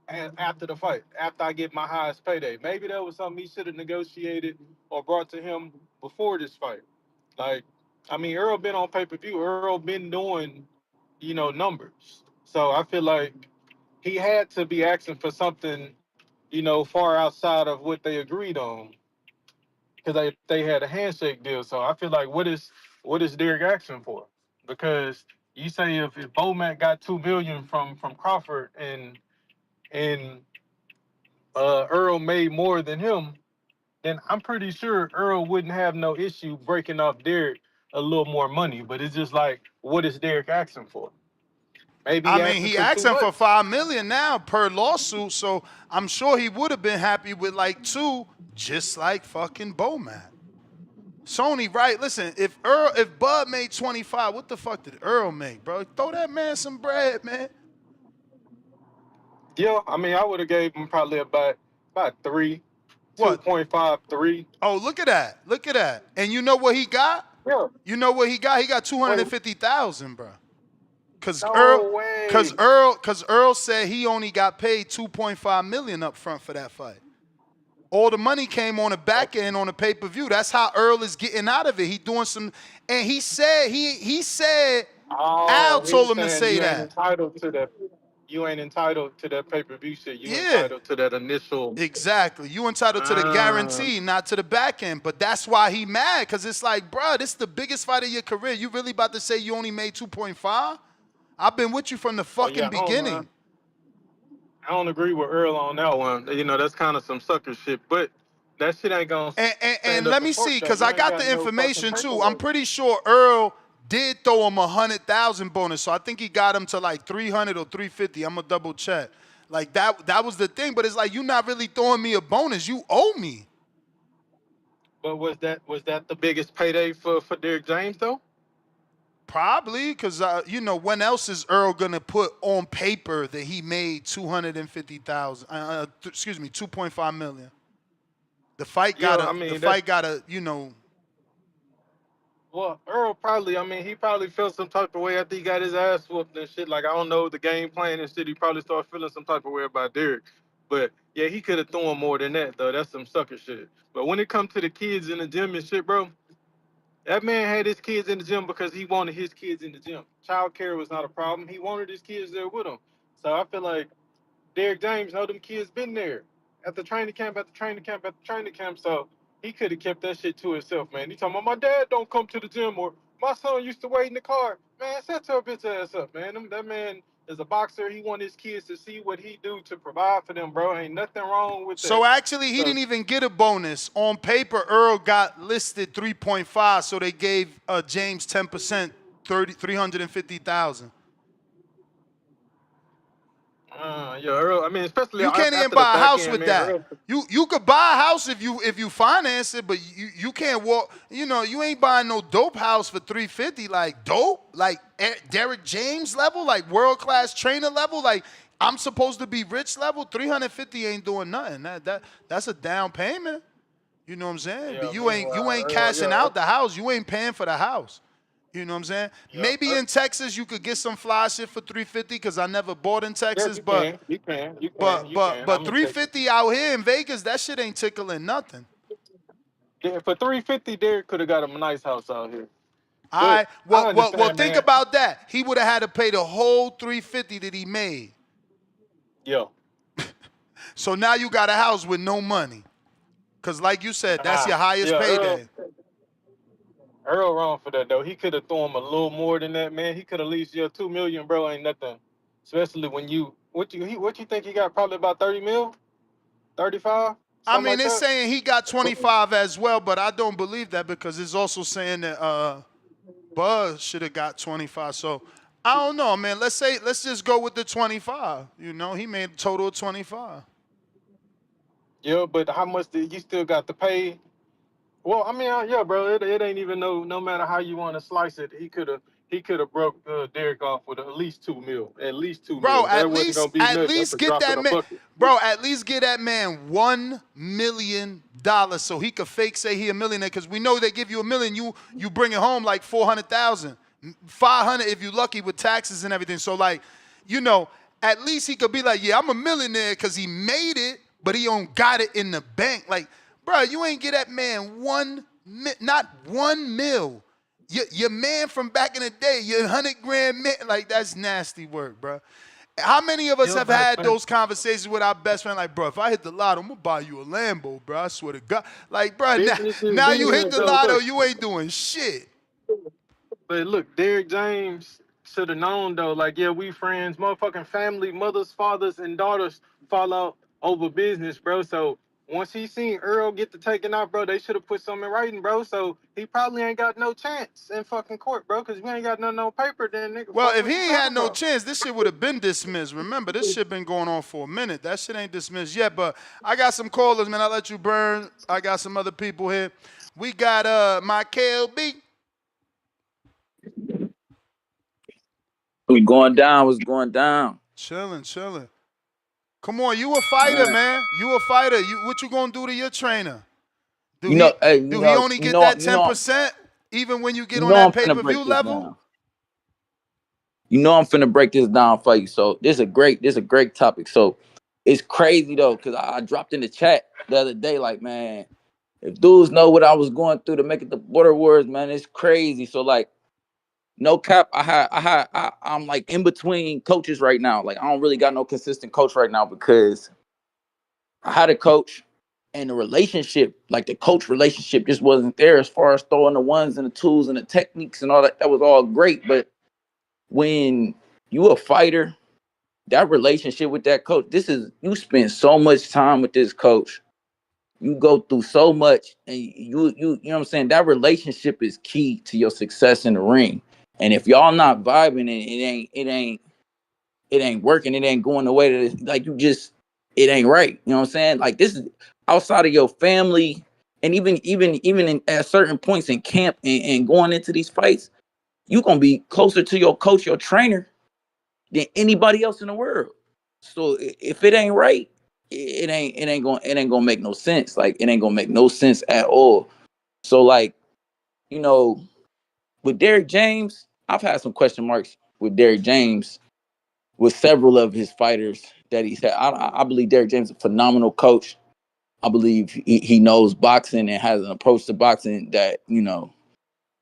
after the fight, after I get my highest payday, maybe that was something he should have negotiated or brought to him before this fight. Like, I mean, Earl been on pay-per-view. Earl been doing, numbers. So I feel like he had to be asking for something, far outside of what they agreed on, because they had a handshake deal. So I feel like what is Derrick asking for? Because you say if Bomac got 2 million from Crawford and Earl made more than him, then I'm pretty sure Earl wouldn't have no issue breaking off Derrick a little more money. But it's just like, what is Derrick asking for? Maybe I he mean, asking he for too asking for much. $5 million now per lawsuit, so I'm sure he would have been happy with like 2, just like fucking Bomac. Sony, right? Listen, if Bud made 25, what the fuck did Earl make, bro? Throw that man some bread, man. Yeah, I mean, I would have gave him probably about three, What? 2.5, 3. Oh, look at that. Look at that. And you know what he got? Yeah. You know what he got? He got Wait, 250,000, bro. Cause Earl, no cause way. Earl, cause Earl said he only got paid 2.5 million up front for that fight. All the money came on the back end on the pay-per-view. That's how Earl is getting out of it. He doing some, and he said Al Oh, told he's him to saying say you ain't that. entitled to that. You ain't entitled to that pay-per-view shit. You Yeah, entitled to that initial. exactly. You entitled to the Uh, guarantee, not to the back end. But that's why he mad, because it's like, bro, this is the biggest fight of your career. You really about to say you only made 2.5? I've been with you from the oh yeah, fucking beginning. I don't agree with Earl on that one. That's kind of some sucker shit. But that shit ain't gonna And stand up let in me see, court though. because You I ain't got got the no fucking information too. I'm paperwork. pretty sure Earl did throw him 100,000 bonus, so I think he got him to like 300 or 350. I'm gonna double check. Like that was the thing. But it's like, you not really throwing me a bonus. You owe me. But was that the biggest payday for Derrick James though? Probably, because when else is Earl gonna put on paper that he made 250,000? Excuse me, 2.5 million. The fight Yeah, gotta, I the mean that's fight gotta, well, Earl probably. I mean, he probably felt some type of way after he got his ass whooped and shit. Like, I don't know the game plan and shit. He probably started feeling some type of way about Derrick. But yeah, he could have thrown more than that though. That's some sucker shit. But when it comes to the kids in the gym and shit, bro, that man had his kids in the gym because he wanted his kids in the gym. Child care was not a problem. He wanted his kids there with him. So I feel like Derrick James know them kids been there at the training camp, at the training camp, at the training camp. So he could have kept that shit to himself, man. He talking about my dad don't come to the gym or my son used to wait in the car. Man, shut your bitch ass up, man. That man is a boxer. He want his kids to see what he do to provide for them, bro. Ain't nothing wrong with So that. actually, he So didn't even get a bonus. On paper, Earl got listed 3.5, so they gave James 10%, 350,000. yeah, Earl. I mean, especially You can't even after the buy a back house end, with man. that. Earl. You could buy a house if you finance it, but you can't walk. You ain't buying no dope house for 350. Like dope, like Derrick James level, like world class trainer level. Like I'm supposed to be rich level. 350 ain't doing nothing. That's a down payment. You know what I'm saying? But Yeah. you Meanwhile, ain't Earl. cashing Yeah. out the house. You ain't paying for the house. You know what I'm saying? Yeah. Maybe in Texas you could get some fly shit for 350 because I never bought in Yeah. Texas, You but can. You can. You can. but You but can. but I'm in Texas. 350 out here in Vegas, that shit ain't tickling nothing. Yeah, for 350, Derrick could have got him a nice house out here. All But right. I Well, understand, think man. about that. He would have had to pay the whole 350 that he made. Yeah. So now you got a house with no money. Cause like you said, that's your highest Yeah, payday. Earl wrong for that though. He could have thrown him a little more than that, man. He could have at least 2 million, bro. Ain't nothing. Especially when what you think he got? Probably about 30 mil, 35, I something mean, like it's that. saying he got 25 as well, but I don't believe that because it's also saying that Buzz should have got 25. So I don't know, man. Let's just go with the 25. He made a total of 25. Yeah, but how much did you still got to pay? Well, I mean, yeah, bro. It ain't even no matter how you want to slice it. he could have broke Derrick off with at least 2 mil. At least 2 mil. Bro, That wasn't gonna be at nothing. That's least a get drop in that a man. bucket. Bro, at least get that man $1 million so he could fake say he a millionaire. Because we know they give you $1 million, you bring it home like 400,000, 500 if you lucky with taxes and everything. So like, at least he could be like, yeah, I'm a millionaire because he made it, but he don't got it in the bank. Like, bro, you ain't get that man not 1 mil. Your man from back in the day, your 100 grand man, like that's nasty work, bro. How many of us Yeah, have man. had those conversations with our best friend? Like, bro, if I hit the lotto, I'm gonna buy you a Lambo, bro. I swear to God. Like, bro, Businesses now do you hit that the though. lotto, Look, you ain't doing shit. but look, Derrick James should have known though. Like, yeah, we friends, motherfucking family, mothers, fathers, and daughters fall out over business, bro. So once he seen Earl get the taking off, bro, they should have put something in writing, bro. So he probably ain't got no chance in fucking court, bro, because we ain't got nothing on paper. Then nigga, Well, fuck if what he you ain't had talking no about? chance, this shit would have been dismissed. Remember, this shit been going on for a minute. That shit ain't dismissed yet. But I got some callers, man. I'll let you burn. I got some other people here. We got my KLB. What's going down? What's going down? Chilling. Come on, you a fighter, man. You a fighter. What you gonna do to your trainer? Do You know, he hey, do he only get that 10% even when you get on that I'm finna break pay-per-view this level? down. You know I'm finna break this down for you. So this is a great topic. So it's crazy though, cause I dropped in the chat the other day, like, man, if dudes know what I was going through to make it the border wars, man, it's crazy. So like, no cap, I'm like in between coaches right now. Like I don't really got no consistent coach right now because I had a coach and the relationship, like the coach relationship just wasn't there as far as throwing the ones and the twos and the techniques and all that. That was all great. But when you a fighter, that relationship with that coach, you spend so much time with this coach. You go through so much and you know what I'm saying? That relationship is key to your success in the ring. And if y'all not vibing and it ain't working, it ain't going the way that it's like it ain't right. You know what I'm saying? Like this is outside of your family and even at certain points in camp and going into these fights, you're gonna be closer to your coach, your trainer, than anybody else in the world. So if it ain't right, it ain't gonna make no sense. Like it ain't gonna make no sense at all. So like, you know, with Derrick James, I've had some question marks with Derrick James with several of his fighters that he's had. I believe Derrick James is a phenomenal coach. I believe he knows boxing and has an approach to boxing that,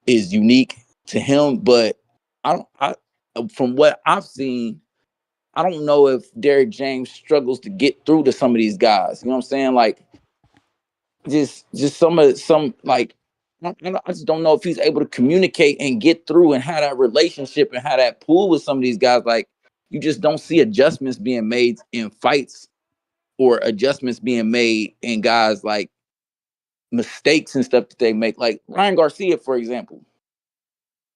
is unique to him. But from what I've seen, I don't know if Derrick James struggles to get through to some of these guys. You know what I'm saying? Like just some like I just don't know if he's able to communicate and get through and have that relationship and have that pool with some of these guys. Like you just don't see adjustments being made in fights or adjustments being made in guys like mistakes and stuff that they make. Like Ryan Garcia, for example.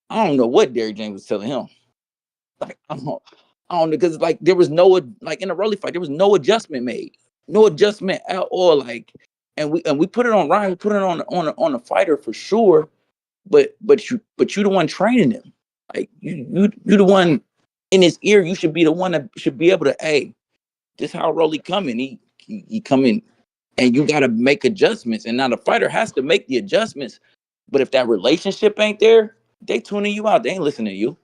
I don't know what Derrick James was telling him. Like I don't know because like there was no like in a Rolly fight there was no adjustment made, no adjustment at all. Like and we put it on Ryan, we put it on the fighter for sure. But you the one training him. Like you the one in his ear. You should be the one that should be able to. Hey, this how Rolly coming. He coming, and you got to make adjustments. And now the fighter has to make the adjustments. But if that relationship ain't there, they tuning you out. They ain't listening to you.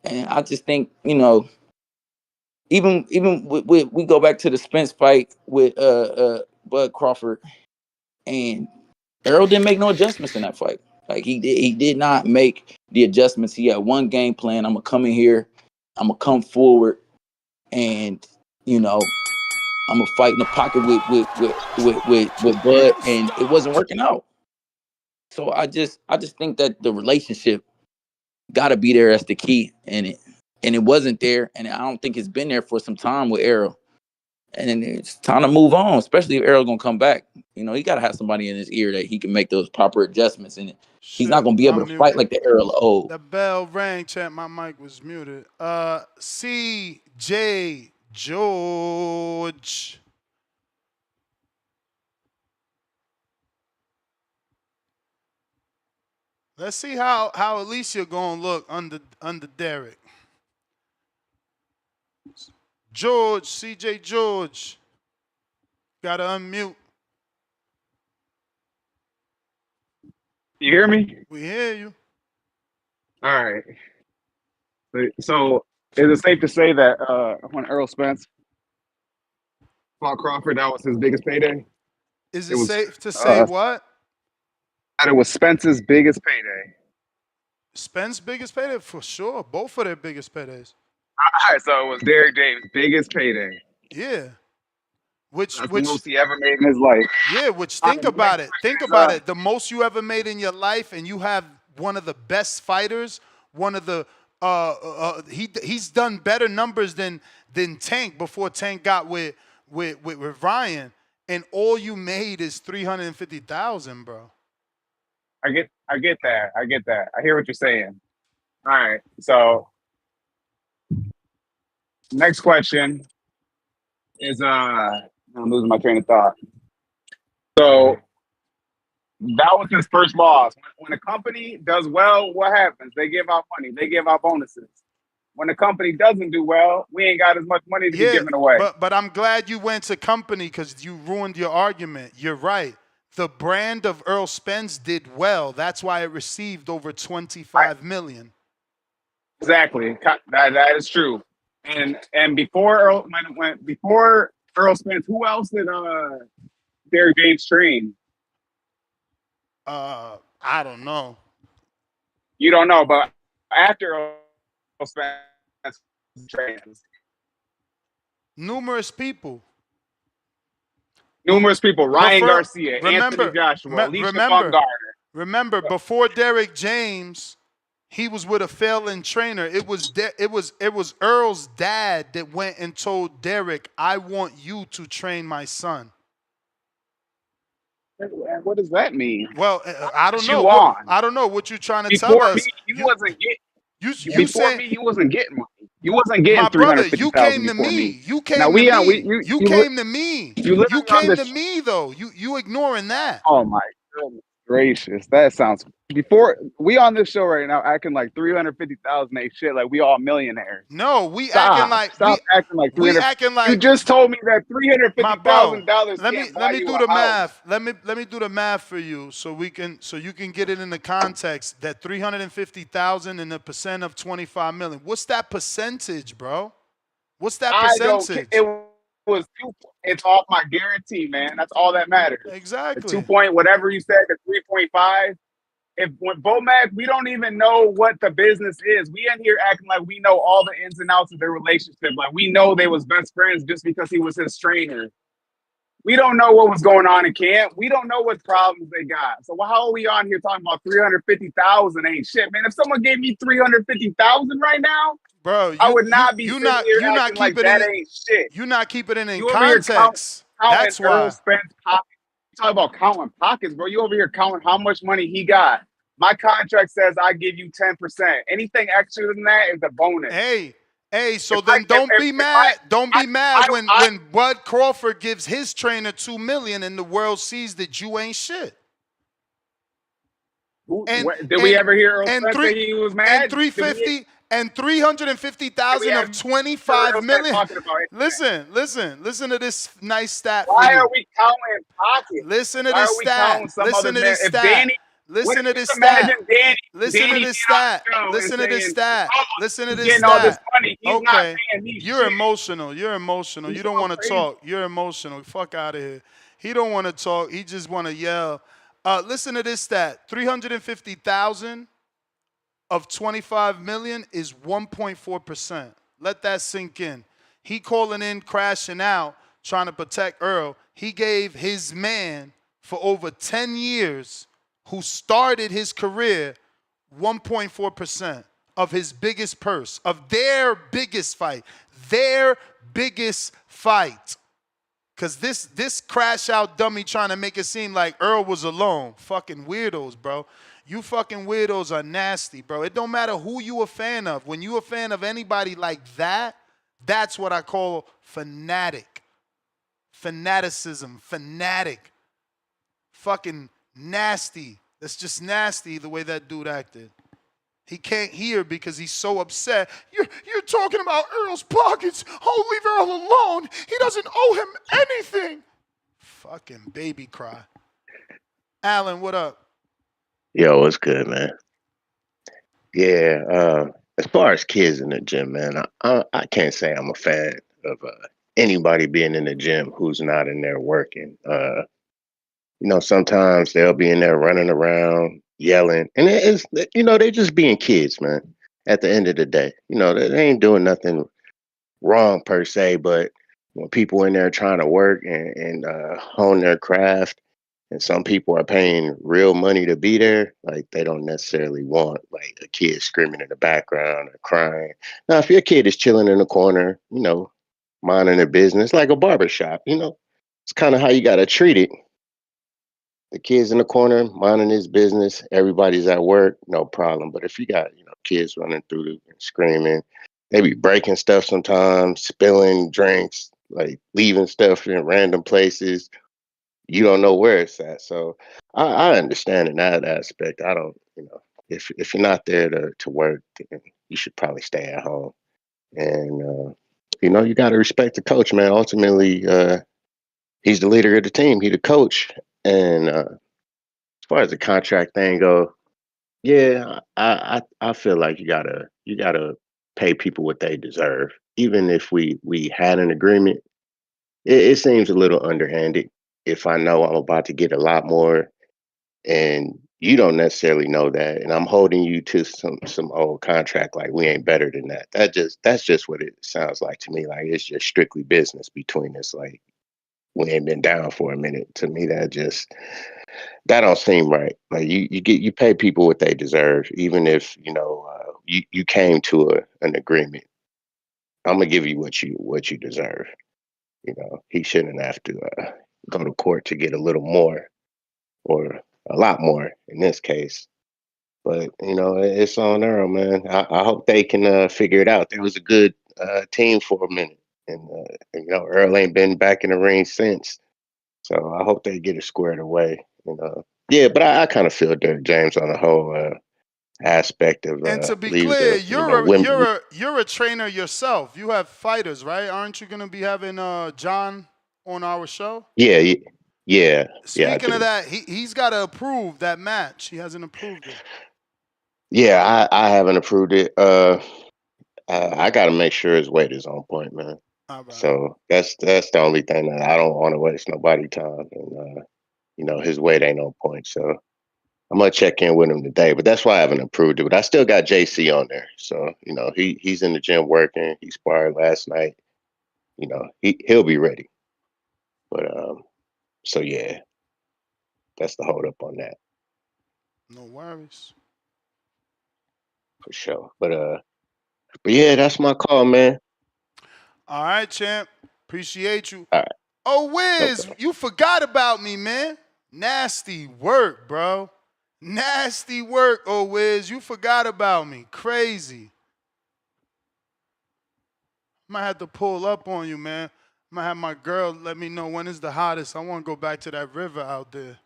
And I just think even with we go back to the Spence fight with Bud Crawford, and Errol didn't make no adjustments in that fight. Like he did not make the adjustments. He had one game plan. I'm gonna come in here, I'm gonna come forward, and I'm gonna fight in the pocket with Bud, and it wasn't working out. So I just think that the relationship got to be there as the key in it, and it wasn't there, and I don't think it's been there for some time with Errol. And then it's time to move on, especially if Errol's gonna come back. He gotta have somebody in his ear that he can make those proper adjustments. And he's not Shit, gonna be able I'm to fight muted. like the Errol of old. The bell rang, chat. My mic was muted. CJ George. Let's see how Alicia gonna look under Derrick. George, CJ George. Gotta unmute. You hear me? We hear you. All right. So is it safe to say that when Errol Spence fought Crawford, that was his biggest payday? Is It it was safe to say what? that it was Spence's biggest payday. Spence biggest payday? For sure. Both of their biggest paydays. All right, so it was Derrick James' biggest payday. Yeah. Which That's the most he ever made in his life. Yeah, which All think right, about next it. Think question is, about it. The most you ever made in your life, and you have one of the best fighters, one of the he's done better numbers than Tank before Tank got with Ryan, and all you made is 350,000, bro. I get that. I get that. I hear what you're saying. All right, so next question is I'm losing my train of thought. So that was his first loss. When a company does well, what happens? They give out money. They give out bonuses. When a company doesn't do well, we ain't got as much money to be giving away. But I'm glad you went to company because you ruined your argument. You're right. The brand of Errol Spence did well. That's why it received over 25 million. Exactly. That is true. And before Errol Spence, who else did Derrick James train? I don't know. You don't know, but after Errol Spence trains. Numerous people. Ryan Garcia, Anthony Joshua, Alicia Baumgartner. Remember, before Derrick James, he was with a failing trainer. It was Earl's dad that went and told Derrick, "I want you to train my son." What does that mean? Well, I don't know. I don't know what you're trying to tell us. You wasn't getting. Before me, you wasn't getting money. You wasn't getting my brother. You 350,000 came to before me. You Now came to we me. you came to me. You You came to me though. You ignoring that. Oh my goodness gracious, that sounds. Before we on this show right now acting like 350,000 ain't shit. Like we all millionaires. No, we Stop acting like acting like 300. we acting like you just told me that $350,000. Let me do the math. Let me do the math for you so you can get it in the context that 350,000 and a percent of 25 million. What's that percentage, bro? What's that percentage? It's off my guarantee, man. That's all that matters. Exactly. The 2 point, whatever you said, the 3.5. When Bomac, we don't even know what the business is. We in here acting like we know all the ins and outs of their relationship. Like we know they was best friends just because he was his trainer. We don't know what was going on in camp. We don't know what problems they got. So how are we on here talking about 350,000 ain't shit, man? If someone gave me 350,000 right now, bro, I would not be sitting here acting like that ain't shit. You're not keeping it in You over here context. That's why. Errol Spence pockets. You talk about counting pockets, bro. You over here counting how much money he got. My contract says I give you 10%. Anything extra than that is a bonus. Hey, so then don't be mad. Don't be mad when Bud Crawford gives his trainer $2 million and the world sees that you ain't shit. Did we ever hear Errol Spence say he was mad? And 350,000 of 25 million. Listen to this nice stat for you. Why are we counting pockets? Listen to this stat. Listen to this stat. Listen to this stat. Listen to this stat. Listen to this stat. Listen to this stat. Okay. You're emotional. You're emotional. You don't want to talk. You're emotional. Fuck out of here. He don't want to talk. He just want to yell. Listen to this stat. 350,000 of 25 million is 1.4%. Let that sink in. He calling in, crashing out, trying to protect Earl. He gave his man for over 10 years, who started his career, 1.4% of his biggest purse, of their biggest fight. Their biggest fight. Because this crash out dummy trying to make it seem like Earl was alone. Fucking weirdos, bro. You fucking weirdos are nasty, bro. It don't matter who you a fan of. When you a fan of anybody like that, that's what I call fanatic. Fanaticism. Fanatic. Fucking nasty. That's just nasty the way that dude acted. He can't hear because he's so upset. You're talking about Earl's pockets. Oh, leave Earl alone. He doesn't owe him anything. Fucking baby cry. Alan, what up? Yo, what's good, man? Yeah, as far as kids in the gym, man, I can't say I'm a fan of anybody being in the gym who's not in there working. Sometimes they'll be in there running around, yelling, and they just being kids, man. At the end of the day, they ain't doing nothing wrong per se, but when people in there trying to work and hone their craft, and some people are paying real money to be there, like they don't necessarily want like a kid screaming in the background or crying. Now, if your kid is chilling in the corner, minding their business, like a barber shop, it's kind of how you got to treat it. The kid's in the corner minding his business, everybody's at work, no problem. But if you got, kids running through and screaming, they be breaking stuff sometimes, spilling drinks, like leaving stuff in random places. You don't know where it's at. So I understand in that aspect. I don't, if you're not there to work, then you should probably stay at home. And you got to respect the coach, man. Ultimately, he's the leader of the team. He the coach. And as far as the contract thing go, yeah, I feel like you gotta pay people what they deserve. Even if we had an agreement, it seems a little underhanded. If I know I'm about to get a lot more, and you don't necessarily know that, and I'm holding you to some old contract, like we ain't better than that. That's just what it sounds like to me. Like it's just strictly business between us. Like we ain't been down for a minute. To me, that don't seem right. Like you pay people what they deserve, even if you came to an agreement. I'm gonna give you what you deserve. He shouldn't have to go to court to get a little more or a lot more in this case. But it's on Earl, man. I hope they can figure it out. There was a good team for a minute, and Earl ain't been back in the ring since. So I hope they get it squared away. Yeah, but I kind of feel Derrick James on the whole aspect of And to be leave clear, the women. you're a trainer yourself. You have fighters, right? Aren't you gonna be having John on our show? Yeah. I Speaking of do. that, he's got to approve that match. He hasn't approved it. Yeah, I haven't approved it. I got to make sure his weight is on point, man. All right. So that's the only thing that I don't want to waste nobody time, and his weight ain't on point. So I'm gonna check in with him today, but that's why I haven't approved it. But I still got JC on there, so he's in the gym working. He sparred last night. He'll be ready. But so yeah, that's the hold up on that No worries. for sure. But yeah, that's my call, man. All right, champ. Appreciate you. All right, Oh, no Wiz, problem. you forgot about me, man. Nasty work, bro. Nasty work, oh Wiz. You forgot about me. Crazy. Might have to pull up on you, man. Might have my girl let me know when is the hottest. I want to go back to that river out there.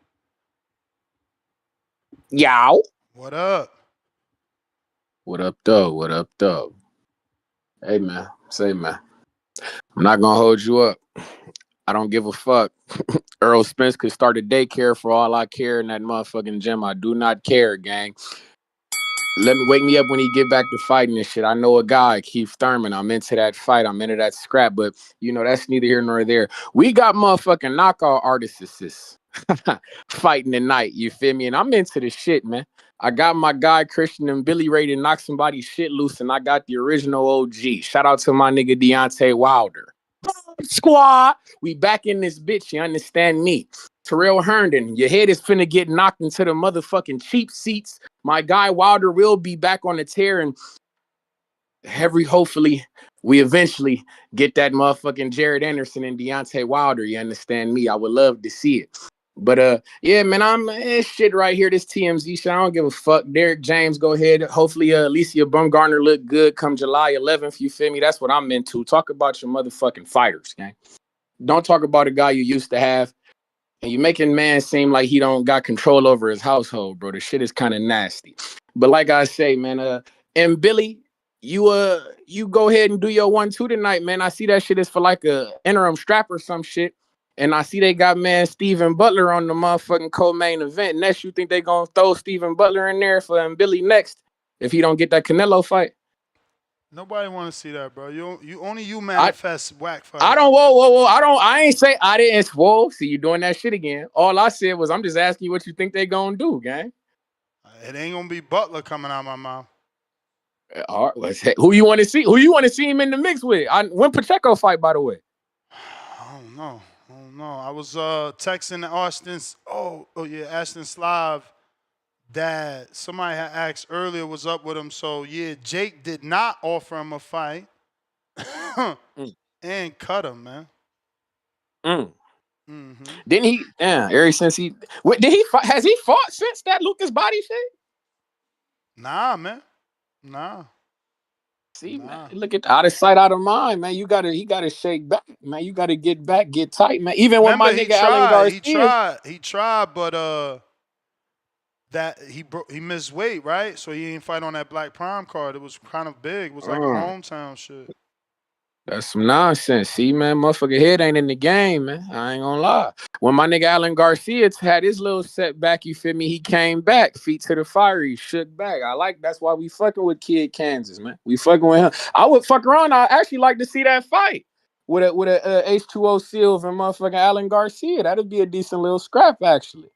Yow. What up? What up, though? What up, though? Hey, man. Say, man. I'm not going to hold you up. I don't give a fuck. Errol Spence could start a daycare for all I care in that motherfucking gym. I do not care, gang. Wake me up when he get back to fighting and shit. I know a guy, Keith Thurman. I'm into that fight. I'm into that scrap. But, that's neither here nor there. We got motherfucking knockout artists fighting tonight. You feel me? And I'm into the shit, man. I got my guy Christian and Billy ready to knock somebody's shit loose, and I got the original OG. Shout out to my nigga Deontay Wilder. Squad, we back in this bitch, you understand me? Terrell Herndon, your head is finna get knocked into the motherfucking cheap seats. My guy Wilder will be back on the tear, and hopefully we eventually get that motherfucking Jared Anderson and Deontay Wilder, you understand me? I would love to see it. But yeah, man, I'm shit right here. This TMZ shit, I don't give a fuck. Derrick James, go ahead. Hopefully, Alicia Bumgarner look good come July 11th. You feel me? That's what I'm into. Talk about your motherfucking fighters, gang. Don't talk about a guy you used to have. And you making man seem like he don't got control over his household, bro. The shit is kind of nasty. But like I say, man, and Billy, you go ahead and do your 1-2 tonight, man. I see that shit is for like a interim strap or some shit. And I see they got man Steven Butler on the motherfucking co-main event. Next, you think they gonna throw Steven Butler in there for Billy next if he don't get that Canelo fight? Nobody want to see that, bro. You only you I manifest whack I fights. don't whoa. I ain't say I didn't whoa. See you doing that shit again. All I said was I'm just asking you what you think they gonna do, gang. It ain't gonna be Butler coming out my mouth. All right, who you want to see? Who you want to see him in the mix with? When Pacheco fight, by the way. I don't know. I was texting Austin's. Oh yeah, Ashton Slav. That somebody had asked earlier was up with him. So yeah, Jake did not offer him a fight and cut him, man. Mm. Mm-hmm. Didn't he? Damn, ever since he did he fight? Has he fought since that Lucas body shit? Nah, man. Nah. See, man, look at out of sight, out of mind, man. He gotta shake back, man. You gotta get back, get tight, man. Even when my Remember, he nigga Alan tried. Garcia, He tried, but that he missed weight, right? So he didn't fight on that Black Prime card. It was kind of big. It was like a hometown shit. that's some nonsense. See, man, motherfucker head ain't in the game, man. I ain't gonna lie. When my nigga Alan Garcia had his little setback, you feel me? He came back, feet to the fire, he shook back. That's why we fucking with Kid Kansas, man. We fucking with him. I would fuck around. I actually like to see that fight with a H2O Silva and motherfucking Alan Garcia. That'd be a decent little scrap, actually.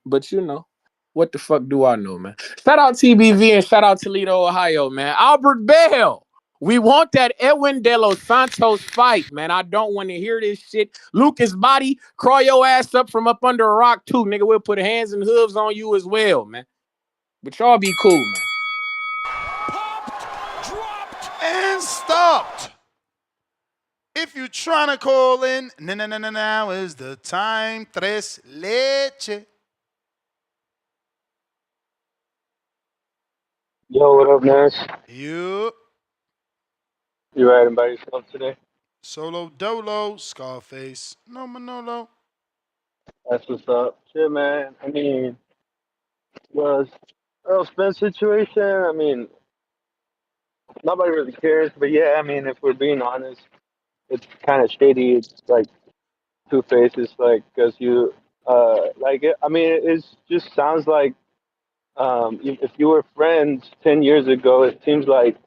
But you know, what the fuck do I know, man? Shout out TBV and shout out Toledo, Ohio, man. Albert Bell. We want that Edwin De Los Santos fight, man. I don't want to hear this shit. Lucas Body, crawl your ass up from up under a rock, too, nigga. We'll put hands and hooves on you as well, man. But y'all be cool, man. Popped, dropped, and stopped. If you trying to call in, now is the time. Tres leche. Yo, what up, Nash? You. You riding by yourself today? Solo Dolo, Scarface, no Manolo. That's what's up. Shit, man. I mean, was Errol Spence situation? I mean, nobody really cares, but yeah, I mean, if we're being honest, it's kind of shady. It's like two faces, like, because I mean, it just sounds like if you were friends 10 years ago, it seems like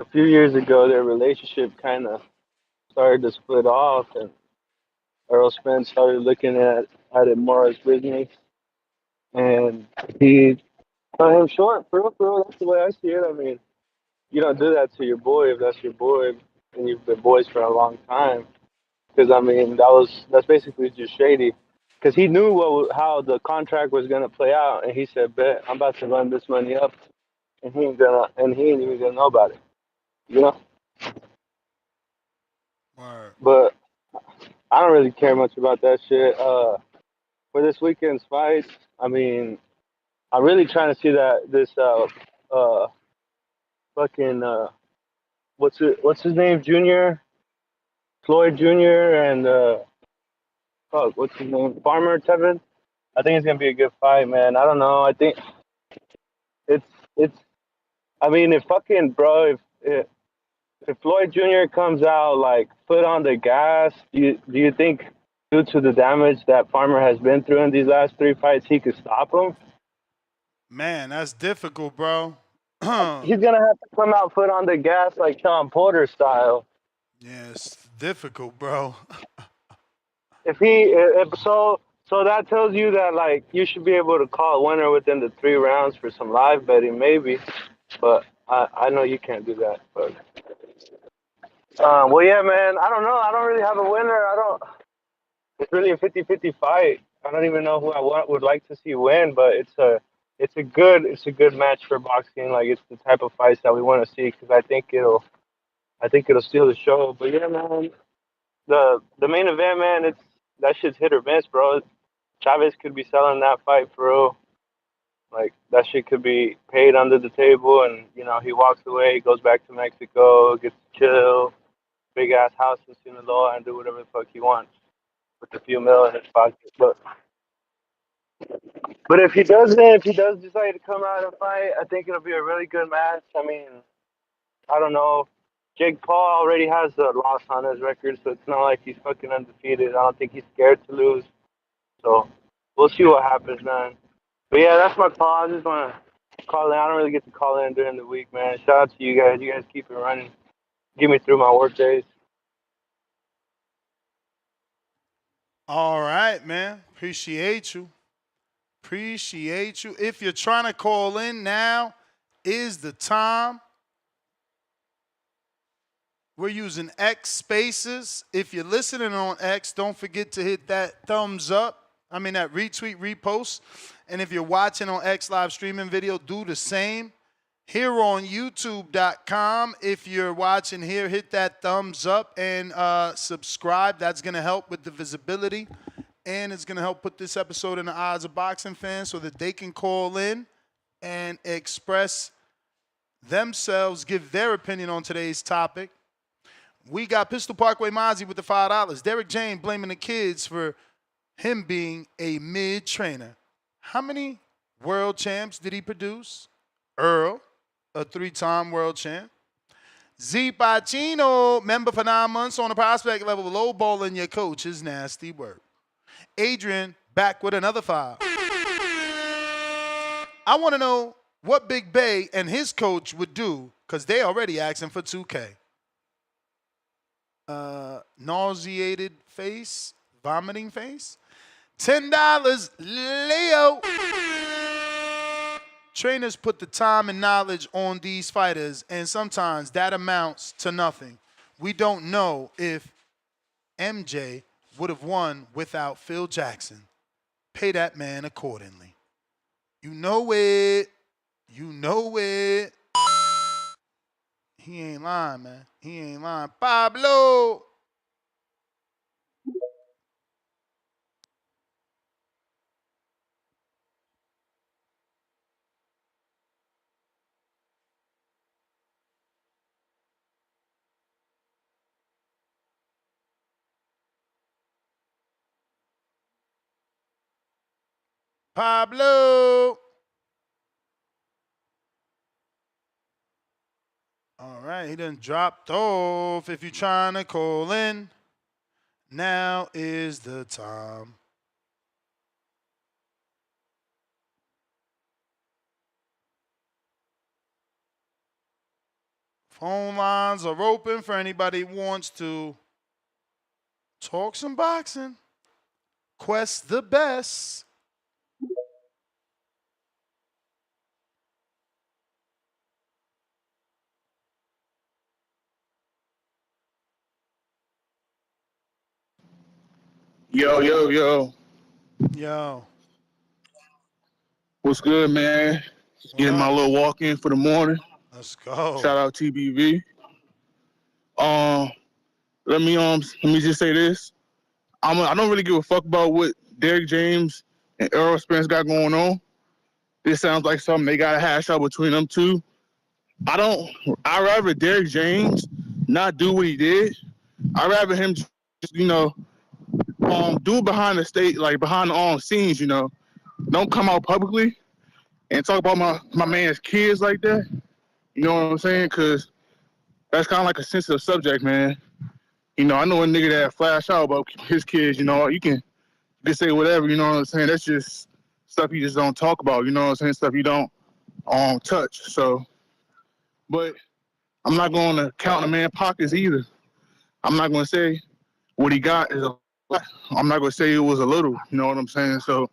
a few years ago their relationship kind of started to split off, and Errol Spence started looking at it more as business, and he cut him short. For real, that's the way I see it. I mean, you don't do that to your boy if that's your boy, and you've been boys for a long time. Because I mean, that's basically just shady. Because he knew how the contract was gonna play out, and he said, "Bet I'm about to run this money up, and he ain't even gonna know about it." You know. Word. But I don't really care much about that shit. For this weekend's fights, I mean, I'm really trying to see this fucking what's his name, Junior, Floyd Junior, and what's his name, Farmer Tevin. I think it's gonna be a good fight, man. I don't know. I think it's it's. I mean, if fucking bro, if Floyd Junior comes out like foot on the gas, do you think due to the damage that Farmer has been through in these last three fights, he could stop him? Man, that's difficult, bro. He's gonna have to come out foot on the gas like Sean Porter style. Yeah, it's difficult, bro. If so that tells you that like you should be able to call a winner within the 3 rounds for some live betting maybe, but I know you can't do that. But well, yeah, man. I don't know. I don't really have a winner. I don't. It's really a 50-50 fight. I don't even know who would like to see win, but it's a good match for boxing. Like it's the type of fights that we want to see because I think it'll steal the show. But yeah, man, the main event, man, that shit's hit or miss, bro. Chavez could be selling that fight for real. Like that shit could be paid under the table, and he walks away, goes back to Mexico, gets to chill, big ass house in Sinaloa, and do whatever the fuck he wants with a few mil in his pocket. But But if he does decide to come out and fight, I think it'll be a really good match. I mean, I don't know. Jake Paul already has a loss on his record, so it's not like he's fucking undefeated. I don't think he's scared to lose. So we'll see what happens, man. But yeah, that's my call. I just want to call in. I don't really get to call in during the week, man. Shout out to you guys. You guys keep it running. Get me through my work days. All right, man. Appreciate you. Appreciate you. If you're trying to call in, now is the time. We're using X Spaces. If you're listening on X, don't forget to hit that thumbs up. I mean, that retweet, repost. And if you're watching on X live streaming video, do the same. Here on YouTube.com, if you're watching here, hit that thumbs up and subscribe. That's going to help with the visibility. And it's going to help put this episode in the eyes of boxing fans so that they can call in and express themselves, give their opinion on today's topic. We got Pistol Parkway Mozzie with the $5. Derrick James blaming the kids for him being a mid-trainer. How many world champs did he produce? Earl, a 3-time world champ. Z Pacino, member for 9 months on the prospect level, lowballing your coach is nasty work. Adrian, back with another 5. I want to know what Big Bay and his coach would do, because they already asking for 2K. Nauseated face, vomiting face. $10, Leo. Trainers put the time and knowledge on these fighters, and sometimes that amounts to nothing. We don't know if MJ would have won without Phil Jackson. Pay that man accordingly. You know it. You know it. He ain't lying, man. He ain't lying. Pablo. Pablo. All right, he done dropped off. If you're trying to call in, now is the time. Phone lines are open for anybody who wants to talk some boxing. Quest the best. Yo, yo, yo. Yo. What's good, man? Just What getting my up? little walk in for the morning. Let's go. Shout out TBV. Let me just say this. I don't really give a fuck about what Derrick James and Errol Spence got going on. This sounds like something they gotta hash out between them two. I'd rather Derrick James not do what he did. I'd rather him just, do it behind the state, like behind the scenes, Don't come out publicly and talk about my man's kids like that. You know what I'm saying? Because that's kind of like a sensitive subject, man. I know a nigga that flash out about his kids. You can say whatever. You know what I'm saying? That's just stuff you just don't talk about. You know what I'm saying? Stuff you don't touch. So, but I'm not going to count a man's pockets either. I'm not going to say what he got is a lot. I'm not going to say it was a little. You know what I'm saying? So,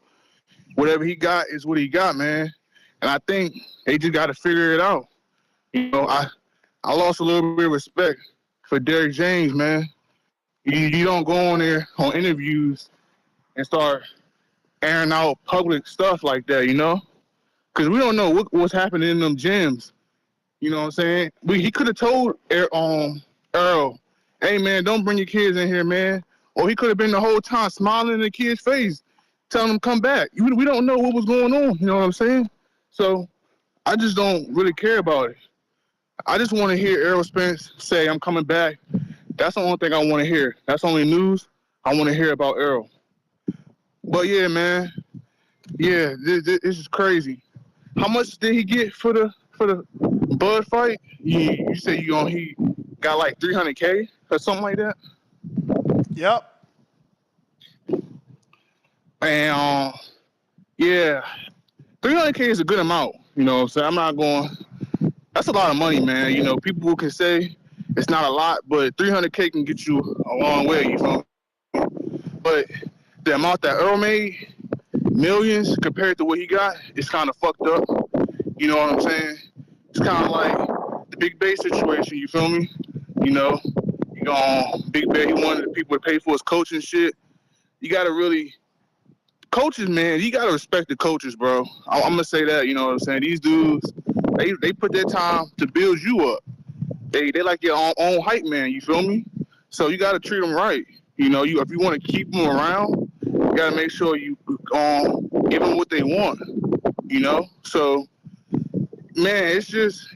whatever he got is what he got, man. And I think they just got to figure it out. I lost a little bit of respect for Derrick James, man. You don't go on there on interviews and start airing out public stuff like that, Because we don't know what's happening in them gyms. You know what I'm saying? He could have told Errol, hey, man, don't bring your kids in here, man. Or he could have been the whole time smiling in the kid's face, telling them come back. We don't know what was going on, you know what I'm saying? So I just don't really care about it. I just want to hear Errol Spence say, I'm coming back. That's the only thing I want to hear. That's the only news I want to hear about Errol. But, yeah, man, Yeah, this is crazy. How much did he get for the Bud fight? You said he got like 300K or something like that. Yep. And yeah, 300K is a good amount. So I'm not going. That's a lot of money, man. People can say it's not a lot, but 300K can get you a long way. You feel me? But the amount that Earl made, millions compared to what he got, it's kind of fucked up. You know what I'm saying? It's kind of like the Big Bay situation. You feel me? You know, Big Bay, he wanted the people to pay for his coaching shit. You gotta really coaches, man. You gotta respect the coaches, bro. I'm gonna say that. You know what I'm saying? These dudes, they put their time to build you up. They like your own hype man. You feel me? So you gotta treat them right. If you want to keep them around, you gotta make sure you give them what they want. So man, it's just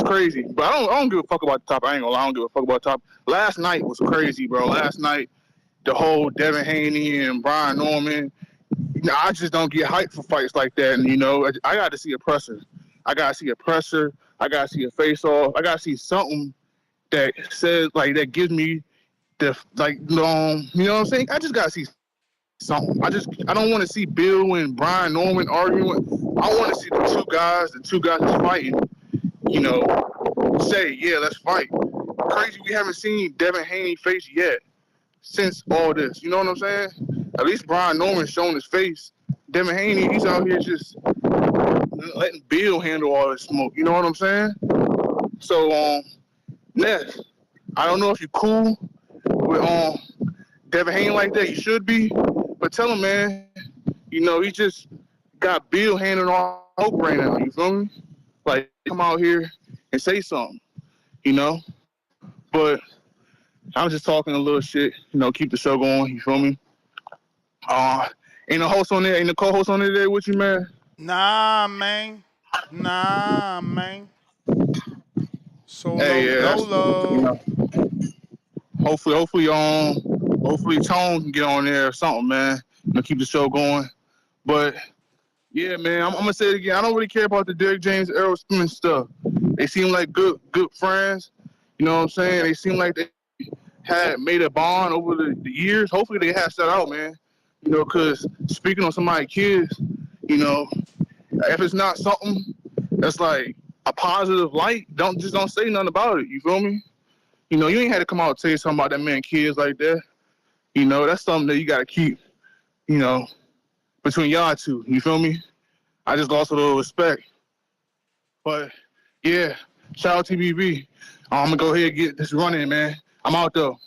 crazy. But I don't give a fuck about the top. I ain't gonna lie, I don't give a fuck about the top. Last night was crazy, bro. Last night, the whole Devin Haney and Brian Norman. I just don't get hyped for fights like that. And I got to see a presser. I got to see a presser. I got to see a face off. I got to see something that says that gives me the you know what I'm saying? I just got to see something. I don't want to see Bill and Brian Norman arguing. I want to see the two guys that's fighting. Say yeah, let's fight. Crazy, we haven't seen Devin Haney face yet since all this. You know what I'm saying? At least Brian Norman's showing his face. Devin Haney, he's out here just letting Bill handle all this smoke. You know what I'm saying? So, Ness, I don't know if you're cool with Devin Haney like that. You should be, but tell him, man. He just got Bill handling all hope right now. You feel me? Like, come out here and say something. But I'm just talking a little shit. Keep the show going. You feel me? Ain't no host on there. Ain't no co-host on there with you, man. Nah, man. Nah, man. Hey, Solo yeah, that's dolo. hopefully Tone can get on there or something, man. Keep the show going. But yeah, man, I'm gonna say it again. I don't really care about the Derrick James, Errol Spence stuff. They seem like good friends. You know what I'm saying? They seem like they had made a bond over the years. Hopefully they hash that out, man. Because speaking on somebody's kids, if it's not something that's like a positive light, don't say nothing about it. You feel me? You ain't had to come out and say something about that man kids like that. That's something that you gotta keep, between y'all two. You feel me? I just lost a little respect. But yeah, shout out TBB. I'm gonna go ahead and get this running, man. I'm out though.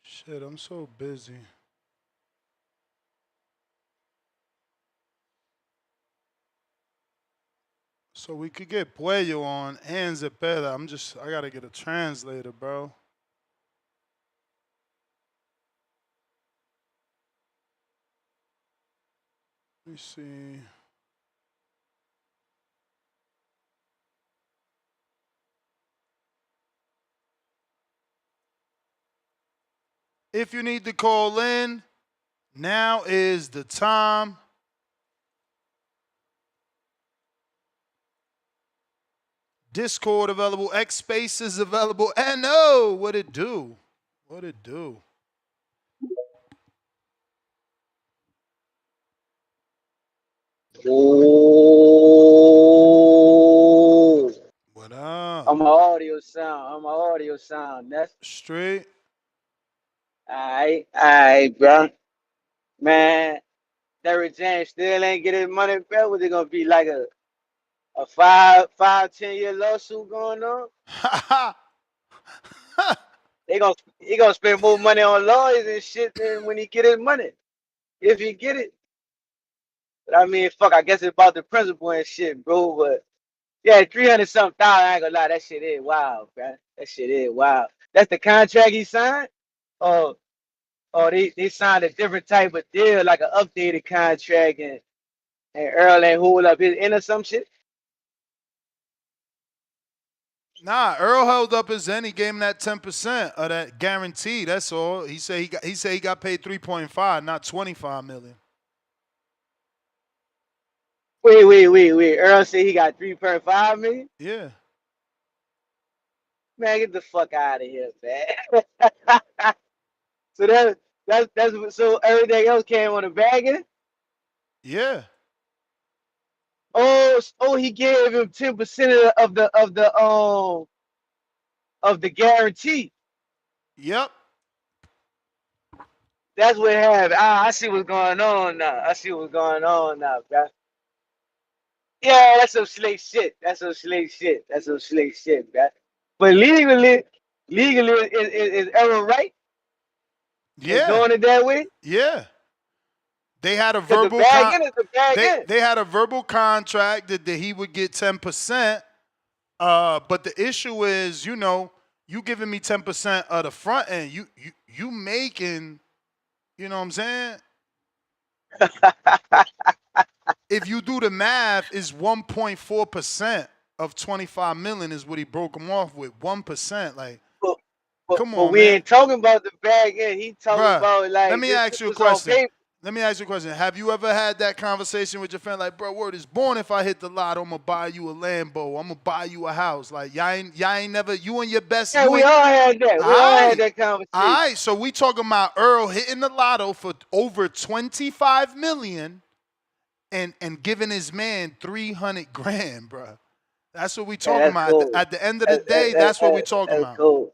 Shit, I'm so busy. So we could get Puello on and Zepeda. I gotta get a translator, bro. Let me see. If you need to call in, now is the time. Discord available, X Spaces available, and what it do? What it do? Oh, What up? I'm an audio sound. I'm an audio sound. That's Straight. all right, bro. Man, Derrick James still ain't get his money back. Was it gonna be like a 10 year lawsuit going on? He gonna spend more money on lawyers and shit than when he get his money. If he get it. But I mean, fuck, I guess it's about the principle and shit, bro. But yeah, 300 something thousand. I ain't gonna lie, that shit is wild, bro. That shit is wild. That's the contract he signed. Oh, they signed a different type of deal, like an updated contract, and Earl ain't hold up his end or some shit. Nah, Earl held up his end. He gave him that 10% of that guarantee. That's all. He said he got paid 3.5, not 25 million. Wait. Earl said he got 3.5 million. Yeah. Man, get the fuck out of here, man. So that's so everything else came on the bagging. Yeah. Oh, he gave him 10% of the guarantee. Yep. That's what happened. I see what's going on now. Bro. Yeah, that's some slick shit. Bro. But legally, is Errol right in Yeah. doing it that way? Yeah. They had a Because the verbal bag in is the bag in. they had a verbal contract that he would get 10%. But the issue is, you giving me 10% of the front end. You making, you know what I'm saying? If you do the math, is 1.4% of 25 million is what he broke him off with. 1%. Like, come But on, we man. ain't talking about the bag in. He talking Bruh, about let like me this ask you a was on question. paper. Have you ever had that conversation with your friend? Like, bro, word is born. If I hit the lot, I'm gonna buy you a Lambo. I'm gonna buy you a house. Like, y'all ain't never. You and your best. Yeah, we all had that. We all had that conversation. All right. So we talking about Earl hitting the lotto for over 25 million, and giving his man 300 grand, bro. That's what we talking about. Cool. At the end of the day, that's what we talking about. Cool.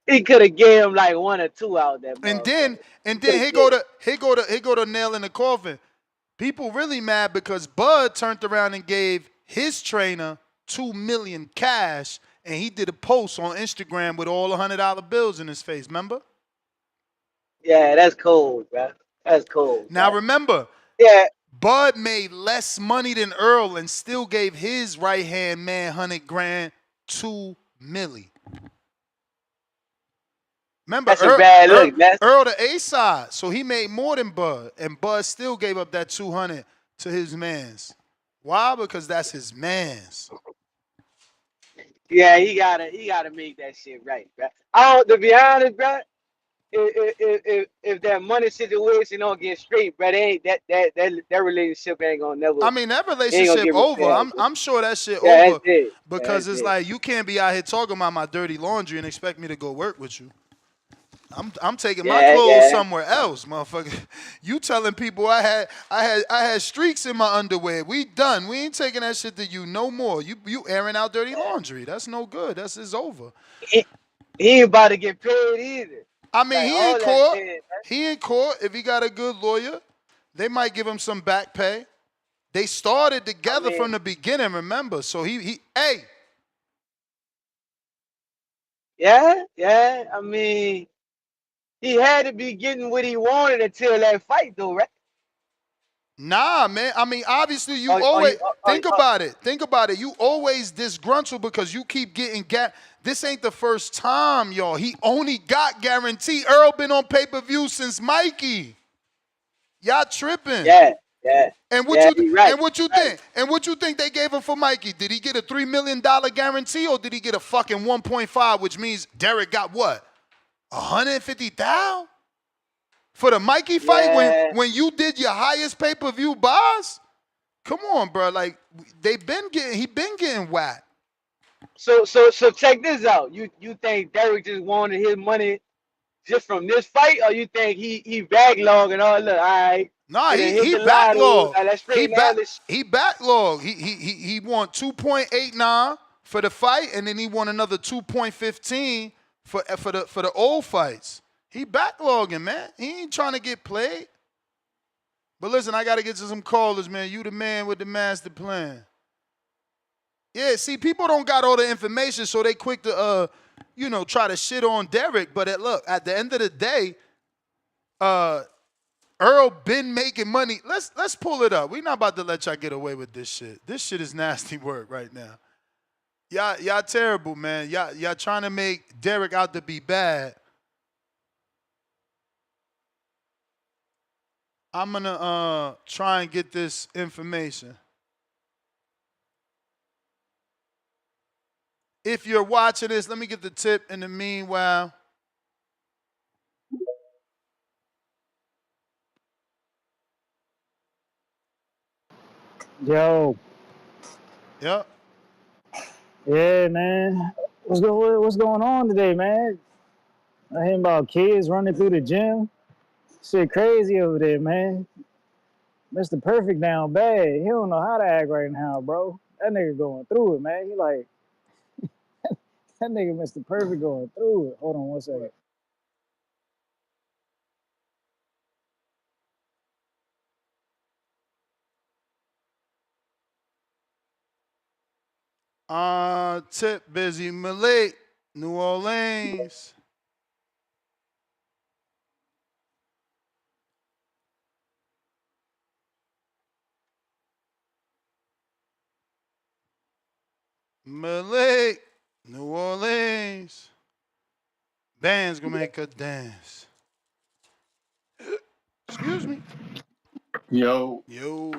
He could have gave him like 1 or 2 out there, And then here go to nail in the coffin. People really mad because Bud turned around and gave his trainer $2 million cash, and he did a post on Instagram with all the $100 bills in his face. Remember? Yeah, that's cool, bro. That's cool. Now bro. remember, Yeah, Bud made less money than Earl and still gave his right hand man 100 grand, $2 million. Remember, that's a bad look. Earl the A side, so he made more than Bud, and Bud still gave up that 200 to his mans. Why? Because that's his mans. Yeah, he gotta make that shit right, bro. To be honest, bro, if that money situation don't get straight, bro, that relationship ain't gonna never. I mean, that Ain't gonna relationship get over. repaired. I'm sure that shit Yeah, over that's it. because it's like you can't be out here talking about my dirty laundry and expect me to go work with you. I'm taking my clothes somewhere else, motherfucker. You telling people I had streaks in my underwear. We done. We ain't taking that shit to you no more. You airing out dirty laundry. That's no good. It's over. He ain't about to get paid either. I mean, Like he in all that court. shit. He in court. If he got a good lawyer, they might give him some back pay. They started together from the beginning, remember? So he hey. Yeah. I mean, he had to be getting what he wanted until that fight, though, right? Nah, man. I mean, obviously, you always think about it. Think about it. You always disgruntled because you keep getting This ain't the first time, y'all. He only got guarantee. Earl been on pay-per-view since Mikey. Y'all tripping. Yeah. And what you think they gave him for Mikey? Did he get a $3 million guarantee or did he get a fucking 1.5, which means Derrick got what? 150,000? For the Mikey fight when you did your highest pay-per-view buys? Come on, bro. Like he been getting whacked. So check this out. You think Derrick just wanted his money just from this fight, or you think he backlogged and all? Look, all right. Nah, he backlogged. He backlogged. He won 2.89 for the fight, and then he won another 2.15 for the old fights. He backlogging, man. He ain't trying to get played. But listen, I got to get to some callers, man. You the man with the master plan. Yeah, see, people don't got all the information, so they quick to, try to shit on Derrick. But look, at the end of the day, Earl been making money. Let's pull it up. We're not about to let y'all get away with this shit. This shit is nasty work right now. Y'all terrible, man. Y'all trying to make Derrick out to be bad. I'm gonna try and get this information. If you're watching this, let me get the tip in the meanwhile. Yo, Yep. yeah, man. What's going on today, man? I hear about kids running through the gym. Shit crazy over there, man. Mr. Perfect down bad. He don't know how to act right now, bro. That nigga going through it, man. He like that nigga Mr. Perfect going through it. Hold on one second. Tip busy Malik, New Orleans. Malik, New Orleans. Band's gonna make a dance. Excuse me. Yo, Yo.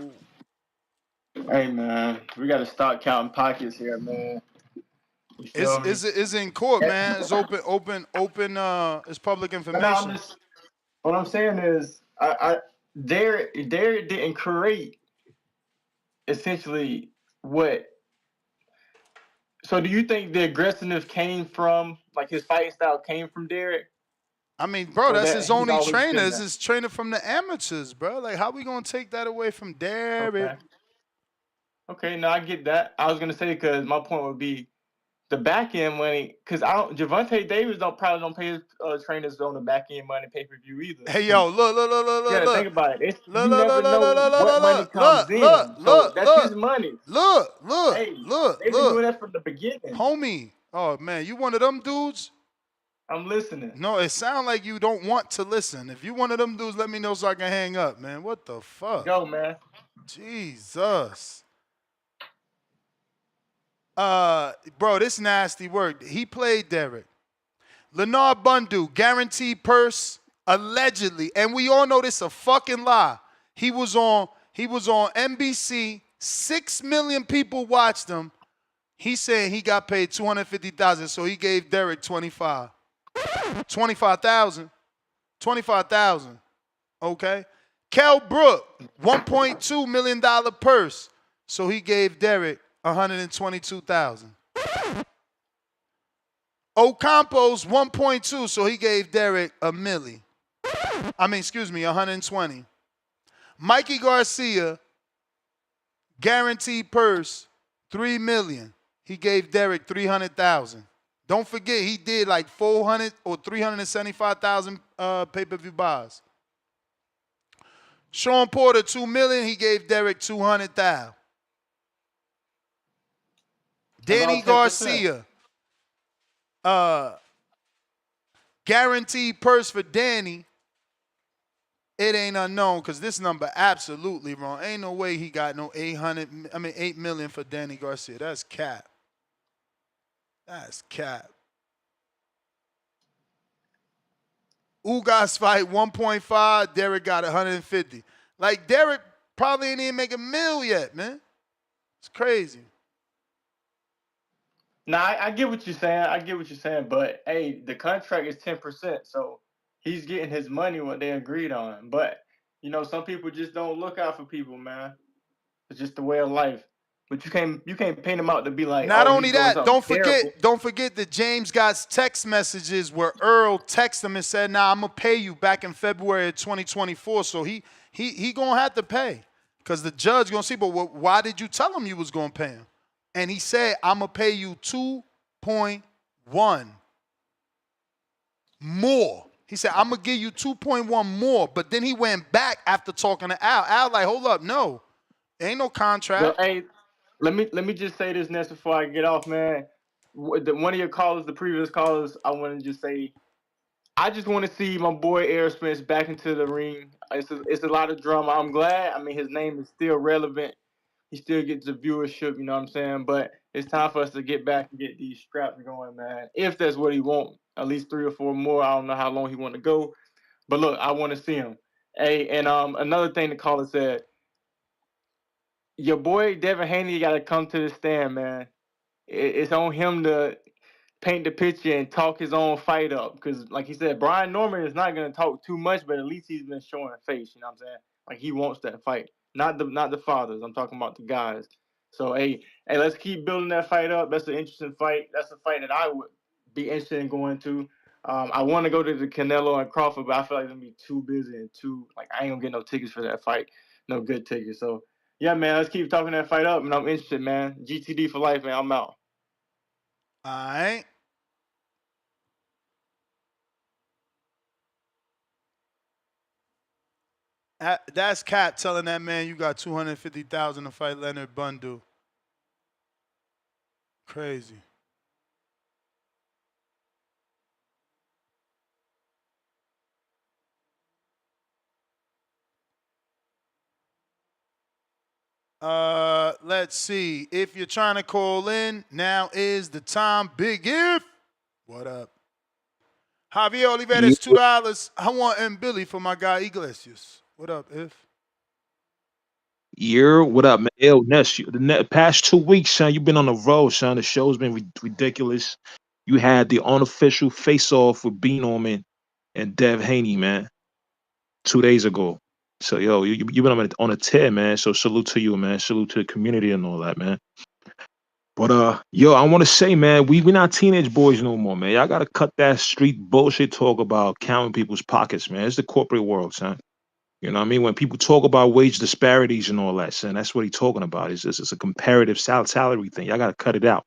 hey man, we gotta start counting pockets here, man. You feel me? It's in court, man. It's open. It's public No, I'm information. just. What I'm saying is, Derrick didn't create essentially what. So, do you think the aggressiveness came from like his fighting style came from Derrick, I mean, bro, or that's that his he's only always trainer. been It's that? his trainer from the amateurs, bro. Like, how we gonna take that away from Derrick? Okay. Okay, no, I get that. I was gonna say because my point would be the back end money, because I don't Javante Davis probably don't pay his trainers on the back end money pay per view either. Hey, yo, look, look, look, look, You look, gotta think look. about it. Look, You look, never look, look, know look, look, what money look, comes look, in, look, so look, that's his look, money. look, look, Hey, look, they've been doing look. that from the beginning. Homie. Oh man, you one of them dudes? I'm listening. No, it sounds like you don't want to listen. If you one of them dudes, let me know so I can hang up, man. What the fuck? Go, man. Jesus. Bro, this nasty work. He played Derrick. Leonard Bundu, guaranteed purse, allegedly, and we all know this a fucking lie. He was on NBC. 6 million people watched him. He saying he got paid $250,000, so he gave Derrick 25,000. 25,000. Okay. Kel Brook, $1.2 million purse, so he gave Derrick 122,000. Ocampo's 1.2, so he gave Derrick a milli. 120. Mikey Garcia, guaranteed purse, $3 million. He gave Derrick 300,000. Don't forget, he did like 400 or 375,000 pay-per-view buys. Sean Porter, $2 million. He gave Derrick 200,000. Danny Garcia, guaranteed purse for Danny. It ain't unknown because this number absolutely wrong. Ain't no way he got no 8 million for Danny Garcia. That's cap. That's cap. Ugas fight 1.5. Derrick got 150. Like Derrick probably ain't even make a mill yet, man. It's crazy. Nah, I get what you're saying. But hey, the contract is 10%, so he's getting his money what they agreed on. But some people just don't look out for people, man. It's just the way of life. But you can't paint him out to be like, Not oh, he's only doing that, something terrible. don't forget that James got text messages where Earl texted him and said, "Nah, I'm gonna pay you," back in February of 2024. So he gonna have to pay because the judge gonna see. But why did you tell him you was gonna pay him? And he said, "I'm gonna pay you 2.1 more." He said, "I'm gonna give you 2.1 more." But then he went back after talking to Al. Al like, "Hold up, no, ain't no contract." But hey, let me just say this next before I get off, man. One of your callers, the previous callers, I want to just say, I just want to see my boy Errol Spence back into the ring. It's a lot of drama. I'm glad. I mean, his name is still relevant. He still gets the viewership, you know what I'm saying? But it's time for us to get back and get these scraps going, man. If that's what he wants, at least 3 or 4 more. I don't know how long he want to go. But look, I want to see him. Hey, and another thing the caller said, your boy Devin Haney got to come to the stand, man. it's on him to paint the picture and talk his own fight up. Because, like he said, Brian Norman is not going to talk too much, but at least he's been showing face. You know what I'm saying? Like, he wants that fight. Not the fathers. I'm talking about the guys. So, hey, let's keep building that fight up. That's an interesting fight. That's a fight that I would be interested in going to. I want to go to the Canelo and Crawford, but I feel like I'm going to be too busy and I ain't going to get no tickets for that fight. No good tickets. So, yeah, man, let's keep talking that fight up, and I'm interested, man. GTD for life, man. I'm out. All right. That's Cat telling that man you got 250,000 to fight Leonard Bundu. Crazy. Let's see. If you're trying to call in, now is the time. Big If. What up? Javier Oliveira's $2. I want M. Billy for my guy Iglesias. What up, If? What up, man? Yo, Ness, past 2 weeks, son, you've been on the road, son. The show's been ridiculous. You had the unofficial face-off with B. Norman and Dev Haney, man, 2 days ago. So, yo, you've been on a tear, man. So, salute to you, man. Salute to the community and all that, man. But, yo, I want to say, man, we're not teenage boys no more, man. Y'all got to cut that street bullshit talk about counting people's pockets, man. It's the corporate world, son. You know what I mean? When people talk about wage disparities and all that, son, that's what he's talking about. It's a comparative salary thing. Y'all got to cut it out.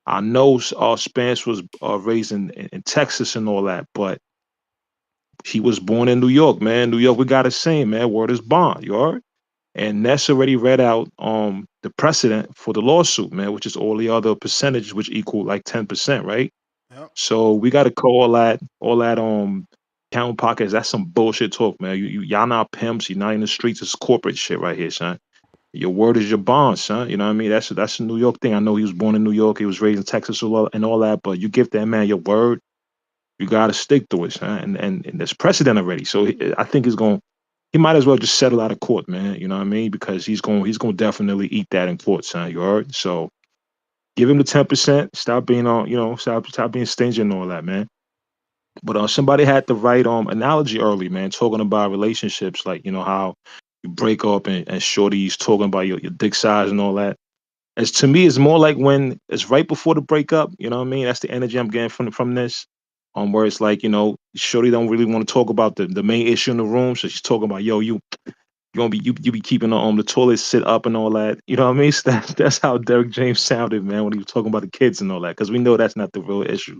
I know Spence was raised in Texas and all that, but he was born in New York, man. New York, we got a saying, man. Word is bond, you heard? And Ness already read out the precedent for the lawsuit, man, which is all the other percentages, which equal like 10%, right? Yep. So we got to call all that count pockets. That's some bullshit talk, man. Y'all not pimps. You're not in the streets. It's corporate shit right here, son. Your word is your bond, son. You know what I mean? That's a New York thing. I know he was born in New York. He was raised in Texas and all that. But you give that man your word, you got to stick to it, son. And there's precedent already. So I think he might as well just settle out of court, man. You know what I mean? Because he's going to definitely eat that in court, son. You heard? So give him the 10%. Stop being stop being stingy and all that, man. But somebody had the right analogy early, man, talking about relationships, like how you break up and shorty's talking about your dick size and all that. As to me, it's more like when it's right before the breakup. You know what I mean? That's the energy I'm getting from this. Where it's like shorty don't really want to talk about the main issue in the room, so she's talking about you gonna be you be keeping the toilet sit up and all that. You know what I mean? So that's how Derrick James sounded, man, when he was talking about the kids and all that, because we know that's not the real issue.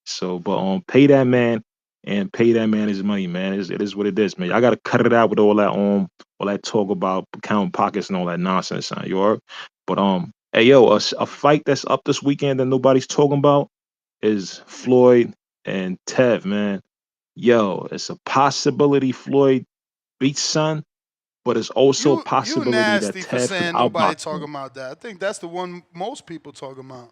So, but pay that man and pay that man his money, man. It is what it is, man. I gotta cut it out with all that talk about counting pockets and all that nonsense, son. You are. But hey yo, a fight that's up this weekend that nobody's talking about is Floyd and Tev, man. Yo, it's a possibility Floyd beats Son, but it's also a You possibility that nasty for Tev can saying nobody outbox talking him. about that. I think that's the one most people talking about.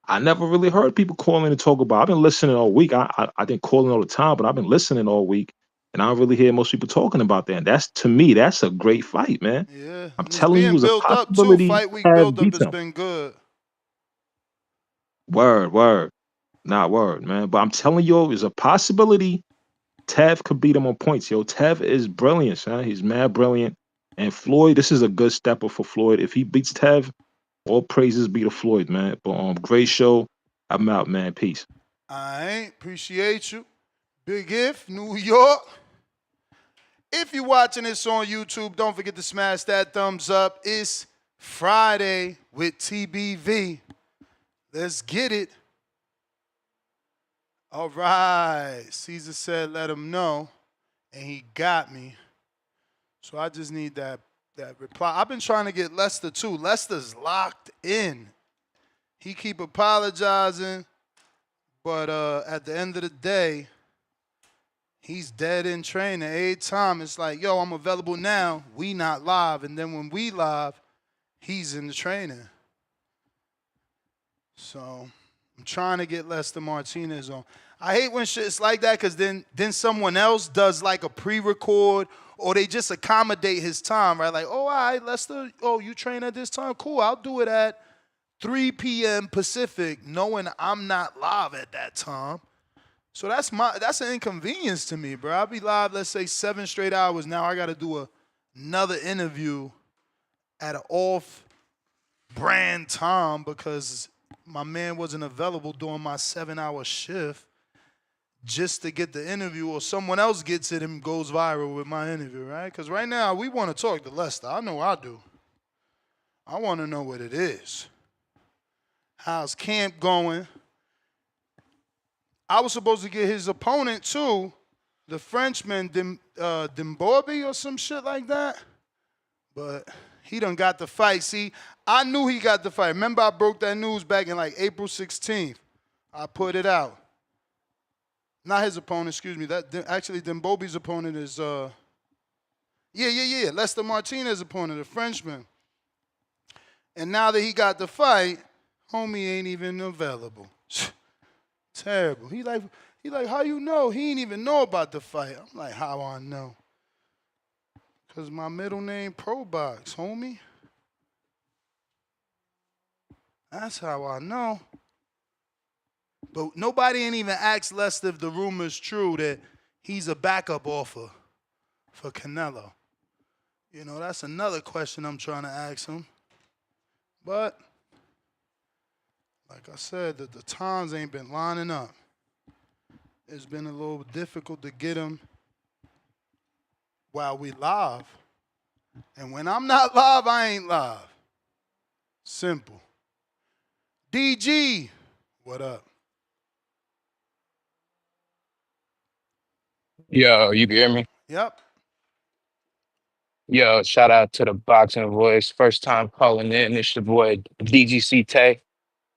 I never really heard people calling to talk about. I've been listening all week. I didn't call in all the time, but I've been listening all week, and I don't really hear most people talking about that. And that's, to me, that's a great fight, man. Yeah, I'm and it's telling you, being it's a built up too. possibility Fight week Tev build up beats has him. been good. Word, not word, man. But I'm telling you, it's a possibility Tev could beat him on points, yo. Tev is brilliant, son. He's mad brilliant. And Floyd, this is a good stepper for Floyd. If he beats Tev, all praises be to Floyd, man. But great show. I'm out, man. Peace. I appreciate you. Big If, New York. If you're watching this on YouTube, don't forget to smash that thumbs up. It's Friday with TBV. Let's get it. All right. Caesar said let him know, and he got me. So I just need that reply. I've been trying to get Lester too. Lester's locked in. He keep apologizing, but at the end of the day, he's dead in training. Every time it's like, yo, I'm available now. We not live. And then when we live, he's in the training. So I'm trying to get Lester Martinez on. I hate when shit's like that because then someone else does like a pre-record or they just accommodate his time, right? Like, oh, all right, Lester, oh, you train at this time? Cool, I'll do it at 3 p.m. Pacific, knowing I'm not live at that time. So that's an inconvenience to me, bro. I'll be live, let's say 7 straight hours. Now I got to do another interview at an off brand time because my man wasn't available during my 7-hour shift just to get the interview, or someone else gets it and goes viral with my interview, right? Because right now we want to talk to Lester. I know I do. I want to know what it is. How's camp going? I was supposed to get his opponent too, the Frenchman Dimborbi or some shit like that. But he done got the fight. See, I knew he got the fight. Remember I broke that news back in like April 16th. I put it out. Not his opponent, excuse me. Actually, Dimbobi's opponent is, Lester Martinez's opponent, a Frenchman. And now that he got the fight, homie ain't even available. Terrible. He like, how you know? He ain't even know about the fight. I'm like, how I know? Because my middle name Pro Box, homie. That's how I know. But nobody ain't even asked Lester if the rumor's true that he's a backup offer for Canelo. You know, that's another question I'm trying to ask him. But, like I said, the times ain't been lining up. It's been a little difficult to get him while we live. And when I'm not live, I ain't live. Simple. DG, what up? Yo, you can hear me? Yep. Yo, shout out to the Boxing Voice. First time calling in. It's your boy DGC Tay.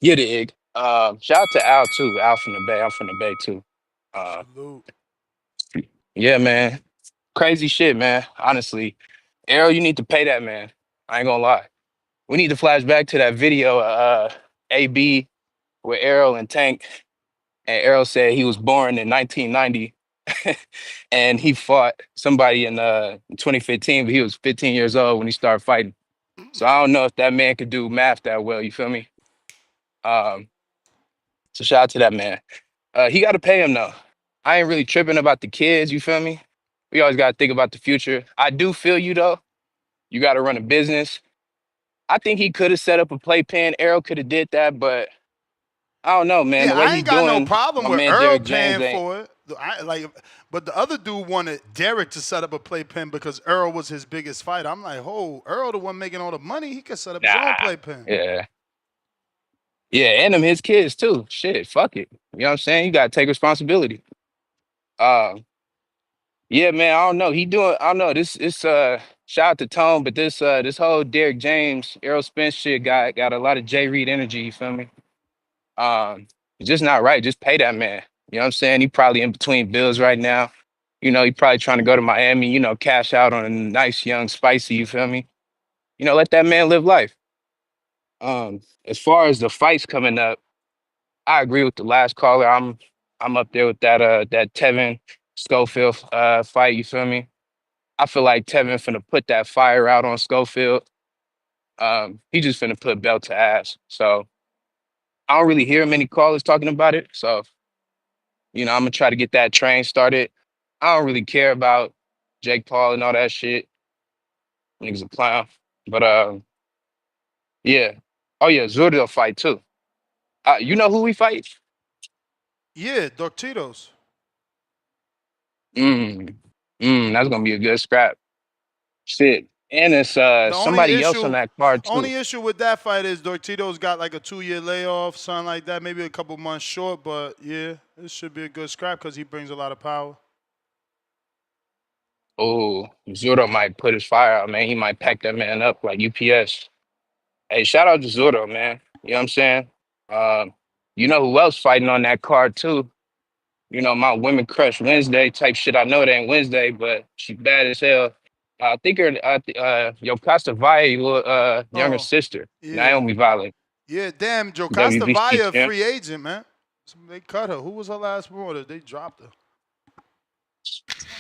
You dig. Shout out to Al too. Al from the Bay. I'm from the Bay too. Uh, Salute. yeah, man. Crazy shit, man. Honestly. Errol, you need to pay that man. I ain't gonna lie. We need to flash back to that video, AB with Errol and Tank. And Errol said he was born in 1990 and he fought somebody in 2015, but he was 15 years old when he started fighting. So I don't know if that man could do math that well, you feel me? Um, so shout out to that man. He got to pay him though. I ain't really tripping about the kids, you feel me? We always got to think about the future. I do feel you though. You got to run a business. I think he could have set up a playpen. Errol could have did that, but I don't know, man. Yeah, The way I he ain't got no doing, problem my with man Earl Derrick James paying ain't. for it. But the other dude wanted Derrick to set up a playpen because Earl was his biggest fighter. I'm like, Earl the one making all the money. He could set up his own Nah. playpen. Yeah. Yeah, and them his kids too. Shit, fuck it. You know what I'm saying? You gotta take responsibility. Uh, yeah, man. I don't know. I don't know. Shout out to Tone, but this whole Derrick James, Errol Spence shit got a lot of Jay Reed energy. You feel me? It's just not right. Just pay that man. You know what I'm saying? He probably in between bills right now. You know, he probably trying to go to Miami. You know, cash out on a nice young spicy. You feel me? You know, let that man live life. As far as the fights coming up. I agree with the last caller. I'm up there with that Tevin Schofield fight. You feel me? I feel like Tevin finna put that fire out on Schofield. He just finna put belt to ass. So I don't really hear many callers talking about it. So I'm gonna try to get that train started. I don't really care about Jake Paul and all that shit. Niggas a clown. But yeah. Oh yeah, Zurdo fight too. You know who we fight? Yeah, Doctitos. Mm. That's gonna be a good scrap. Shit. And it's The somebody else on that card only too. issue with that fight is Doctito's got like a 2-year layoff, something like that, maybe a couple months short. But yeah, this should be a good scrap because he brings a lot of power. Oh, Zurdo might put his fire out, man. He might pack that man up like UPS. Hey, shout out to Zurdo, man. You know what I'm saying? You know who else fighting on that card too? You know, my women crush Wednesday type shit. I know it ain't Wednesday, but she bad as hell. I think her, Yokasta Valle, little younger Oh, sister, yeah. Naomi Valle, Yeah, damn, Jocasta WBC Vaya, champ. free agent, man. They cut her. Who was her last promoter? They dropped her.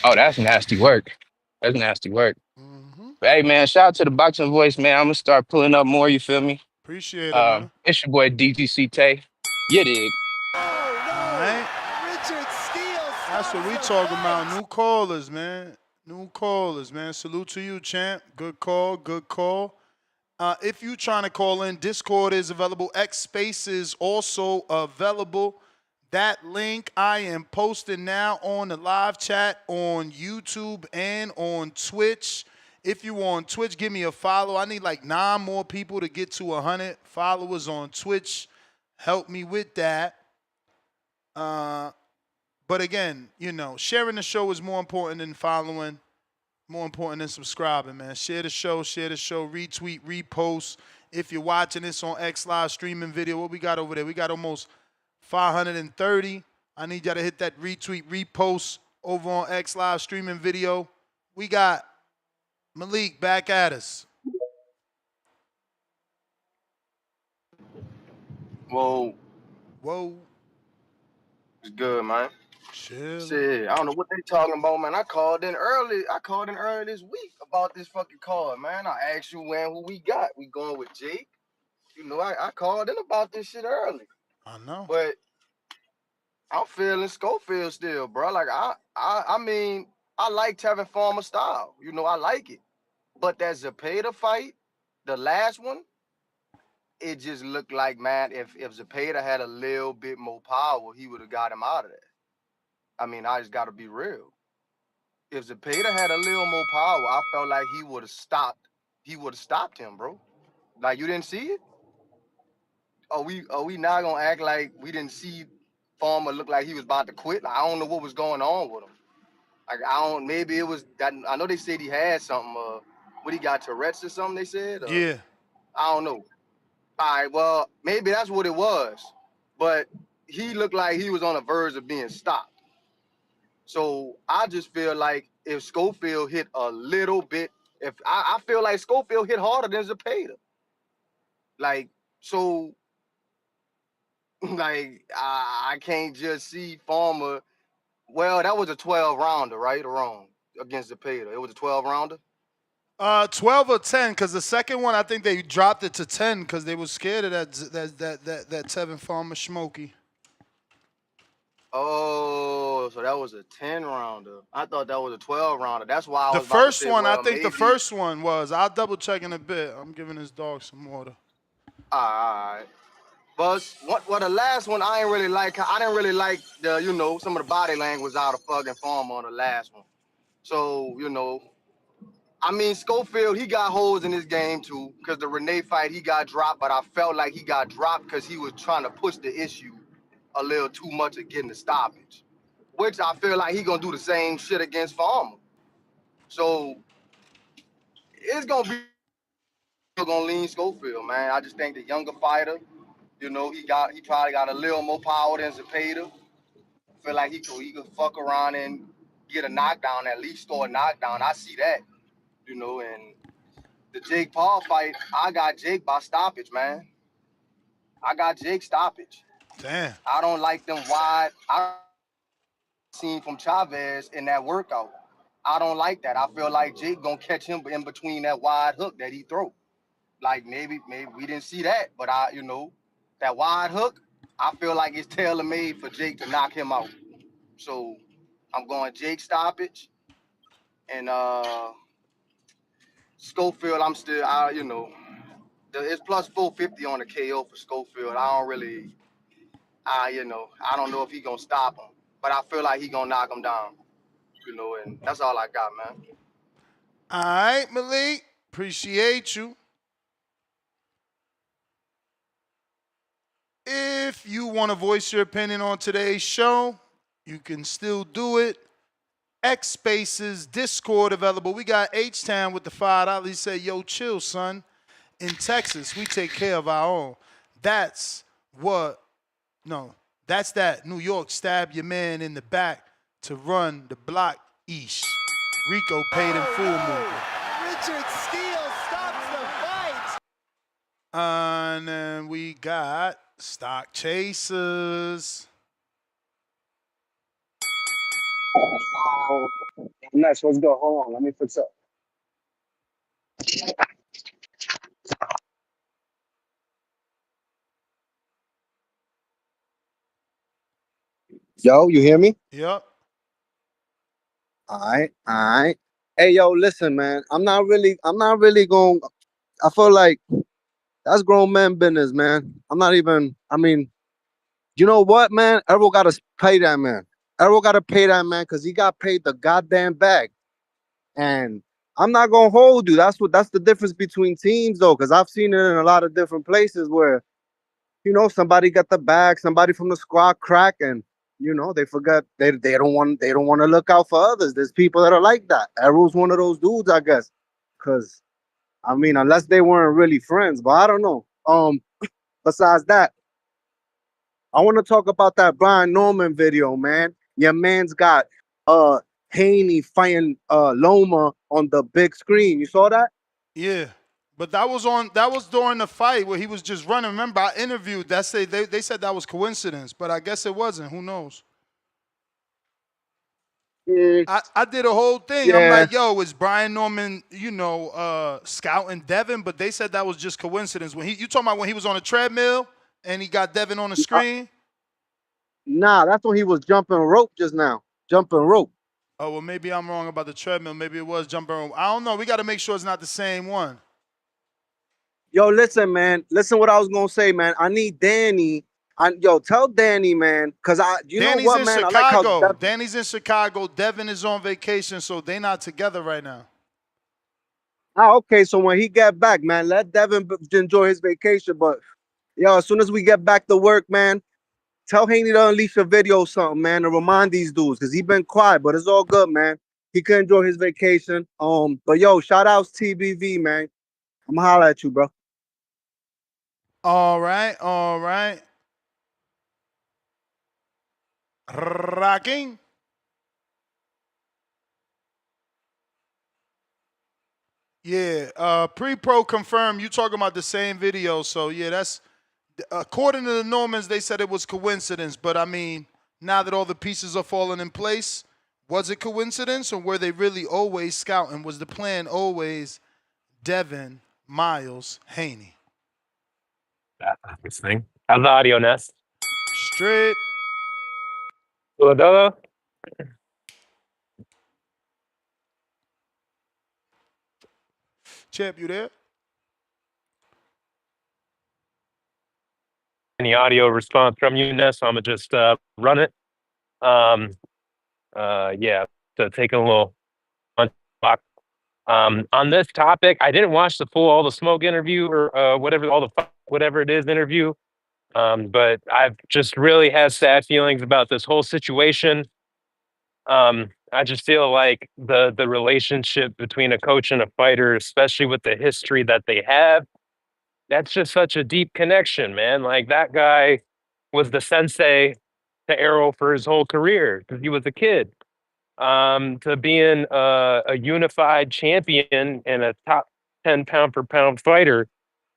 Oh, that's nasty work. That's nasty work. Mm-hmm. But hey, man, shout out to the Boxing Voice, man. I'm gonna start pulling up more. You feel me? Appreciate it, man. It's your boy DTC Tay. You dig? All right. That's what we talking about. New callers, man. New callers, man. Salute to you, champ. Good call. Good call. If you trying to call in, Discord is available. X Spaces also available. That link I am posting now on the live chat on YouTube and on Twitch. If you on Twitch, give me a follow. I need like 9 more people to get to 100 followers on Twitch. Help me with that. But again, you know, sharing the show is more important than following, more important than subscribing, man. Share the show, retweet, repost. If you're watching this on X Live streaming video, what we got over there? We got almost 530. I need y'all to hit that retweet, repost over on X Live streaming video. We got Malik back at us. Whoa, Whoa. it's good, man. Chill. Shit, I don't know what they talking about, man. I called in early. I called in early this week about this fucking call, man. I asked you who we got. We going with Jake. You know, I called in about this shit early. I know. But I'm feeling Schofield still, bro. Like I mean, I like Tevin Farmer style. You know, I like it. But that Zepeda fight, the last one, it just looked like, man, if Zepeda had a little bit more power, he would have got him out of there. I mean, I just got to be real. If Zepeda had a little more power, I felt like he would have stopped. He would have stopped him, bro. Like, you didn't see it? Are we not gonna act like we didn't see Farmer look like he was about to quit? Like, I don't know what was going on with him. Like, maybe it was that. I know they said he had something. What, he got Tourette's or something? They said. Yeah. I don't know. All right, well, maybe that's what it was. But he looked like he was on the verge of being stopped. So I just feel like if Schofield hit a little bit, I feel like Schofield hit harder than Zepeda. Like, so, like, I can't just see Farmer. Well, that was a 12 rounder, right or wrong, against Zepeda. It was a 12 rounder. 12 or 10, because the second one I think they dropped it to 10 because they were scared of that Tevin Farmer Smokey. Oh, so that was a 10 rounder. I thought that was a 12 rounder. That's why I The was about to first say, one, well, I think maybe. the first one was. I'll double check in a bit. I'm giving this dog some water. All right. But the last one I ain't really like. I didn't really like some of the body language out of fucking Farmer on the last one. So, I mean, Schofield, he got holes in his game too, because the Renee fight, he got dropped, but I felt like he got dropped because he was trying to push the issue a little too much of getting the stoppage, which I feel like he gonna do the same shit against Farmer. So it's gonna lean Schofield, man. I just think the younger fighter, he probably got a little more power than Zepeda. Feel like he could fuck around and get a knockdown, at least score a knockdown. I see that, and the Jake Paul fight, I got Jake by stoppage, man. I got Jake stoppage. Damn. I don't like them wide. I seen from Chavez in that workout. I don't like that. I feel like Jake gonna catch him in between that wide hook that he throw. Like maybe we didn't see that, but that wide hook, I feel like it's tailor made for Jake to knock him out. So I'm going Jake stoppage, and Schofield. I'm still, it's plus 450 on the KO for Schofield. I don't really, I don't know if he gonna stop him, but I feel like he gonna knock him down. And that's all I got, man. All right, Malik. Appreciate you. If you want to voice your opinion on today's show, you can still do it. X Spaces, Discord available. We got H-Town with the $5. He said, yo, chill, son. In Texas, we take care of our own. That's that New York stab your man in the back to run the block east. Rico paid in full movement. Richard Steele stops the fight. And then we got Stock Chasers. Nice. Let's go. Hold on. Let me fix up. Yo, you hear me? Yep. All right, all right. Hey, yo, listen, man. I'm not really going. I feel like that's grown man business, man. I'm not even. I mean, you know what, man? Errol got to pay that man. Errol got to pay that man because he got paid the goddamn bag. And I'm not gonna hold you. That's the difference between teams, though, because I've seen it in a lot of different places where somebody got the bag, somebody from the squad crack, and they forget they don't want to look out for others. There's people that are like that. Errol's one of those dudes, I guess, because I mean, unless they weren't really friends, but I don't know. Besides that, I want to talk about that Brian Norman video, man. Your man's got uh Haney fighting Loma on the big screen. You saw that? Yeah. But that was during the fight where he was just running. Remember, I interviewed. They said that was coincidence, but I guess it wasn't. Who knows? Mm, I did a whole thing. I'm yeah. like, yo, is Brian Norman, scouting Devin? But they said that was just coincidence. You talking about when he was on a treadmill and he got Devin on the screen? Nah, that's when he was jumping rope just now. Jumping rope. Oh, well, maybe I'm wrong about the treadmill. Maybe it was jumping rope. I don't know. We got to make sure it's not the same one. Yo, listen, man. Listen what I was gonna say, man. I need Danny. Tell Danny, man, because Danny's what, in man? I like how Chicago. Danny's in Chicago. Devin is on vacation, so they not together right now. okay. So when he get back, man, let Devin enjoy his vacation. But as soon as we get back to work, man, tell Haney to unleash a video or something, man, to remind these dudes, because he been quiet, but it's all good, man. He could enjoy his vacation. But shout outs TBV, man. I'm gonna holler at you, bro. All right, all right. Rocking. Yeah, pre-pro confirmed. You talking about the same video? So yeah, that's according to the Normans. They said it was coincidence, but I mean, now that all the pieces are falling in place, was it coincidence or were they really always scouting? Was the plan always Devin, Miles, Haney? That's interesting. How's the audio, Ness? Straight. Hello? Champ, you there? Any audio response from you, Ness? I'm gonna just run it. Yeah, so taking a little walk. On this topic, I didn't watch the full All the Smoke interview or whatever it is interview. But I've just really had sad feelings about this whole situation. I just feel like the relationship between a coach and a fighter, especially with the history that they have, that's just such a deep connection, man. Like that guy was the sensei to Errol for his whole career because he was a kid. To being a unified champion and a top 10 pound for pound fighter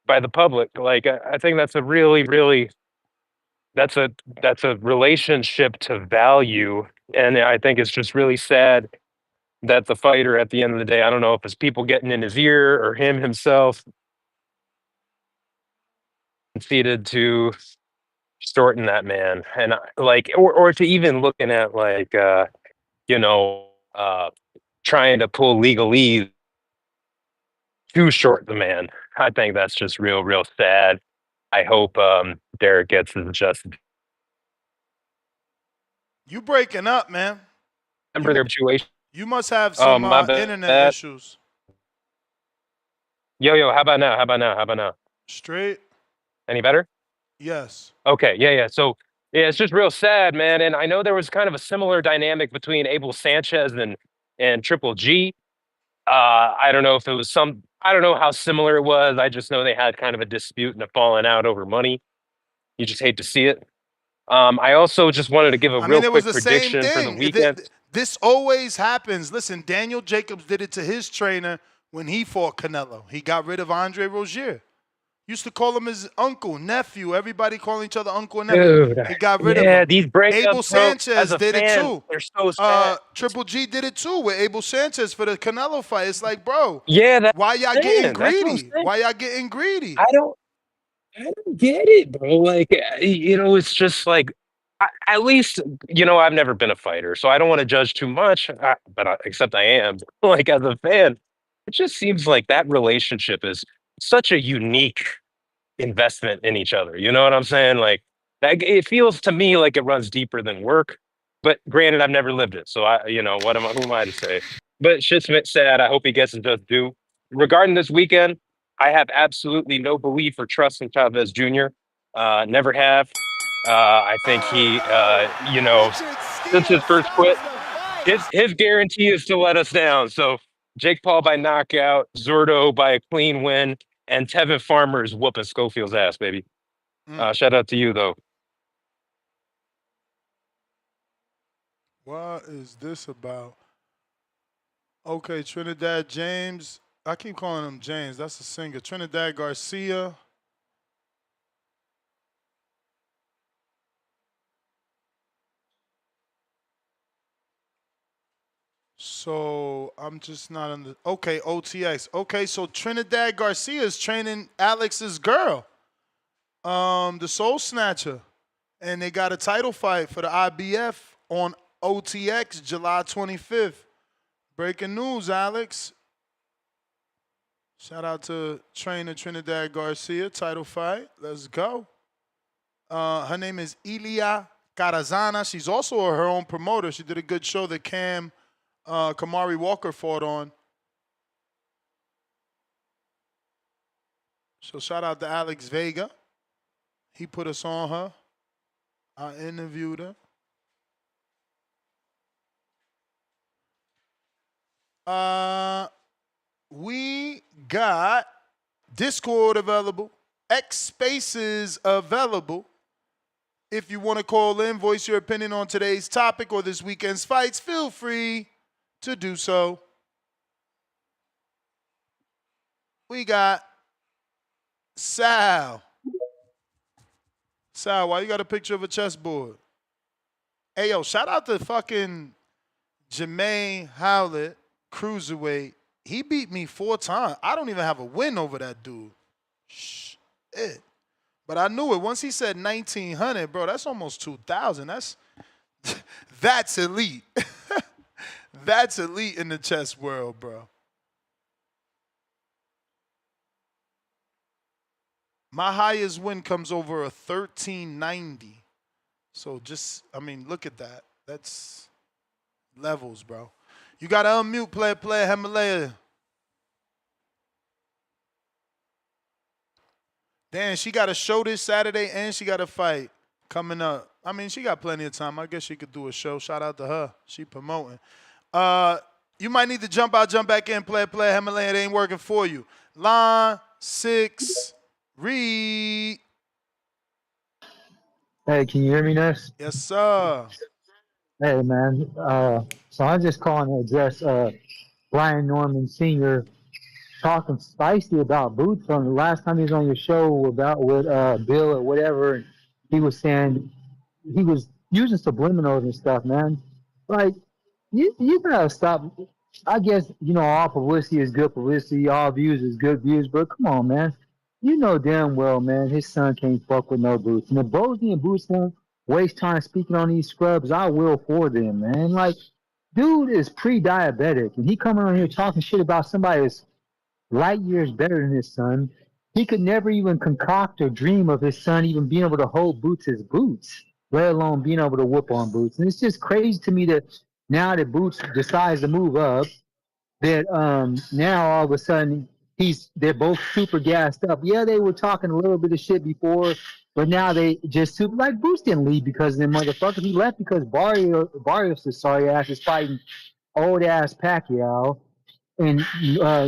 by the public. Like I think that's a really, really that's a relationship to value. And I think it's just really sad that the fighter at the end of the day, I don't know if it's people getting in his ear or him himself conceded to shorten that man. And or to even looking at you know, uh trying to pull legalese to short the man. I think that's just real, real sad. I hope Derrick gets his justice. You breaking up, man. Remember their situation. You must have Oh, some my internet bad. issues. Yo, how about now? How about now? How about now? Straight? Any better? Yes. Okay, yeah. So yeah, it's just real sad, man. And I know there was kind of a similar dynamic between Abel Sanchez and Triple G. I don't know if it was I don't know how similar it was. I just know they had kind of a dispute and a falling out over money. You just hate to see it. I also just wanted to give a real it was quick the same prediction for the thing. weekend. This always happens. Listen, Daniel Jacobs did it to his trainer when he fought Canelo. He got rid of Andre Rozier. Used to call him his uncle, nephew. Everybody calling each other uncle and nephew. Dude, He got rid of yeah, him. these breakups, Abel bro, Sanchez as a did it fan, too. they're so sad. Triple G did it too with Abel Sanchez for the Canelo fight. It's like, bro, Yeah, why y'all getting greedy? Why y'all getting greedy? I don't get it, bro. Like, it's just like At least, I've never been a fighter, so I don't want to judge too much. Except I am, like as a fan, it just seems like that relationship is such a unique investment in each other. You know what I'm saying? Like that, it feels to me like it runs deeper than work. But granted, I've never lived it, so who am I to say? But shit's sad. I hope he gets his just due. Regarding this weekend, I have absolutely no belief or trust in Chavez Jr. Never have. I think he, since his first quit, his guarantee is to let us down. So Jake Paul by knockout, Zurdo by a clean win, and Tevin Farmer is whooping Schofield's ass, baby. Shout out to you though. What is this about? Okay, Trinidad James. I keep calling him James. That's a singer. Trinidad Garcia. So I'm just not on the. Okay, OTX. Okay, so Trinidad Garcia is training Alex's girl, the Soul Snatcher, and they got a title fight for the IBF on OTX July 25th. Breaking news, Alex. Shout out to trainer Trinidad Garcia, title fight. Let's go. Her name is Ilia Carazana. She's also her own promoter. She did a good show that Kamari Walker fought on. So shout out to Alex Vega. He put us on her. I interviewed her. We got Discord available, X Spaces available. If you want to call in, voice your opinion on today's topic or this weekend's fights, feel free to do so. We got Sal. Sal, why you got a picture of a chessboard? Hey, yo, shout out to fucking Jermaine Howlett, cruiserweight. He beat me 4 times. I don't even have a win over that dude. Shit. But I knew it. Once he said 1,900, bro, that's almost 2,000. That's elite. That's elite in the chess world, bro. My highest win comes over a 1,390. So look at that. That's levels, bro. You got to unmute, player, Himalaya. Damn, she got a show this Saturday and she got a fight coming up. I mean, she got plenty of time. I guess she could do a show. Shout out to her. She promoting. You might need to jump back in, player, Himalaya. It ain't working for you. Line 6, read. Hey, can you hear me, Ness? Yes, sir. Hey, man. So I'm just calling to address Brian Norman Sr. talking spicy about boots on the last time he was on your show with Bill or whatever. And he was saying he was using subliminals and stuff, man. Like, you gotta stop. I guess, all publicity is good publicity, all views is good views, but come on, man. You know damn well, man, his son can't fuck with no boots. And if Bosey and Boots won't waste time speaking on these scrubs, I will for them, man. Like, dude is pre-diabetic, and he coming on here talking shit about somebody that's light years better than his son. He could never even concoct or dream of his son even being able to hold Boots' boots, let alone being able to whoop on Boots. And it's just crazy to me that now that Boots decides to move up, that now all of a sudden they're both super gassed up. Yeah, they were talking a little bit of shit before, but now they just super like Boots didn't leave because of them motherfuckers. He left because Barrios' sorry ass is fighting old ass Pacquiao. And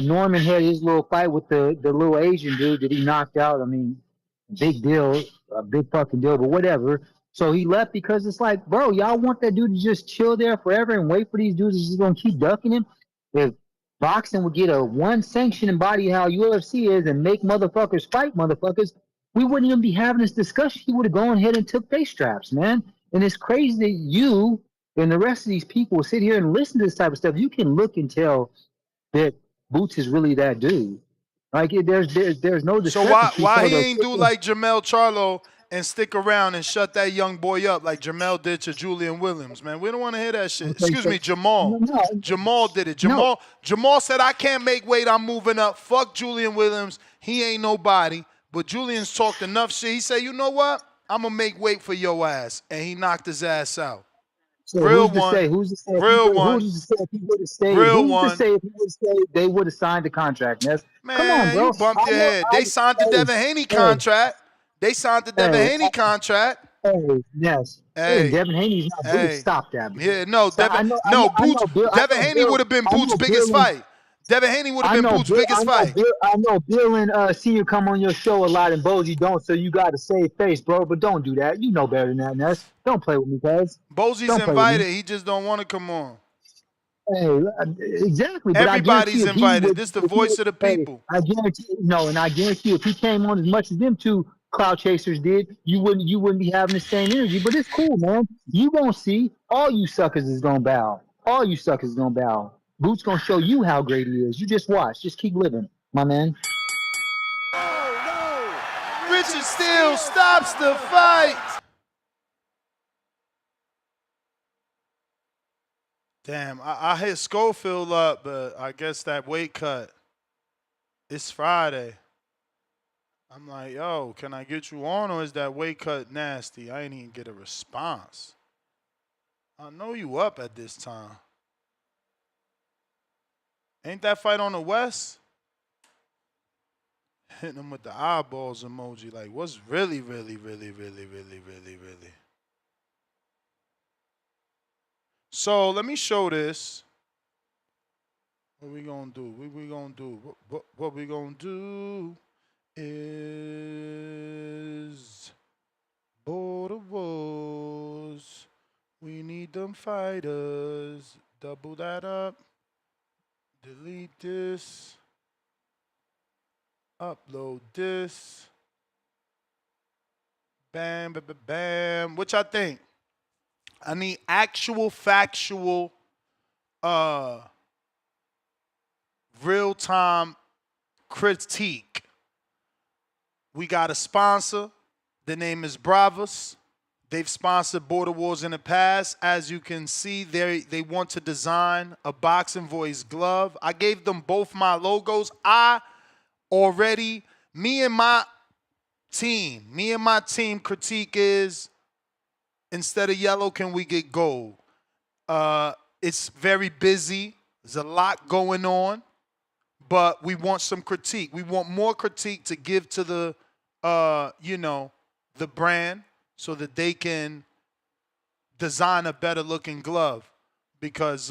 Norman had his little fight with the little Asian dude that he knocked out. I mean, big deal, a big fucking deal, but whatever. So he left because it's like, bro, y'all want that dude to just chill there forever and wait for these dudes that's just going to keep ducking him? If boxing would get a one sanctioning body how UFC is and make motherfuckers fight motherfuckers, we wouldn't even be having this discussion. He would have gone ahead and took face straps, man. And it's crazy that you and the rest of these people sit here and listen to this type of stuff. You can look and tell that Boots is really that dude. Like there's no discrepancy. So why he ain't do like Jamel Charlo and stick around and shut that young boy up like Jamel did to Julian Williams, man. We don't want to hear that shit. Okay, Excuse so me, Jamal. no, Jamal did it. no. Jamal said, I can't make weight. I'm moving up. Fuck Julian Williams. He ain't nobody. But Julian's talked enough shit. He said, you know what? I'm going to make weight for your ass. And he knocked his ass out. So Real who's to one. say? Who's to say? Real one. Who's to say if he would have stayed? Real Who's to one. say if he would have stayed? They would have signed the contract. Ness. Come on, Man, bro. you bumped your head. They signed the Devin Haney contract. They signed the Devin Haney contract. Yes. Hey, Hey, Devin Haney's not Boots. hey. Stop that, bro. Yeah, no, So Devin, I Boots. know Bill. Devin Haney would have been I Boots' know biggest Bill. fight. Devin Haney would have I been know Boots' Bill. biggest fight. I know Bill and Senior come on your show a lot, and Bozy don't. So you got to save face, bro. But don't do that. You know better than that, Ness. Don't play with me, cuz. Bozy's Don't play with me. invited. He just don't want to come on. Hey, exactly. But I guarantee Everybody's if he invited. would, This is the if he, voice of the hey, people. I guarantee no, and I guarantee if he came on as much as them two cloud chasers did, you wouldn't be having the same energy. But it's cool, man. You gonna see. All you suckers is gonna bow. All you suckers is gonna bow. Boots gonna show you how great he is. You just watch. Just keep living, my man. Richard Steele stops the fight. Damn, I hit Schofield up, but I guess that weight cut. It's Friday. I'm like, yo, can I get you on, or is that weight cut nasty? I ain't even get a response. I know you up at this time. Ain't that fight on the West? Hitting him with the eyeballs emoji. Like, what's really? So let me show this. What we gonna do? What we gonna do? What we gonna do is Border Wars. We need them fighters. Double that up. Delete this. Upload this. Bam, bam, bam, bam. What y'all think? I need actual, factual, real-time critique. We got a sponsor. The name is Bravos. They've sponsored Border Wars in the past. As you can see, they want to design a boxing voice glove. I gave them both my logos. Me and my team critique is, instead of yellow, can we get gold? It's very busy. There's a lot going on, but we want some critique. We want more critique to give to the, the brand, so that they can design a better looking glove, because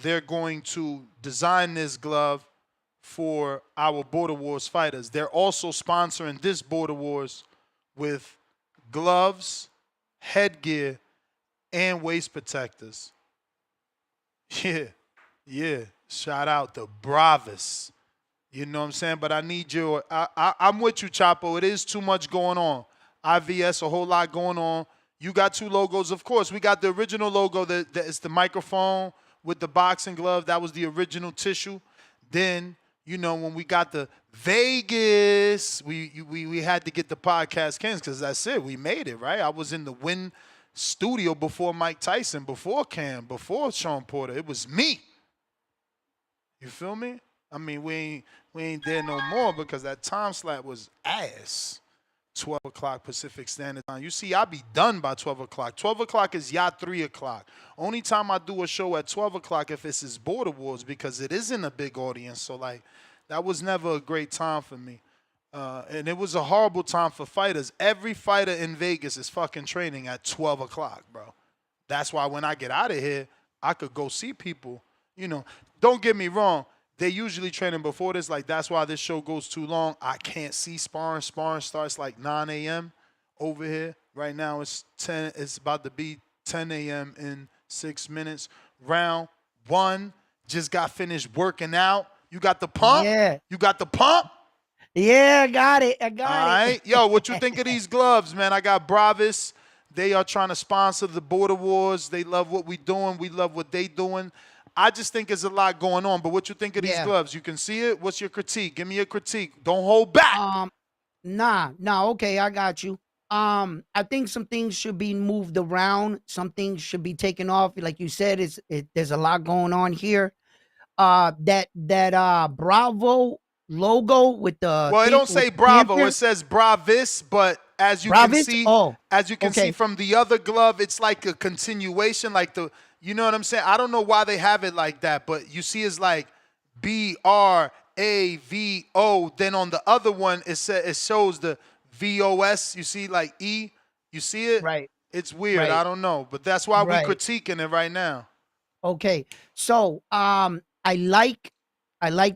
they're going to design this glove for our Border Wars fighters. They're also sponsoring this Border Wars with gloves, headgear, and waist protectors. Yeah. Shout out to Bravos. You know what I'm saying? But I need your, I'm with you, Chapo. It is too much going on. IVS, a whole lot going on. You got two logos, of course. We got the original logo that is the microphone with the boxing glove. That was the original tissue. Then, when we got the Vegas, we had to get the podcast cans, because that's it. We made it, right? I was in the Win studio before Mike Tyson, before Cam, before Sean Porter. It was me. You feel me? I mean, we ain't there no more, because that time slot was ass. 12 o'clock Pacific Standard Time. You see, I be done by 12 o'clock. 12 o'clock is 3 o'clock. Only time I do a show at 12 o'clock if it's Border Wars, because it isn't a big audience. So, that was never a great time for me. And it was a horrible time for fighters. Every fighter in Vegas is fucking training at 12 o'clock, bro. That's why when I get out of here, I could go see people. Don't get me wrong. They usually training before this. That's why this show goes too long. I can't see sparring. Sparring starts 9 a.m. over here. Right now it's 10. It's about to be 10 a.m. in 6 minutes. Round 1. Just got finished working out. You got the pump? Yeah. You got the pump? Yeah, I got it. All right. Yo, what you think of these gloves, man? I got Bravos. They are trying to sponsor the Border Wars. They love what we doing. We love what they doing. I just think there's a lot going on. But what you think of these gloves? You can see it. What's your critique? Give me a critique. Don't hold back. Nah. Okay, I got you. I think some things should be moved around. Some things should be taken off. Like you said, there's a lot going on here. That Bravo logo with the Well, it thing don't with say the Bravo. It panther, says Bravis, but Bravis. Oh, as you can see okay, from the other glove, it's like a continuation, like you know what I'm saying? I don't know why they have it like that, but you see it's like BRAVO. Then on the other one, it shows the VOS. You see like E. You see it? right, It's weird. I right, don't know, but that's why we right. critiquing it right now. Okay. So, I like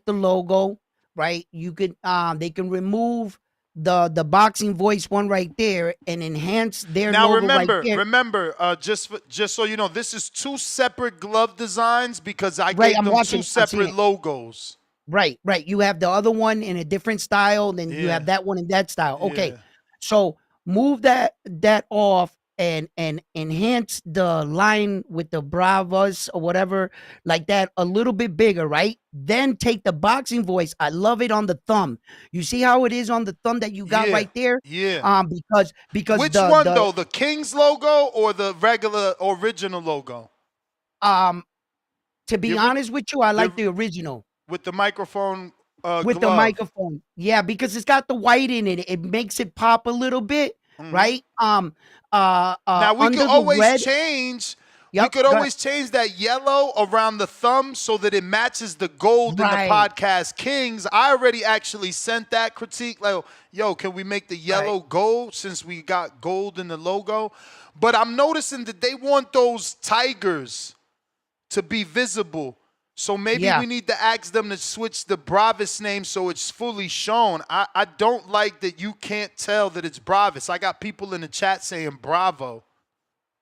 the logo, right? You could they can remove the boxing voice one right there and enhance their Now logo right remember, there. remember, just so you know, this is two separate glove designs because I Right, gave I'm them two watching. I'm seeing separate it. logos. Right, right. You have the other one in a different style, then you Yeah, have that one in that style. Okay. yeah, So move that off and enhance the line with the bravas or whatever like that a little bit bigger, right? Then take the boxing voice. I love it on the thumb. You see how it is on the thumb that you got yeah, right there? yeah. Because Which the one the though? The King's logo or the regular original logo? um to The be honest with you, I like the the original. with the microphone With the glove. microphone. Yeah, because it's got the white in it. It makes it pop a little bit, Hmm. right? Now we could Under the always red. change. We Yep. could Go ahead. always change that yellow around the thumb so that it matches the gold in the Right. podcast Kings. I already actually sent that critique. Like, yo, can we make the Right. yellow gold since we got gold in the logo? But I'm noticing that they want those tigers to be visible. So maybe Yeah. we need to ask them to switch the Bravis name so it's fully shown. I don't like that you can't tell that it's Bravis. I got people in the chat saying Bravo.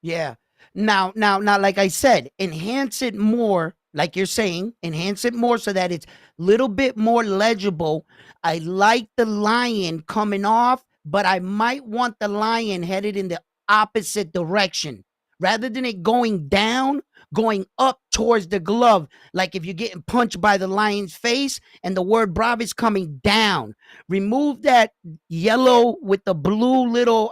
Yeah. Now, like I said, enhance it more, like you're saying, enhance it more so that it's a little bit more legible. I like the lion coming off, but I might want the lion headed in the opposite direction. Rather than it going down, going up towards the glove. Like if you're getting punched by the lion's face and the word Brav is coming down. Remove that yellow with the blue little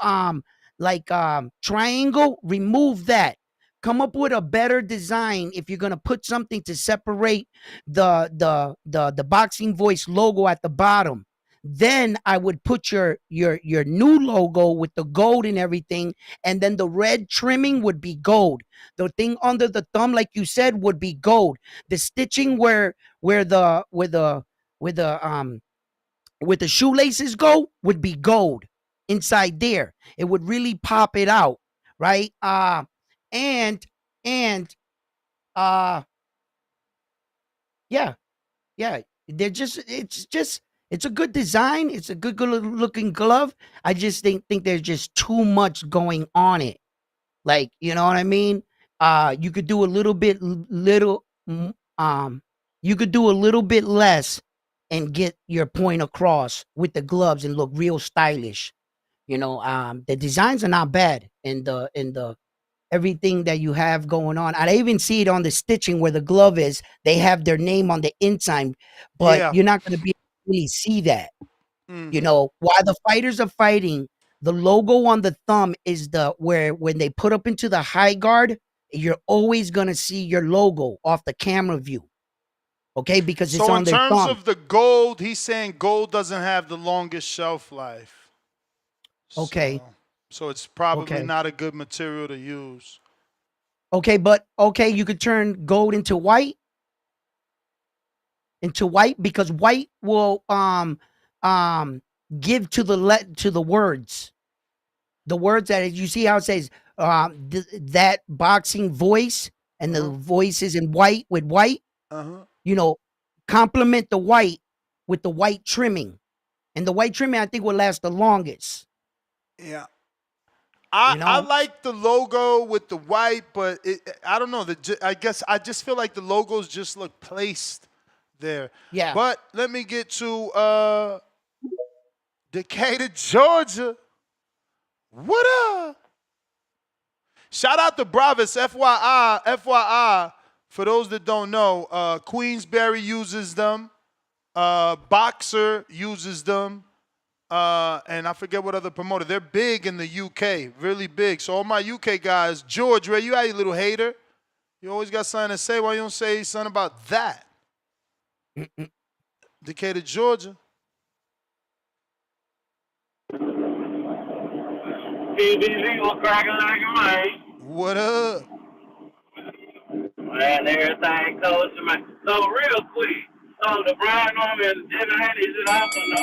triangle, remove that. Come up with a better design if you're gonna put something to separate the boxing voice logo at the bottom. Then I would put your new logo with the gold and everything, and then the red trimming would be gold. The thing under the thumb, like you said, would be gold. The stitching where the shoelaces go would be gold inside there. It would really pop it out, right? And and uh yeah, yeah. They're just it's a good design. It's a good looking glove. I just think there's just too much going on it. Like, you know what I mean? You could do a little bit little you could do a little bit less and get your point across with the gloves and look real stylish. The designs are not bad in the everything that you have going on. I even see it on the stitching where the glove is. They have their name on the inside, but Yeah. you're not going to be able to really see that. Mm-hmm. While the fighters are fighting, the logo on the thumb is the where when they put up into the high guard, you're always gonna see your logo off the camera view. Okay, because it's So in on their terms thumb. of the gold, he's saying gold doesn't have the longest shelf life. Okay, So it's probably okay, not a good material to use. okay, but okay, you could turn gold into white because white will um give to the words. The words that you see how it says that boxing voice and the Uh-huh. voice is in white with white, Uh-huh. you know, complement the white with the white trimming. And the white trimming I think will last the longest, Yeah. you I know? like the logo with the white, but I don't know. I guess I just feel like the logos just look placed there. Yeah. But let me get to Decatur, Georgia. What up? Shout out to Bravis, FYI, FYI. For those that don't know, Queensberry uses them. Boxer uses them. and I forget what other promoter. They're big in the UK, really big. So all my UK guys, George, where you at, you little hater? You always got something to say. Why you don't say something about that? Decatur, Georgia. TBV was cracking like a man. What up? Man, everything goes to man. So real quick, so the Brian Norman Devin Haney, is it off or no?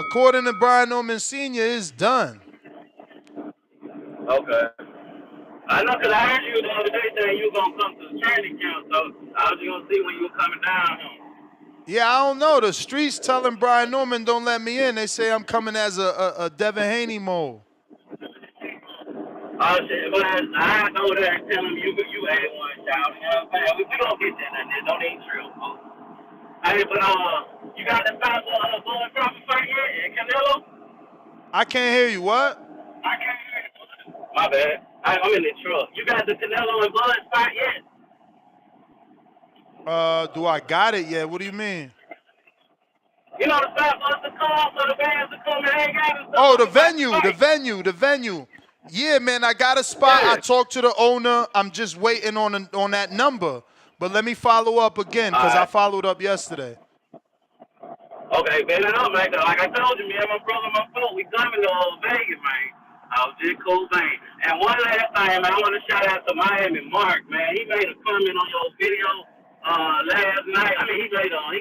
According to Brian Norman Sr., it's done. Okay. I know because I heard you the other day saying you were going to come to the training camp, so I was just going to see when you were coming down. Yeah, I don't know. The streets telling Brian Norman don't let me in. They say I'm coming as a Devin Haney mole. Oh, shit, but I go there and tell him you had one shout. You know what I'm saying? We don't get that nothing. Don't even trill, folks. Hey, but you got the spot for Bullet Crawford fight yet and Canelo? I can't hear you. What? I can't hear you. My bad. I'm in the truck. You got the Canelo and Bud spot yet? Do I got it yet? What do you mean? You know the spot for us to come for the bands to come and hang out and stuff. Oh, the venue. Yeah, man, I got a spot. I talked to the owner. I'm just waiting on that number. But let me follow up again because I followed up yesterday. Okay, man, man. Like I told you, me and my brother, my folks, we coming to Vegas, man. I was just cool, man. And one last thing, man, I want to shout out to Miami Mark, man. He made a comment on your video last night. I mean, he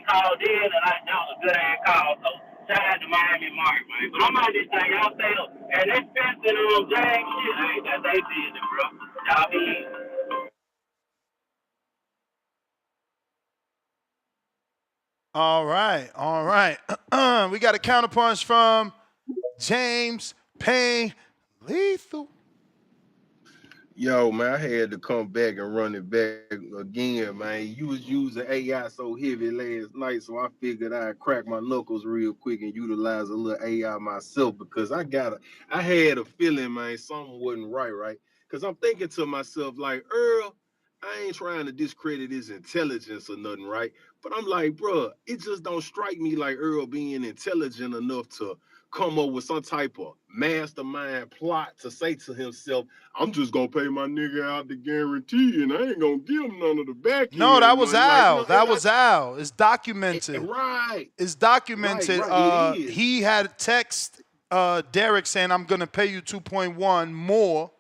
called in, and that was a good ass call. So shout out to Miami Mark, man. But I'm out this thing, y'all stay up. And this Spence and James shit, hey, that's they business, bro. Y'all be easy. All right. We got a counterpunch from James Payne Lethal. Yo, man, I had to come back and run it back again, man. You was using AI so heavy last night, so I figured I'd crack my knuckles real quick and utilize a little AI myself because I had a feeling, man, something wasn't right? Because I'm thinking to myself, like, Earl, I ain't trying to discredit his intelligence or nothing, right? But I'm like, bro, it just don't strike me like Earl being intelligent enough to come up with some type of mastermind plot to say to himself, I'm just gonna pay my nigga out the guarantee and I ain't gonna give him none of the back No, end that was money. Al. Like, That was Al. It's documented. Right. It's documented. Right. It is. He had text Derrick saying, I'm gonna pay you 2.1 more,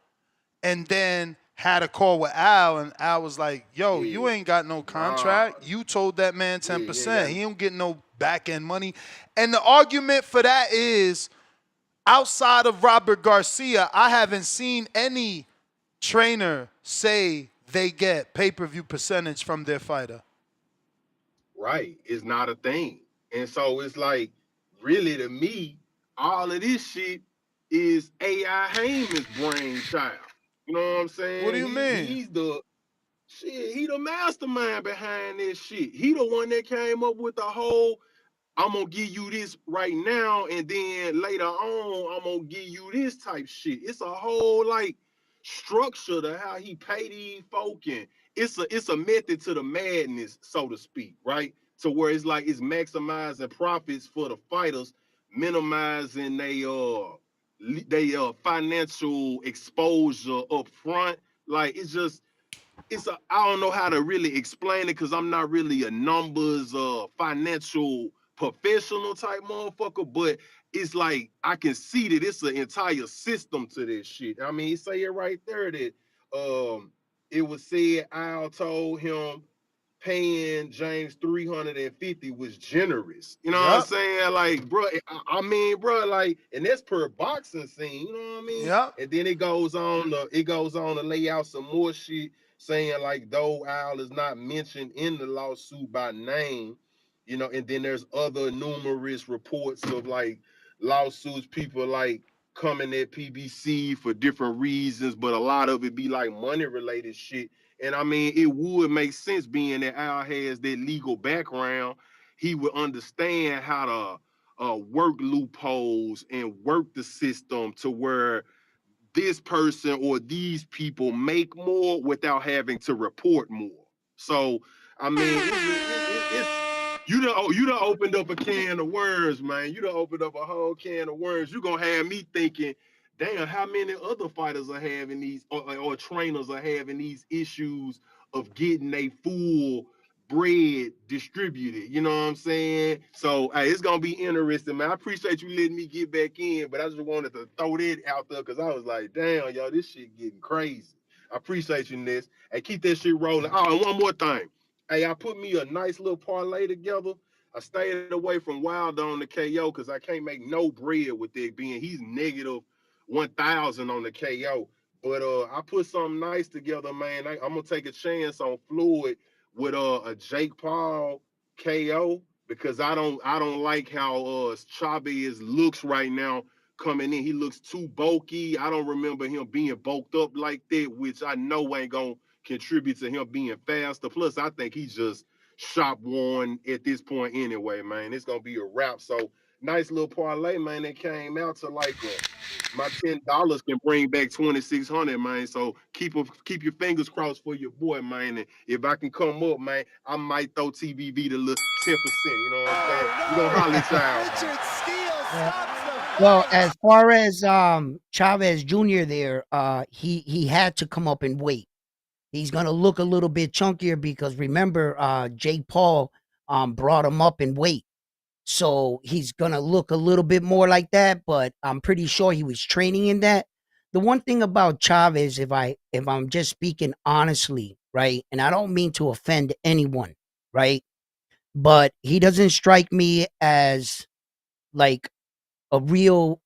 and then had a call with Al, and Al was like, yo, you ain't got no contract. You told that man 10%. He don't get no back end money. And the argument for that is, outside of Robert Garcia, I haven't seen any trainer say they get pay-per-view percentage from their fighter. Right. It's not a thing. And so it's like, really to me, all of this shit is AI Heyman's brainchild. You know what I'm saying? What do you mean? He the mastermind behind this shit. He the one that came up with the whole, I'm gonna give you this right now, and then later on, I'm gonna give you this type shit. It's a whole like structure to how he pay these folk, and it's a method to the madness, so to speak, right? To where it's like it's maximizing profits for the fighters, minimizing they financial exposure up front. Like I don't know how to really explain it because I'm not really a numbers financial professional type motherfucker, but it's like I can see that it's an entire system to this shit. I mean, say it right there that it was said Al told him paying James 350 was generous. You know what I'm saying? Like, bro, I mean, bro, like, and that's per boxing scene, you know what I mean? Yep. And then it goes on to lay out some more shit saying like though Al is not mentioned in the lawsuit by name, you know, and then there's other numerous reports of like lawsuits, people like coming at PBC for different reasons, but a lot of it be like money related shit. And I mean, it would make sense being that Al has that legal background. He would understand how to work loopholes and work the system to where this person or these people make more without having to report more. So, I mean, you done opened up a can of worms, man. You done opened up a whole can of worms. You gonna have me thinking, damn, how many other fighters are having these or trainers are having these issues of getting a full bread distributed. You know what I'm saying? So hey, it's gonna be interesting, man. I appreciate you letting me get back in, but I just wanted to throw that out there because I was like, damn, yo, this shit getting crazy. I appreciate you, Ness. Hey, keep that shit rolling. Oh, and one more thing. Hey, I put me a nice little parlay together. I stayed away from Wilder on the KO because I can't make no bread with it being he's negative 1,000 on the KO. But I put something nice together, man. I'm gonna take a chance on Floyd with a Jake Paul KO because I don't like how Chavez looks right now coming in. He looks too bulky. I don't remember him being bulked up like that, which I know ain't gonna contribute to him being faster. Plus, I think he's just shop worn at this point anyway, man. It's gonna be a wrap. So nice little parlay, man. That came out to like my $10 can bring back 2,600, man. So keep your fingers crossed for your boy, man. And if I can come up, man, I might throw TVV the little 10%. You know what I'm saying? We gonna holler at y'all, man. Richard Steele Yeah. stops the Well, fight. as far as Chavez Jr. there, he had to come up in weight. He's gonna look a little bit chunkier because remember, Jake Paul brought him up in weight. So he's gonna look a little bit more like that, but I'm pretty sure he was training in that. The one thing about Chavez, if I'm just speaking honestly, right, and I don't mean to offend anyone, right, but he doesn't strike me as like a real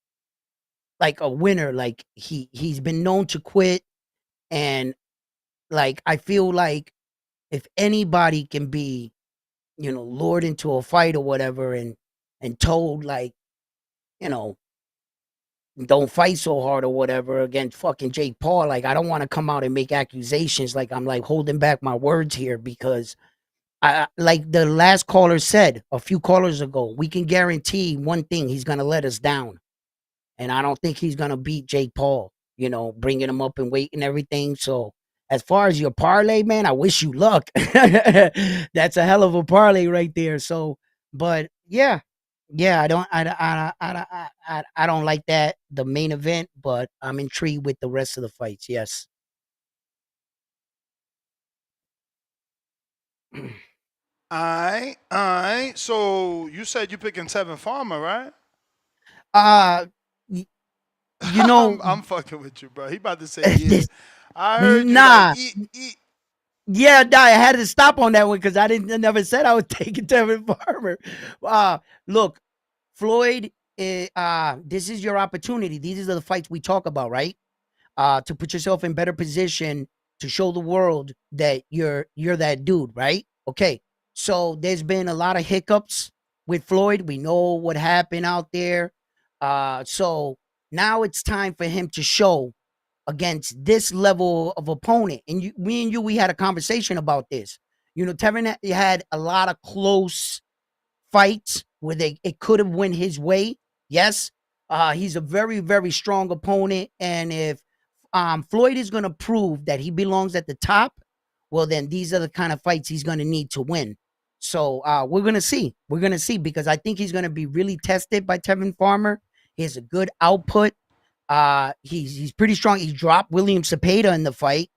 like a winner. Like he's been known to quit, and like I feel like if anybody can be, lured into a fight or whatever and told like, you know, don't fight so hard or whatever against fucking Jake Paul. Like, I don't want to come out and make accusations. Like, I'm like holding back my words here because like the last caller said a few callers ago, we can guarantee one thing: he's gonna let us down, and I don't think he's gonna beat Jake Paul. Bringing him up in weight and everything. So, as far as your parlay, man, I wish you luck. That's a hell of a parlay right there. So, but yeah, yeah, I don't like that the main event, but I'm intrigued with the rest of the fights. Yes. I. So you said you picking Tevin Farmer, right? Uh, y- you know, I'm fucking with you, bro. He about to say yeah. I heard you like nah, eat eat. yeah, nah, I had to stop on that one because I never said I was taking Tevin Farmer. Look, Floyd, this is your opportunity. These are the fights we talk about, right? To put yourself in better position to show the world that you're that dude, right? Okay. So there's been a lot of hiccups with Floyd. We know what happened out there. So now it's time for him to show against this level of opponent. And me and you, we had a conversation about this. Tevin had a lot of close fights where it could have went his way. Yes, he's a very very strong opponent, and if Floyd is going to prove that he belongs at the top, well then these are the kind of fights he's going to need to win. So we're gonna see. We're gonna see because I think he's gonna be really tested by Tevin Farmer. He has a good output. He's pretty strong. He dropped William Cepeda in the fight.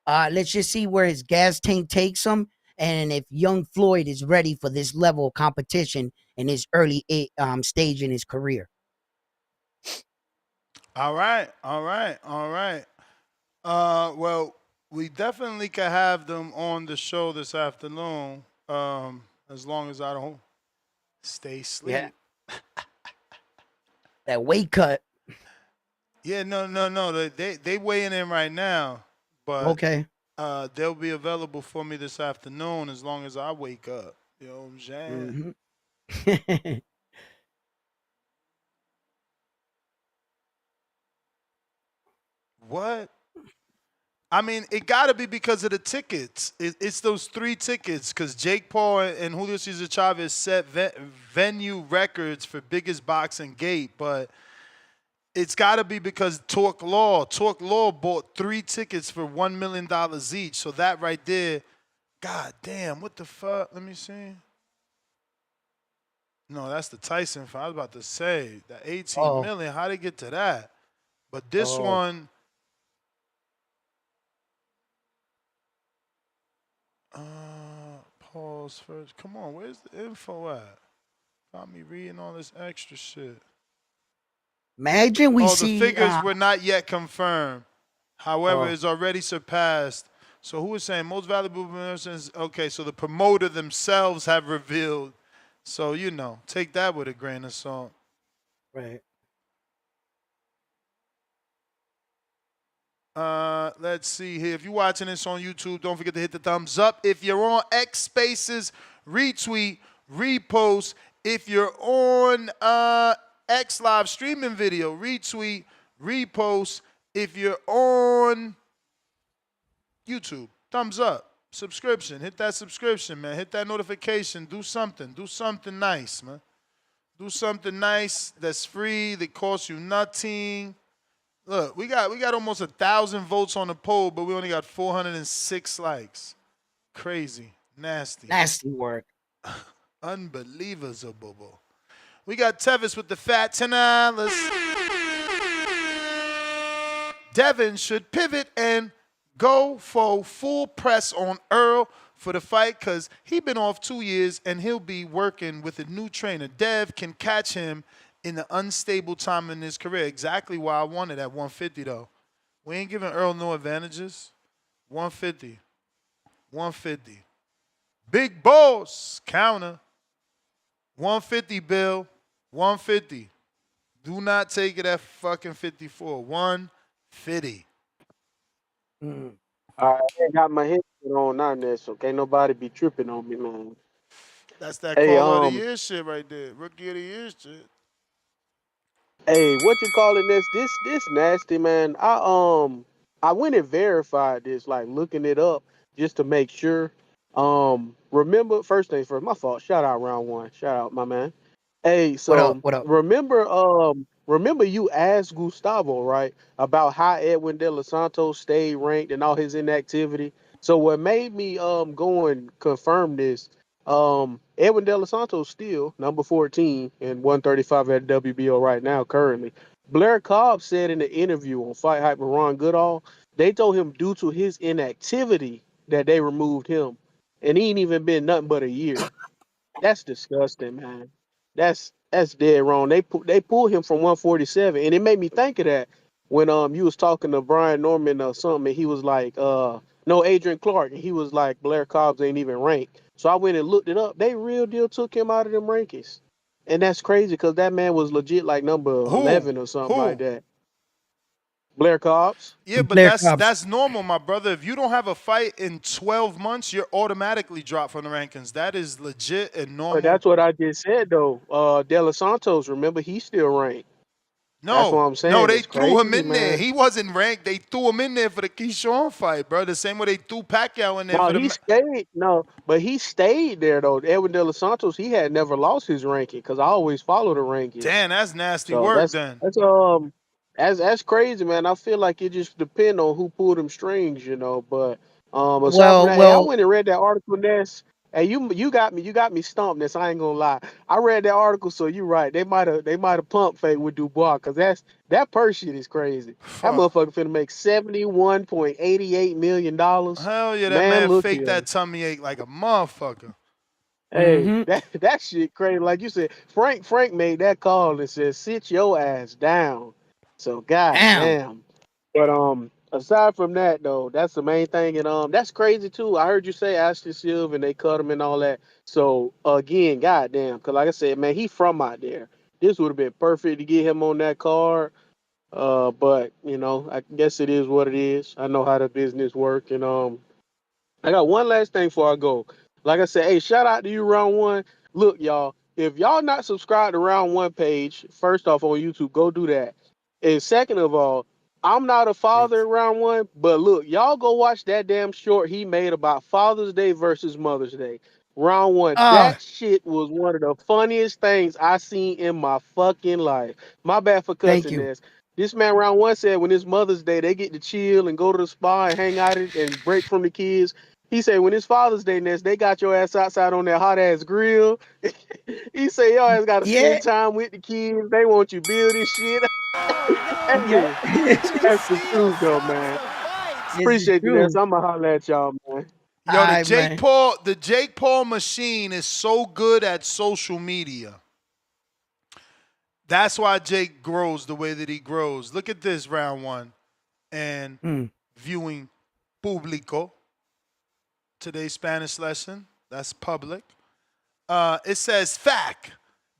Let's just see where his gas tank takes him, and if young Floyd is ready for this level of competition in his early stage in his career. All right, all right, all right. Well, we definitely could have them on the show this afternoon. As long as I don't stay Yeah, asleep. that weight cut. Yeah, no, no, no. They weighing in right now, but Okay. they'll be available for me this afternoon as long as I wake up. You know what I'm saying? Hmm. What? I mean, it got to be because of the tickets. It's those three tickets because Jake Paul and Julio Cesar Chavez set venue records for biggest boxing gate, but it's got to be because Torque Law bought three tickets for $1 million each. So that right there, god damn, what the fuck? Let me see. No, that's the Tyson fight. I was about to say that 18 Oh, million. How they get to that? But this oh, one, pause first. Come on, where's the info at? Got me reading all this extra shit. imagine we Oh, the see. figures were not yet confirmed. However, Oh, it's already surpassed. So who is saying most valuable persons? Okay, so the promoter themselves have revealed. So take that with a grain of salt. right. Let's see here. If you're watching this on YouTube, don't forget to hit the thumbs up. If you're on X Spaces, retweet, repost. If you're on X Live streaming video, retweet, repost. If you're on YouTube, thumbs up. Subscription. Hit that subscription, man. Hit that notification. Do something. Do something nice, man. Do something nice that's free, that costs you nothing. Look, we got almost 1,000 votes on the poll, but we only got 406 likes. Crazy. Nasty. Nasty work. Unbelievable. We got Tevis with the fat $10. Devin should pivot and go for full press on Earl for the fight because he been off 2 years and he'll be working with a new trainer. Dev can catch him in the unstable time in his career. Exactly why I wanted at 150, though. We ain't giving Earl no advantages. 150. 150. Big boss. Counter. 150, Bill. 150. Do not take it at fucking 54. 150. All right, I got my headset on now, there, so can't nobody be tripping on me, man. That's that Hey, call of the year shit right there. Rookie of the year shit. hey, what you calling this? This nasty, man. I went and verified this, like looking it up just to make sure. Remember, first things first, my fault. Shout out round one. Shout out, my man. Hey, What up? so What up? remember you asked Gustavo, right, about how Edwin De Los Santos stayed ranked and all his inactivity. So what made me go and confirm this, Edwin De Los Santos still number 14 and 135 at WBO right now currently. Blair Cobb said in the interview on Fight Hype with Ron Goodall, they told him due to his inactivity that they removed him. And he ain't even been nothing but a year. That's disgusting, man. That's dead wrong. They pulled him from 147, and it made me think of that when you was talking to Brian Norman or something, and he was like, no, Adrian Clark, and he was like, Blair Cobbs ain't even ranked. So I went and looked it up. They real deal took him out of them rankings, and that's crazy because that man was legit like number Who? 11 or something like Who? that. Blair Cobbs. Yeah, but Blair that's Cobbs. that's normal, my brother. If you don't have a fight in 12 months, you're automatically dropped from the rankings. That is legit and But normal. that's what I just said though. De Los Santos, remember, he's still ranked. That's what No, I'm no, saying. they It's threw him crazy, in there. man. He wasn't ranked. They threw him in there for the Keyshawn fight, bro. The same way they threw Pacquiao in there No, for he the. stayed. No, but he stayed there though. Edwin De Los Santos, he had never lost his ranking because I always follow the rankings. Damn, that's nasty So work then. that's crazy, man. I feel like it just depend on who pulled them strings, you know. But aside from Well, that, hey, I well, went and read that article, Ness. Hey, you got me stumped, Ness. I ain't gonna lie. I read that article, so you're right. They might have pumped fake with Dubois because that purse shit is crazy. That Fuck. motherfucker finna make $71.88 million. Hell yeah, that Man, man look faked here. that tummy ache like a motherfucker. Hey, mm-hmm. that shit crazy. Like you said, Frank made that call and said, "Sit your ass down." So, god Damn. damn. But aside from that though, that's the main thing, and that's crazy too. I heard you say Ashley Silva and they cut him and all that. So again, goddamn, because like I said, man, he from out there. This would have been perfect to get him on that card. But I guess it is what it is. I know how the business work, and I got one last thing before I go. Like I said, hey, shout out to you, Round One. Look, y'all, if y'all not subscribed to Round One page, first off on YouTube, go do that. And second of all, I'm not a father at Round One, but look, y'all go watch that damn short he made about Father's Day versus Mother's Day. Round One, Ah, that shit was one of the funniest things I seen in my fucking life. My bad for thank cussing you. this. This man Round One said when it's Mother's Day, they get to chill and go to the spa and hang out and break from the kids. He said when it's Father's Day next, they got your ass outside on that hot ass grill. He said your ass got to Yeah, spend time with the kids. They want you building shit. yeah. Hey, Two that's the steals truth though, stops man. the fight. It's the Appreciate you, Ness. truth. I'ma holler at y'all, man. Yo, All right, man. The Jake Paul machine is so good at social media. That's why Jake grows the way that he grows. Look at this round one and Mm. viewing público. Today's Spanish lesson. That's public. It says fact.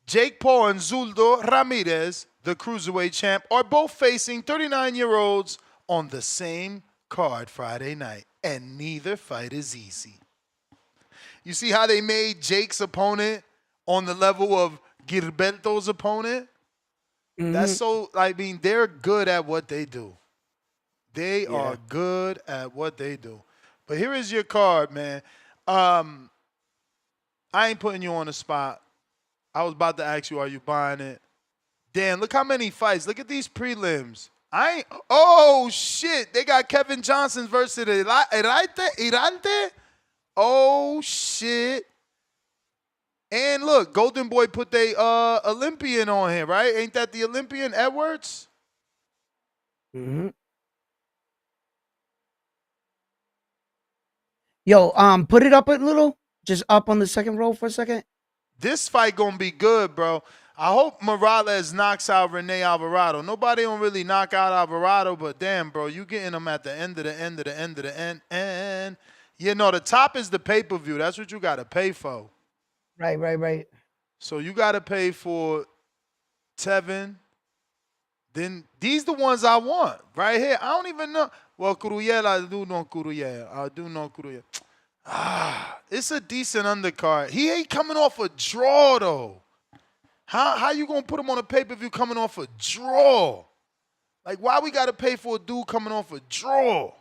Jake Paul and Zuldo Ramirez, the cruiserweight champ, are both facing 39-year-olds on the same card Friday night, and neither fight is easy. You see how they made Jake's opponent on the level of Gilberto's opponent? That's Hmm. so, I mean, they're good at what they do. They Yeah. are good at what they do. But here is your card, man. I ain't putting you on the spot. I was about to ask you, are you buying it? Damn, look how many fights. Look at these prelims. Oh, shit. They got Kevin Johnson versus Irante. Oh, shit. And look, Golden Boy put the Olympian on here, right? Ain't that the Olympian Edwards? Hmm. Yo, put it up a little. Just up on the second row for a second. This fight gonna be good, bro. I hope Morales knocks out Rene Alvarado. Nobody don't really knock out Alvarado, but damn, bro, you getting him at the end of the end of the end of the end. And you know, the top is the pay-per-view. That's what you gotta pay for. Right. So you gotta pay for Tevin. Then these the ones I want right here. I don't even know. Well, Curiel, I do know Curiel. I do know Curiel. It's a decent undercard. He ain't coming off a draw though. How you gonna put him on a pay-per-view coming off a draw? Like, why we gotta pay for a dude coming off a draw?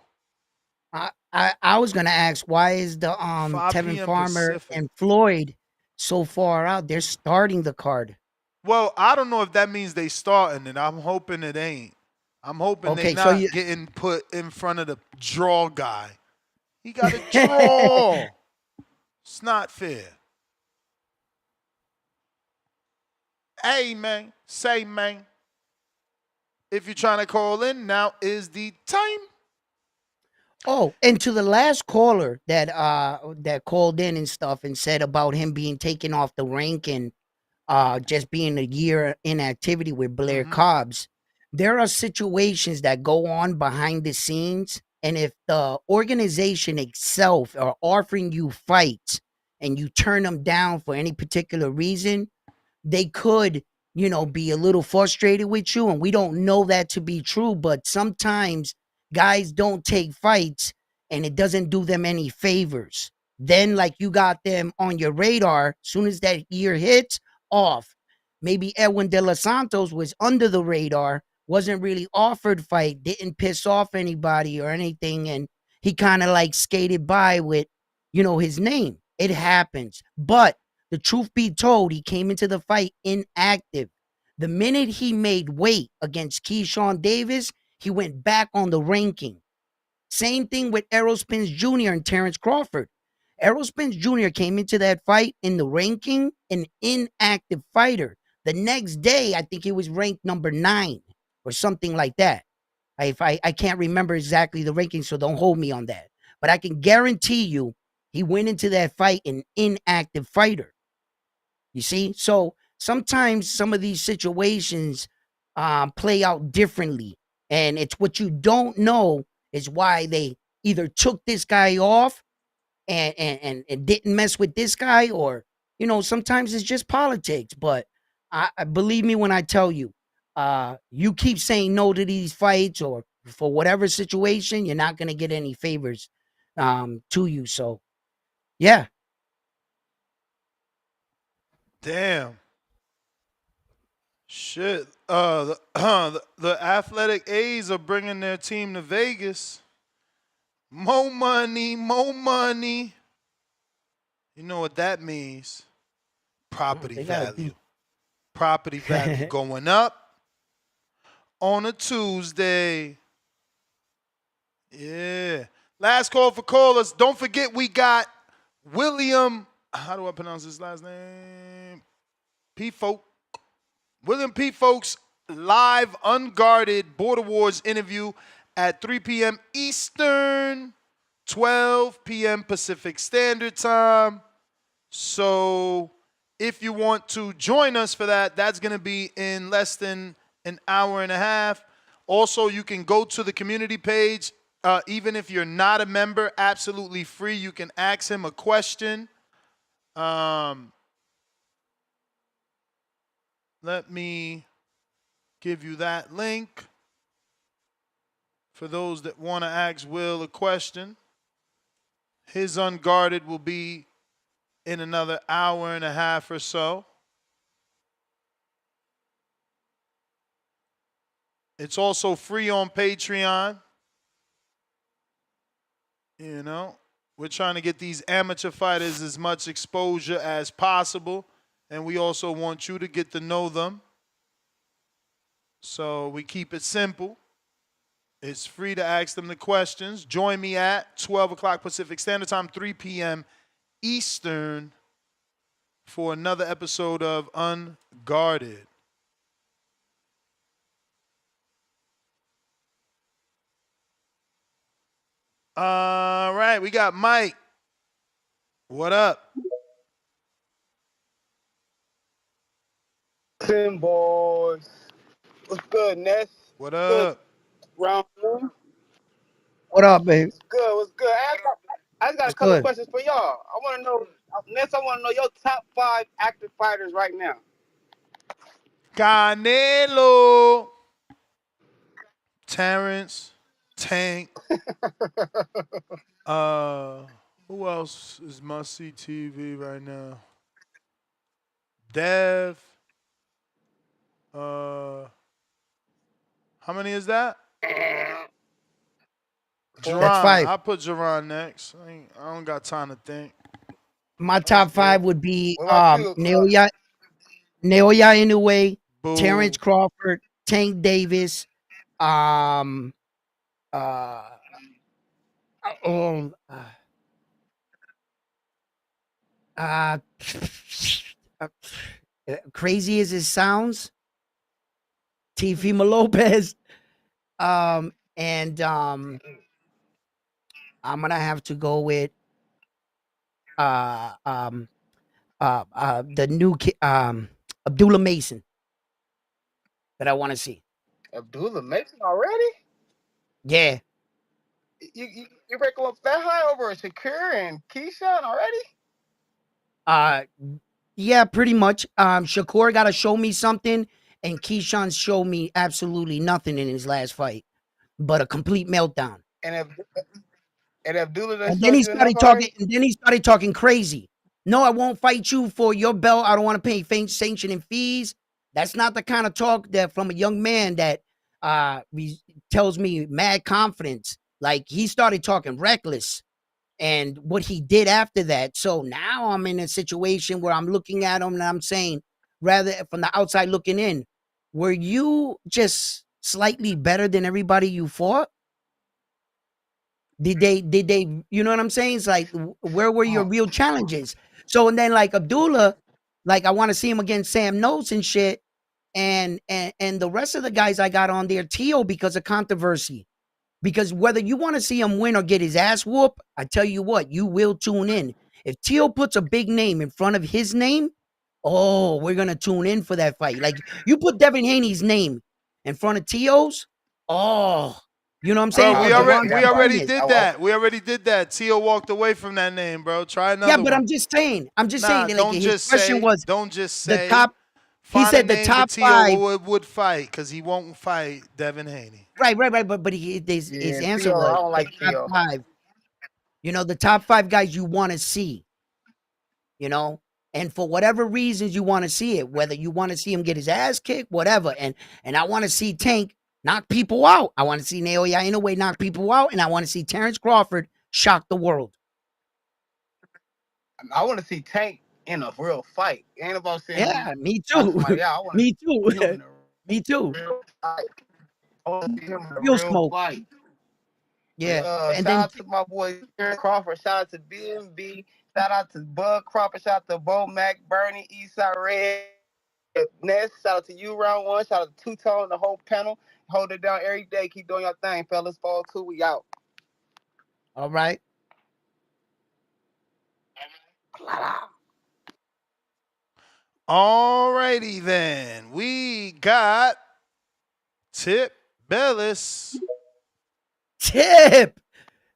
I was gonna ask why is the 5 Tevin p.m. Farmer Pacific. and Floyd so far out? They're starting the card. Well, I don't know if that means they starting it. I'm hoping it ain't. I'm hoping they Okay, so you not getting put in front of the draw guy. He got a draw. It's not fair. Hey, man. Say, man. If you're trying to call in, now is the time. Oh, and to the last caller that called in and stuff and said about him being taken off the rank and just being a year in activity with Blair Mm-hmm. Cobbs, there are situations that go on behind the scenes, and if the organization itself are offering you fights and you turn them down for any particular reason, they could, be a little frustrated with you. And we don't know that to be true, but sometimes guys don't take fights and it doesn't do them any favors. Then, like, you got them on your radar, soon as that year hits, off. Maybe Edwin De Los Santos was under the radar, wasn't really offered fight, didn't piss off anybody or anything, and he kind of like skated by with, his name. It happens. But the truth be told, he came into the fight inactive. The minute he made weight against Keyshawn Davis, he went back on the ranking. Same thing with Errol Spence Jr. and Terrence Crawford. Errol Spence Jr. came into that fight in the ranking an inactive fighter. The next day, I think he was ranked number 9 or something like that. I can't remember exactly the ranking, so don't hold me on that. But I can guarantee you he went into that fight an inactive fighter. You see? So sometimes some of these situations play out differently. And it's what you don't know is why they either took this guy off and didn't mess with this guy, or, sometimes it's just politics. But I believe me when I tell you, you keep saying no to these fights or for whatever situation, you're not going to get any favors to you. So, yeah. Damn. Shit. The Athletic A's are bringing their team to Vegas. More money, more money. You know what that means? Property They got value. Property value to. going up on a Tuesday. Yeah. Last call for callers. Don't forget we got William. How do I pronounce his last name? P. Folk. William P. Folks live unguarded Border Wars interview at 3 p.m. Eastern, 12 p.m. Pacific Standard Time. So if you want to join us for that, that's going to be in less than an hour and a half. Also, you can go to the community page. Even if you're not a member, absolutely free. You can ask him a question. Let me give you that link for those that want to ask Will a question. His Unguarded will be in another hour and a half or so. It's also free on Patreon. You know, we're trying to get these amateur fighters as much exposure as possible, and we also want you to get to know them. So we keep it simple. It's free to ask them the questions. Join me at 12 o'clock Pacific Standard Time, 3 p.m. Eastern for another episode of Unguarded. All right, we got Mike. What up? Tim boys. What's good, Ness? What Good. up? Round one. What up, babe? What's good? What's good? I just got a What's couple good? questions for y'all. I want to know, Ness, I want to know your top 5 active fighters right now. Canelo. Terrence. Tank. Who else is must-see TV right now? Dev. How many is that? That's Jerron. 5. I'll put Jerron next. I don't got time to think. My That's top 5 good. would be What about you? Naoya Inoue, Terrence Boo. Crawford, Tank Davis, um, uh, um, uh, uh, crazy as it sounds, Teofimo Lopez, and I'm gonna have to go with uh, um, the new kid, Abdullah Mason that I want to see. Abdullah Mason already? Yeah. You break him up that high over Shakur and Keyshawn already? Yeah, pretty much. Shakur got to show me something, and Keyshawn showed me absolutely nothing in his last fight, but a complete meltdown. And Abdullah done And then showed he you enough started talking. already? And then he started talking crazy. No, I won't fight you for your belt. I don't want to pay sanctioning fees. That's not the kind of talk that from a young man that tells me mad confidence. Like he started talking reckless. And what he did after that. So now I'm in a situation where I'm looking at him and I'm saying, rather from the outside looking in, were you just slightly better than everybody you fought? Did they, you know what I'm saying? It's like, where were your real challenges? So, and then like Abdullah, like I want to see him against Sam Notes and shit. And the rest of the guys I got on there, Tio, because of controversy. Because whether you want to see him win or get his ass whooped, I tell you what, you will tune in. If Teal puts a big name in front of his name, oh, we're going to tune in for that fight. Like, you put Devin Haney's name in front of Teo's, oh, you know what I'm saying? Bro, Or we Javon already Martinez. did that. We already did that. Tio walked away from that name, bro. Try Yeah, another but one. I'm just saying, Nah, that, like don't his just question say. was Don't just the say. top, he Find a said the name for top Tio 5. would fight because he won't fight Devin Haney. Right, but his Yeah, answer Theo, I was don't the like top Theo. 5. You know, the top 5 guys you want to see. You know, and for whatever reasons you want to see it, whether you want to see him get his ass kicked, whatever. And I want to see Tank knock people out. I want to see Naoya Inoue knock people out, and I want to see Terrence Crawford shock the world. I want to see Tank in a real fight. Ain't about saying Yeah, me knock too. somebody out. I want Me to see him too. in a Me too. real fight. I want to see him in a Real real smoke. fight. Yeah, and Shout then out to my boy Crawford. Shout out to BMB. Shout out to Bud Crawford. Shout out to Bo Mac, Bernie, Eastside Red, Ness. Shout out to you, Round One. Shout out to Two Tone, the whole panel. Hold it down every day. Keep doing your thing, fellas. Fall 2, we out. all right. Alrighty then. We got Tip Bellis. Tip,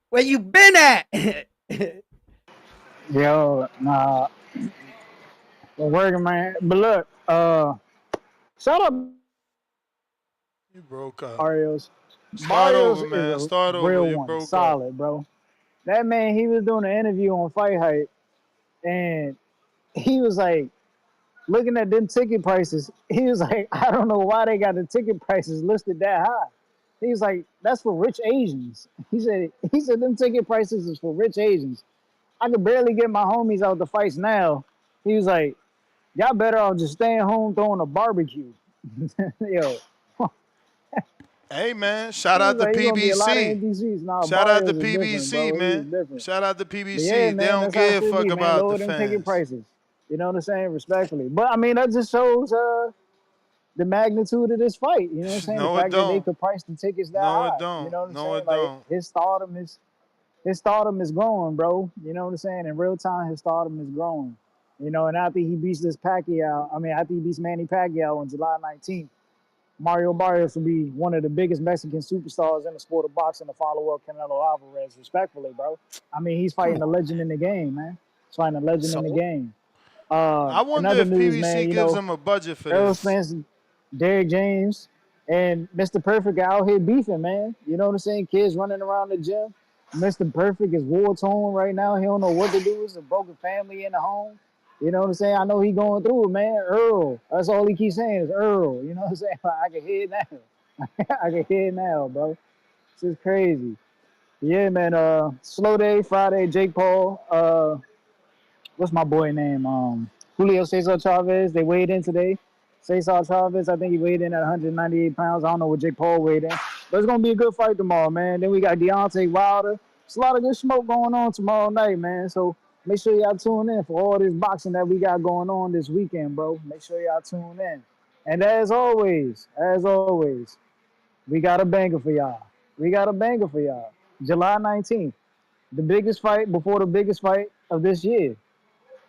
where you been at? Yo, nah, we're working, man. But look, shout out You broke up. Barrios. Start Barrios over, is man. a Start over. real You one, broke up. solid, bro. That man, he was doing an interview on Fight Hype, and he was like, looking at them ticket prices, he was like, I don't know why they got the ticket prices listed that high. He was like, that's for rich Asians. He said them ticket prices is for rich Asians. I could barely get my homies out the fights now. He was like, y'all better off just staying home throwing a barbecue. Yo, Hey, man. Shout he was out to like, you're gonna be a lot of PBC. NPCs. Nah, Shout out to Barrios is different, PBC, bro. He is man. different. Shout out to But yeah, PBC. They man, don't that's how it give a should fuck be, man. about the Lower them ticket fans. prices. You know what I'm saying? Respectfully. But I mean, that just shows the magnitude of this fight. You know what I'm saying? The No, it fact that they don't. could price the tickets that No, it high. You don't. know what I'm No, saying? it Like don't. his stardom is growing, bro. You know what I'm saying? In real time, his stardom is growing. You know, and after he beats after he beats Manny Pacquiao on July 19th, Mario Barrios will be one of the biggest Mexican superstars in the sport of boxing to follow up Canelo Alvarez, respectfully, bro. I mean, he's Come fighting a on. legend in the game, man. He's fighting a legend in the So, game. I wonder Another if news, man, PBC gives them a budget for Errol this. Spence, Derrick James, and Mr. Perfect are out here beefing, man. You know what I'm saying? Kids running around the gym. Mr. Perfect is war torn right now. He don't know what to do. It's a broken family in the home. You know what I'm saying? I know he going through it, man. Earl. That's all he keeps saying is Earl. You know what I'm saying? I can hear it now. I can hear it now, bro. This is crazy. Yeah, man. Slow day Friday. Jake Paul. What's my boy name? Julio Cesar Chavez. They weighed in today. Cesar Chavez, I think he weighed in at 198 pounds. I don't know what Jake Paul weighed in, but it's gonna be a good fight tomorrow, man. Then we got Deontay Wilder. There's a lot of good smoke going on tomorrow night, man. So make sure y'all tune in for all this boxing that we got going on this weekend, bro. Make sure y'all tune in. And as always, we got a banger for y'all. We got a banger for y'all. July 19th, the biggest fight before the biggest fight of this year.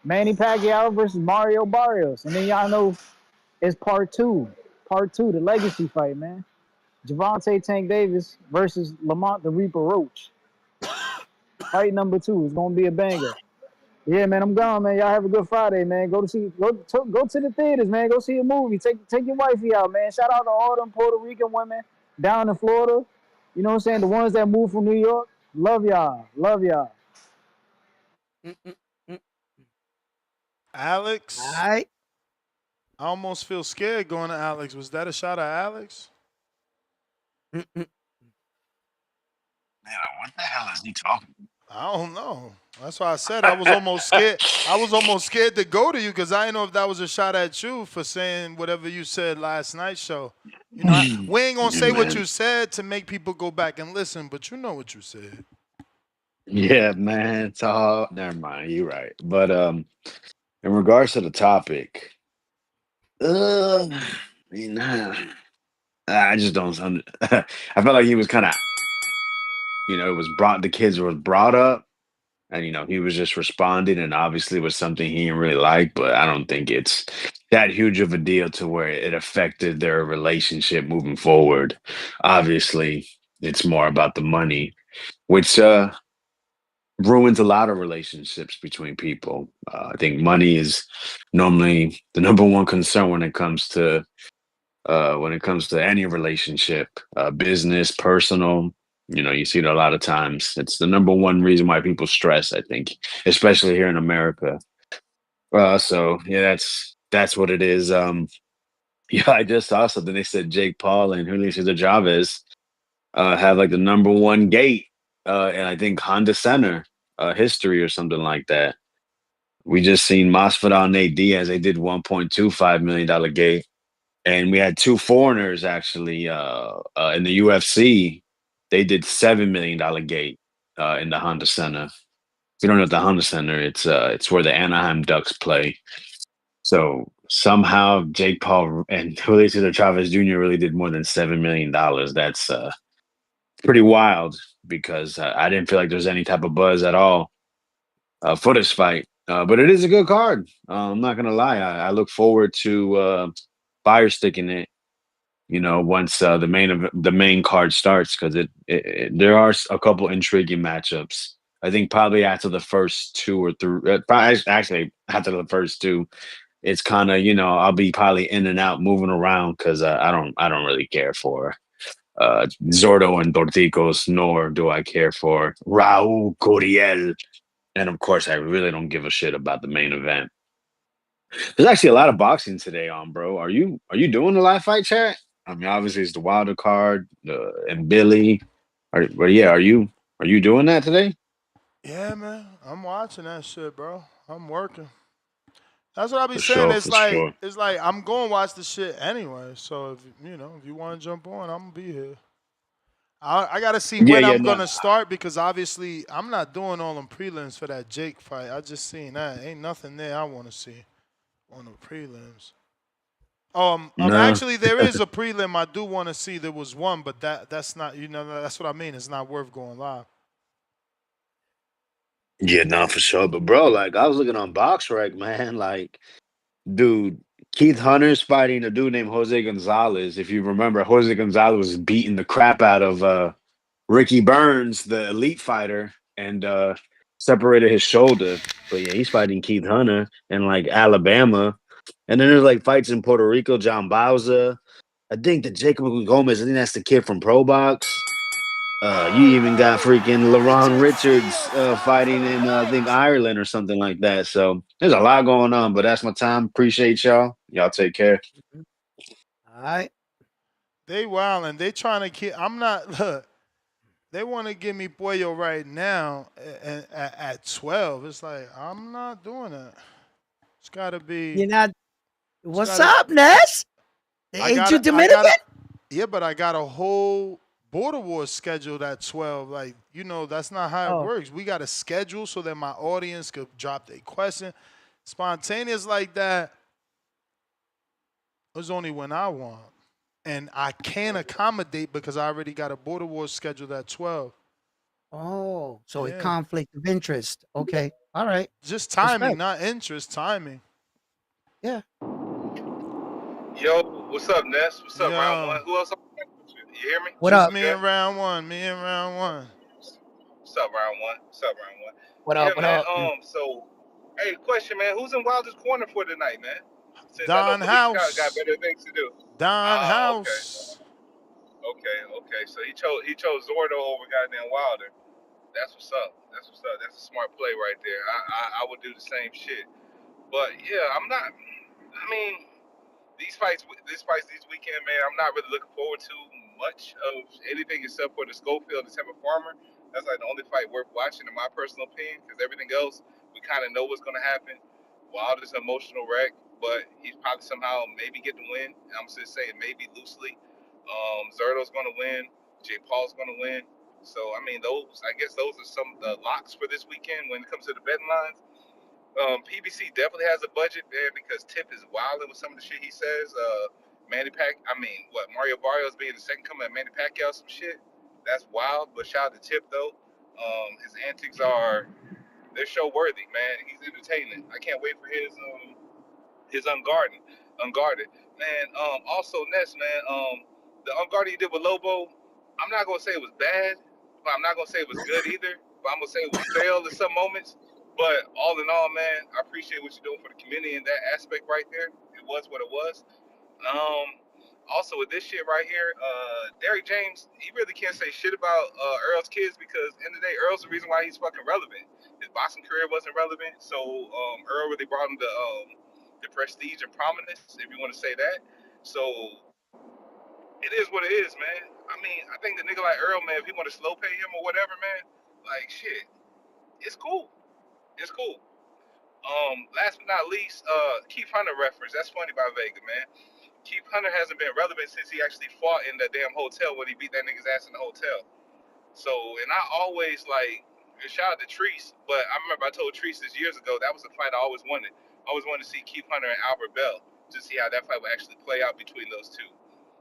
Manny Pacquiao versus Mario Barrios. And then y'all know it's part two. Part two, the legacy fight, man. Javante Tank Davis versus Lamont the Reaper Roach. Fight number two is gonna be a banger. Yeah, man, I'm gone, man. Y'all have a good Friday, man. Go to the theaters, man. Go see a movie. Take your wifey out, man. Shout out to all them Puerto Rican women down in Florida. You know what I'm saying? The ones that moved from New York. Love y'all. Love y'all. mm, mm, mm. All Alex. right. I almost feel scared going to Alex. Was that a shot at Alex? Mm, mm. Man, what the hell is he talking? I don't know. That's why I said I was almost scared. I was almost scared to go to you because I didn't know if that was a shot at you for saying whatever you said last night's show. You know, we ain't gonna Yeah, say what you man. said to make people go back and listen, but you know what you said. Yeah, man. It's all never mind. You're right. But in regards to the topic, I mean, I just don't. I felt like he was kind of, it was brought. The kids were brought up, and he was just responding, and obviously it was something he didn't really like. But I don't think it's that huge of a deal to where it affected their relationship moving forward. Obviously, it's more about the money, which ruins a lot of relationships between people. I think money is normally the number one concern when it comes to any relationship, business, personal. You see it a lot of times. It's the number one reason why people stress, I think, especially here in America. So yeah, that's what it is. Yeah, I just saw something. They said Jake Paul and Julio Cesar Chavez have like the number one gate, and I think Honda Center history or something like that. We just seen Masvidal and Nate Diaz. They did $1.25 million gate, and we had two foreigners actually in the UFC. they did $7 million gate in the Honda Center. If you don't know the Honda Center, it's where the Anaheim Ducks play. So somehow Jake Paul and Julio Cesar Chavez Jr. really did more than $7 million. That's pretty wild because I didn't feel like there's any type of buzz at all for this fight. But it is a good card. I'm not gonna lie. I look forward to fire sticking it. Once the main card starts, because there are a couple intriguing matchups. I think probably after the first two or three, actually after the first two, it's kind of I'll be probably in and out, moving around because I don't really care for Zordo and Dorticos, nor do I care for Raul Coriel. And of course, I really don't give a shit about the main event. There's actually a lot of boxing today on, bro. Are you doing the live fight chat? I mean, obviously it's the Wilder card and Billy. Yeah, are you doing that today? Yeah, man. I'm watching that shit, bro. I'm working. That's what I be For saying. sure, It's for like sure. it's like I'm going to watch the shit anyway. So if you want to jump on, I'm gonna be here. I gotta see Yeah, when yeah, I'm no. gonna start because obviously I'm not doing all them prelims for that Jake fight. I just seen that. Ain't nothing there I want to see on the prelims. No. Actually, there is a prelim I do want to see. There was one, but that's not. That's what I mean. It's not worth going live. Yeah, no, for sure. But bro, like I was looking on BoxRec, man. Like, dude, Keith Hunter's fighting a dude named Jose Gonzalez. If you remember, Jose Gonzalez was beating the crap out of Ricky Burns, the elite fighter, and separated his shoulder. But yeah, he's fighting Keith Hunter in like Alabama. And then there's like fights in Puerto Rico, John Bauza. I think the Jacob Gomez, I think that's the kid from Pro Box. You even got freaking LaRon Richards fighting in I think Ireland or something like that. So there's a lot going on, but that's my time. Appreciate y'all. Y'all take care. All right. They wild and they trying to keep. I'm not. Look, they want to give me Puello right now at 12. It's like I'm not doing that. It's got to be. You're not. It's What's got to. up, Ness? I Ain't got you to. I Dominican? got to. Yeah, but I got a whole Border Wars scheduled at 12. Like that's not how it Oh, works. We got a schedule so that my audience could drop their question. Spontaneous like that is only when I want. And I can't accommodate because I already got a Border Wars scheduled at 12. oh, so a Yeah. conflict of interest. Okay, all right. Just timing, Respect. not interest, timing. Yeah. Yo, what's up, Ness? What's up, round Yeah. one? Who else? You hear me? What Just up? You me good? in round one. Me in round one. What's up, round one? What's up, round one? What Yeah, up? What man. up? So, hey, question, man. Who's in Wilder's corner for tonight, man? Since I know Don Malik Scott got House. better things to do. Don Ah, okay, House. okay. So he chose Zordo over goddamn Wilder. That's what's up. That's what's up. That's a smart play right there. I would do the same shit. But yeah, I'm not. I mean, these fights this weekend, man, I'm not really looking forward to much of anything except for the Schofield and Temper Farmer. That's like the only fight worth watching, in my personal opinion, because everything else we kind of know what's going to happen. Wilder's an emotional wreck, but he's probably somehow maybe get the win. I'm just saying maybe loosely. Zerto's going to win. Jay Paul's going to win. So I mean, I guess those are some of the locks for this weekend when it comes to the betting lines. PBC definitely has a budget there because Tip is wilding with some of the shit he says. Mario Barrios being the second coming of Manny Pacquiao, some shit. That's wild, but shout out to Tip though. His antics they're show worthy, man. He's entertaining. I can't wait for his unguarded. Man, also Ness, man, the unguarded he did with Lobo, I'm not gonna say it was bad, but I'm not gonna say it was good either. But I'm gonna say it was stale in some moments. But all in all, man, I appreciate what you're doing for the community in that aspect right there. It was what it was. Um, Also with this shit right here, Derrick James, he really can't say shit about Earl's kids because in the day, Earl's the reason why he's fucking relevant. His boxing career wasn't relevant, so Earl really brought him the prestige and prominence, if you want to say that. So it is what it is, man. I mean, I think the nigga like Earl, man, if he want to slow pay him or whatever, man, like shit, it's cool. It's cool. Last but not least, Keith Hunter reference. That's funny by Vega, man. Keith Hunter hasn't been relevant since he actually fought in the damn hotel when he beat that nigga's ass in the hotel. So, and I always like, and shout out to Treese, but I remember I told Treese this years ago that was a fight I always wanted. I always wanted to see Keith Hunter and Albert Bell to see how that fight would actually play out between those two.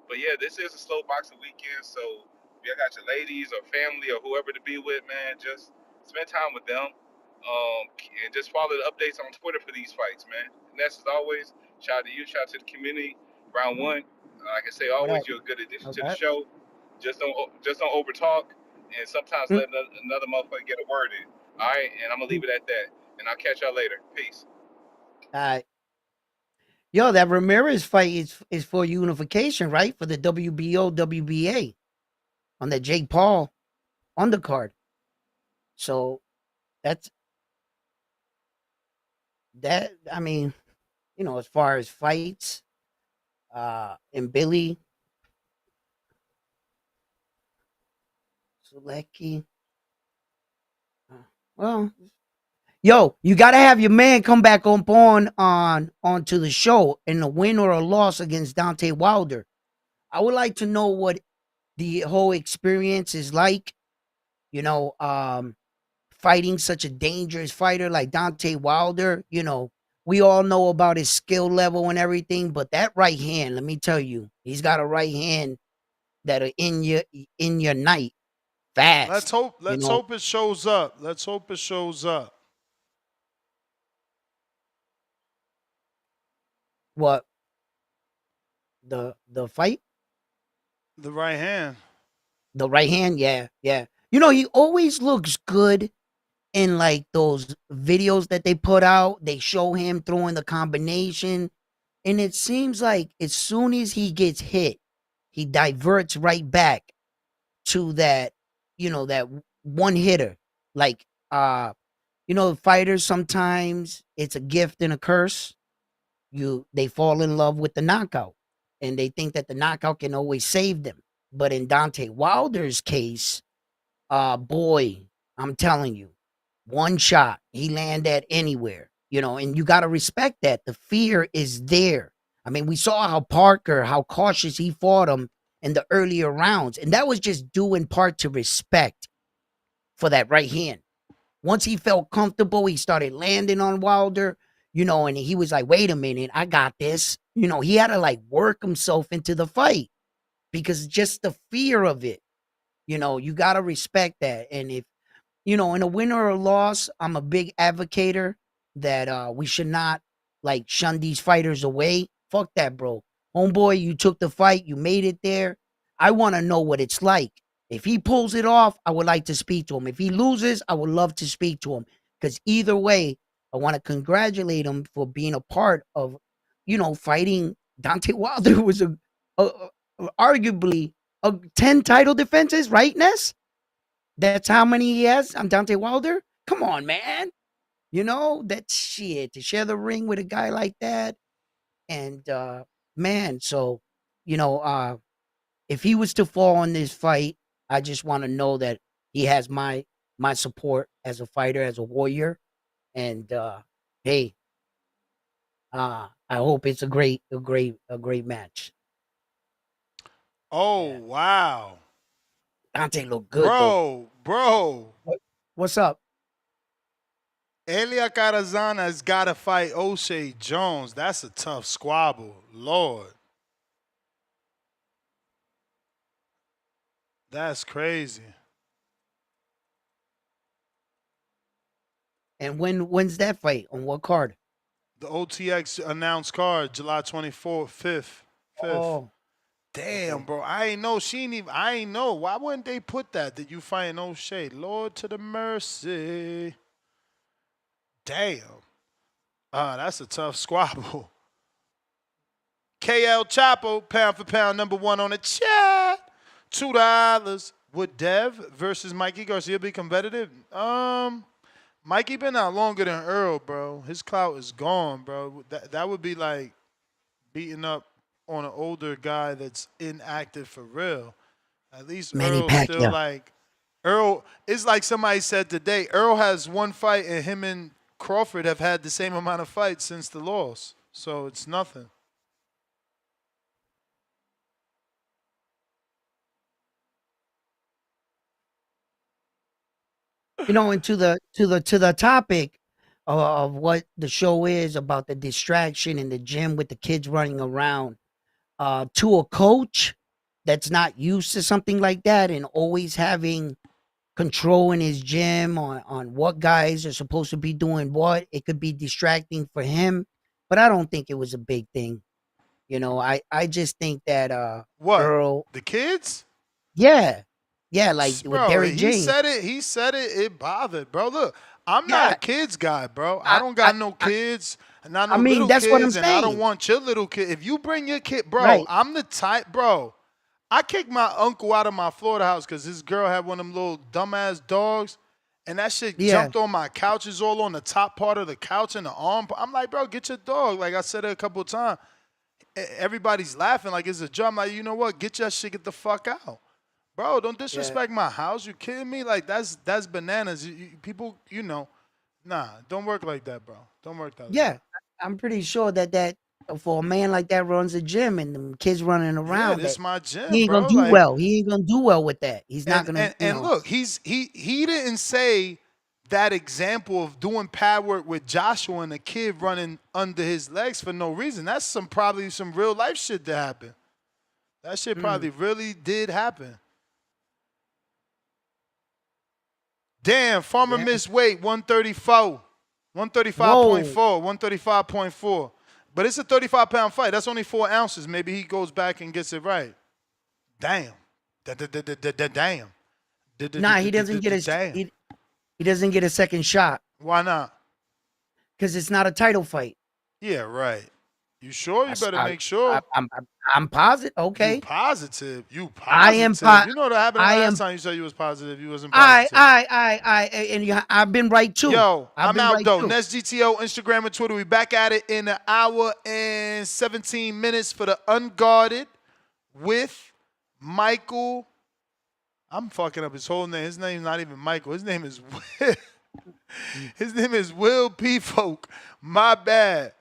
But yeah, this is a slow boxing weekend, so if you got your ladies or family or whoever to be with, man, just spend time with them. And just follow the updates on Twitter for these fights, man. And that's as always, shout out to you, shout out to the community. Round one, like I say What up? always, you're a good addition to the Okay. show. Just don't over talk, and sometimes Mm, let another motherfucker get a word in. All right, and I'm gonna leave mm. it at that. And I'll catch y'all later. Peace. Uh, yo, that Ramirez fight is for unification, right? For the WBO, WBA on the Jake Paul undercard. So that's that. I mean, as far as fights, and Billy Selecki. Uh, well, yo, you gotta have your man come back onto the show in a win or a loss against Dante Wilder. I would like to know what the whole experience is like. You know, fighting such a dangerous fighter like Dante Wilder. We all know about his skill level and everything, but that right hand, let me tell you, he's got a right hand that'll in your night Let's fast. hope. You Let's know hope it shows up. Let's hope it shows up. what the fight, The right hand. the right hand, yeah, yeah. He always looks good in like those videos that they put out. They show him throwing the combination, and it seems like as soon as he gets hit, he diverts right back to that one hitter. Like, fighters sometimes it's a gift and a curse. They fall in love with the knockout, and they think that the knockout can always save them. But in Dante Wilder's case, boy, I'm telling you, one shot, he landed anywhere, and you got to respect that. The fear is there. I mean, we saw how cautious he fought him in the earlier rounds, and that was just due in part to respect for that right hand. Once he felt comfortable, he started landing on Wilder, and he was like, wait a minute, I got this. He had to like work himself into the fight because just the fear of it, you got to respect that. And if in a win or a loss, I'm a big advocator that we should not like shun these fighters away. Fuck that, bro. Homeboy, you took the fight, you made it there. I want to know what it's like. If he pulls it off, I would like to speak to him. If he loses, I would love to speak to him. Because either way, I want to congratulate him for being a part of, fighting Dante Wilder was a arguably a 10 title defenses, right, Ness? That's how many he has. I'm Dante Wilder. Come on, man. That shit to share the ring with a guy like that. And man, so you know, uh, if he was to fall in this fight, I just want to know that he has my support as a fighter, as a warrior. And hey, I hope it's a great match. Oh Yeah, wow, Dante looked good though. bro. What's up? Elia Carazana has got to fight O'Shea Jones. That's a tough squabble. Lord, that's crazy. And when's that fight? On what card? The OTX announced card, July 24th, 5th. 5th. Oh, Damn, okay. bro. I ain't know. She ain't even. I ain't know. Why wouldn't they put that? Did you find O'Shea? Lord to the mercy. Damn. That's a tough squabble. KL Chapo, pound for pound, number one on the chat. $2. Would Dev versus Mikey Garcia be competitive? Mikey been out longer than Earl, bro. His clout is gone, bro. That would be like beating up on an older guy that's inactive for real. At least Manny Earl's still Pacquiao. like Earl. It's like somebody said today. Earl has one fight, and him and Crawford have had the same amount of fights since the loss. So it's nothing. You know, and to the topic of what the show is about, the distraction in the gym with the kids running around, to a coach that's not used to something like that and always having control in his gym on what guys are supposed to be doing what, it could be distracting for him. But I don't think it was a big thing. You know, I just think that What? Earl, The kids? yeah, yeah, like with Bro, Derrick he James, said it. He said it. It bothered, bro. Look, I'm not a yeah, kids guy, bro. I I don't I got no kids, and not I no mean little that's what I'm kids, and I don't saying, want your little kid. If you bring your kid, bro, right? I'm the type, bro. I kicked my uncle out of my Florida house because his girl had one of them little dumbass dogs, and that shit Yeah, jumped on my couches, all on the top part of the couch and the arm. I'm like, bro, get your dog. Like I said it a couple of times. Everybody's laughing like it's a joke. I'm like, you know what? Get your shit, get the fuck out. Bro, don't yeah, disrespect my house. You kidding me? Like that's bananas. People, nah, don't work like that, bro. Don't work that way. yeah. I'm pretty sure that for a man like that runs a gym and them kids running Yeah, around, this that my he gym, ain't gonna bro. do Like, well. He ain't gonna do well with that. He's not and gonna, and and look, he didn't say that example of doing pad work with Joshua and a kid running under his legs for no reason. That's probably some real life shit that happened. That shit mm, probably really did happen. Damn, Farmer yeah. missed weight, 134, Whoa. 135.4, 135.4. But it's a 35-pound fight. That's only 4 ounces. Maybe he goes back and gets it right. Damn. Damn. Nah, he doesn't get Damn. he doesn't get a second shot Why not? because it's not a title fight. Yeah, right. You sure? I, You s- better I, make sure. I'm positive. You Okay, positive. You I am. positive. You know what happened I last am. time you said you was positive. You wasn't positive. And I've been right too. Yo, I've I'm been out right though. too. Nest GTO, Instagram and Twitter. We back at it in an hour and 17 minutes for the Unguarded with Michael. I'm fucking up his whole name. His name's not even Michael. His name is Will. His name is Will P. Folk. My bad.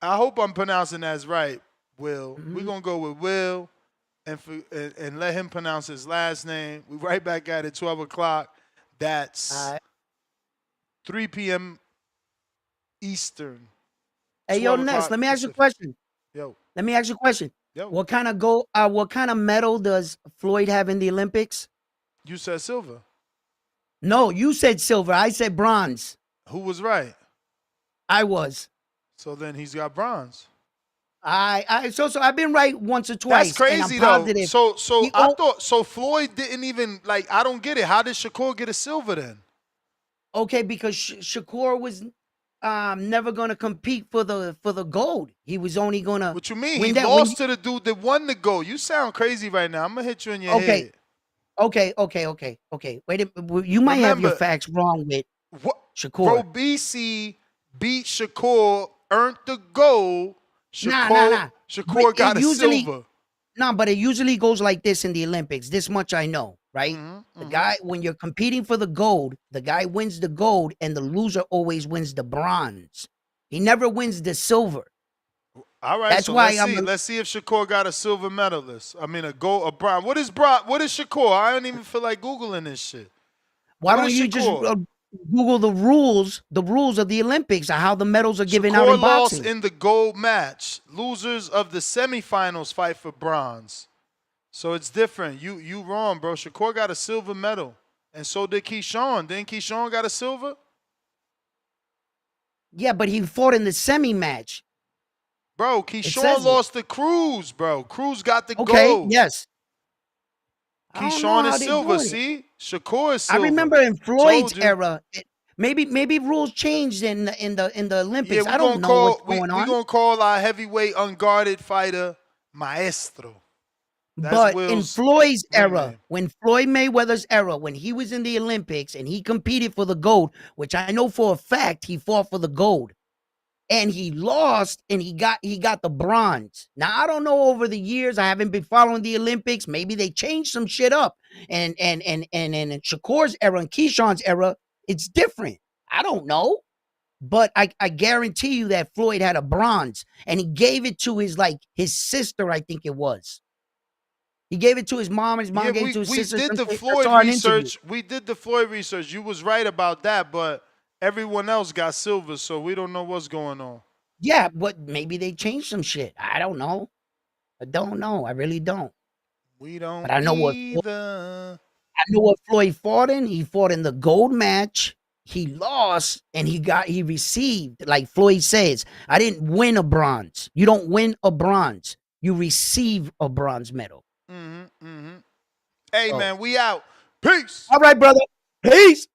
I hope I'm pronouncing that right, Will. We're Mhm. gonna go with Will and let him pronounce his last name. We right back at it, 12 o'clock. That's All right. 3 p.m. Eastern, Hey, yo, 12 Ness. o'clock Let me ask you a Pacific. question. Yo, Let me ask you a question. yo. What kind of what kind of medal does Floyd have in the Olympics? You said silver. No, you said silver. I said bronze. Who was right? I was. So then he's got bronze. So I've been right once or That's twice, and I'm crazy though. positive. So He I oh, thought Floyd didn't even like. I don't get it. How did Shakur get a silver then? okay, because Shakur was never gonna compete for the gold. He was only gonna What you mean? He win that. When lost to the dude that won the gold. You sound crazy right now. I'm gonna hit you in your okay, head. okay. Wait, you might have your Remember, facts wrong with what Shakur. Robisi beat Shakur, earned the gold. Nah. Shakur It got a usually silver. but it usually goes like this in the Olympics. This much I know, right? The Mm-hmm. guy, when you're competing for the gold, the guy wins the gold, and the loser always wins the bronze. He never wins the silver. All right, That's so why let's see. Let's see if Shakur got a silver medalist. I mean, a gold, a bronze. What is bronze? What is Shakur? I don't even feel like googling this shit. Why What don't is you just Shakur? Google the rules of the Olympics and how the medals are given out Shakur in lost boxing? in the gold match. Losers of the semifinals fight for bronze. So it's different. You wrong, bro. Shakur got a silver medal, and so did Keyshawn. Didn't Keyshawn got a silver? Yeah, but he fought in the semi match. Bro, It Keyshawn says it. lost to Cruz, bro. Cruz got the Okay, gold. yes. I don't know Keyshawn is how they're silver. doing it. See, Shakur is I silver. remember in Floyd's Told you. era, maybe rules changed in the Yeah, Olympics. I don't know what's going we on. gonna call our heavyweight unguarded fighter Maestro. That's But in Will's Floyd's ring era, name. when Floyd Mayweather's era, when he was in the Olympics and he competed for the gold, which I know for a fact he fought for the gold, and he lost and he got the bronze. Now I don't know, over the years I haven't been following the Olympics. Maybe they changed some shit up. And in Shakur's era and Keyshawn's era, it's different. I don't know. But I guarantee you that Floyd had a bronze and he gave it to his sister, I think it was. He gave it to his mom, and his mom Yeah, gave it to his we sister. did the I Floyd saw an interview. research. We did the Floyd research. You was right about that, but everyone else got silver, so we don't know what's going on. Yeah, but maybe they changed some shit. I don't know. I don't know. I really don't. We don't But I know either. I know what Floyd fought in. He fought in the gold match. He lost, and he received, like Floyd says, I didn't win a bronze. You don't win a bronze. You receive a bronze medal. Hey, So, man, we out. Peace. all right, brother. Peace.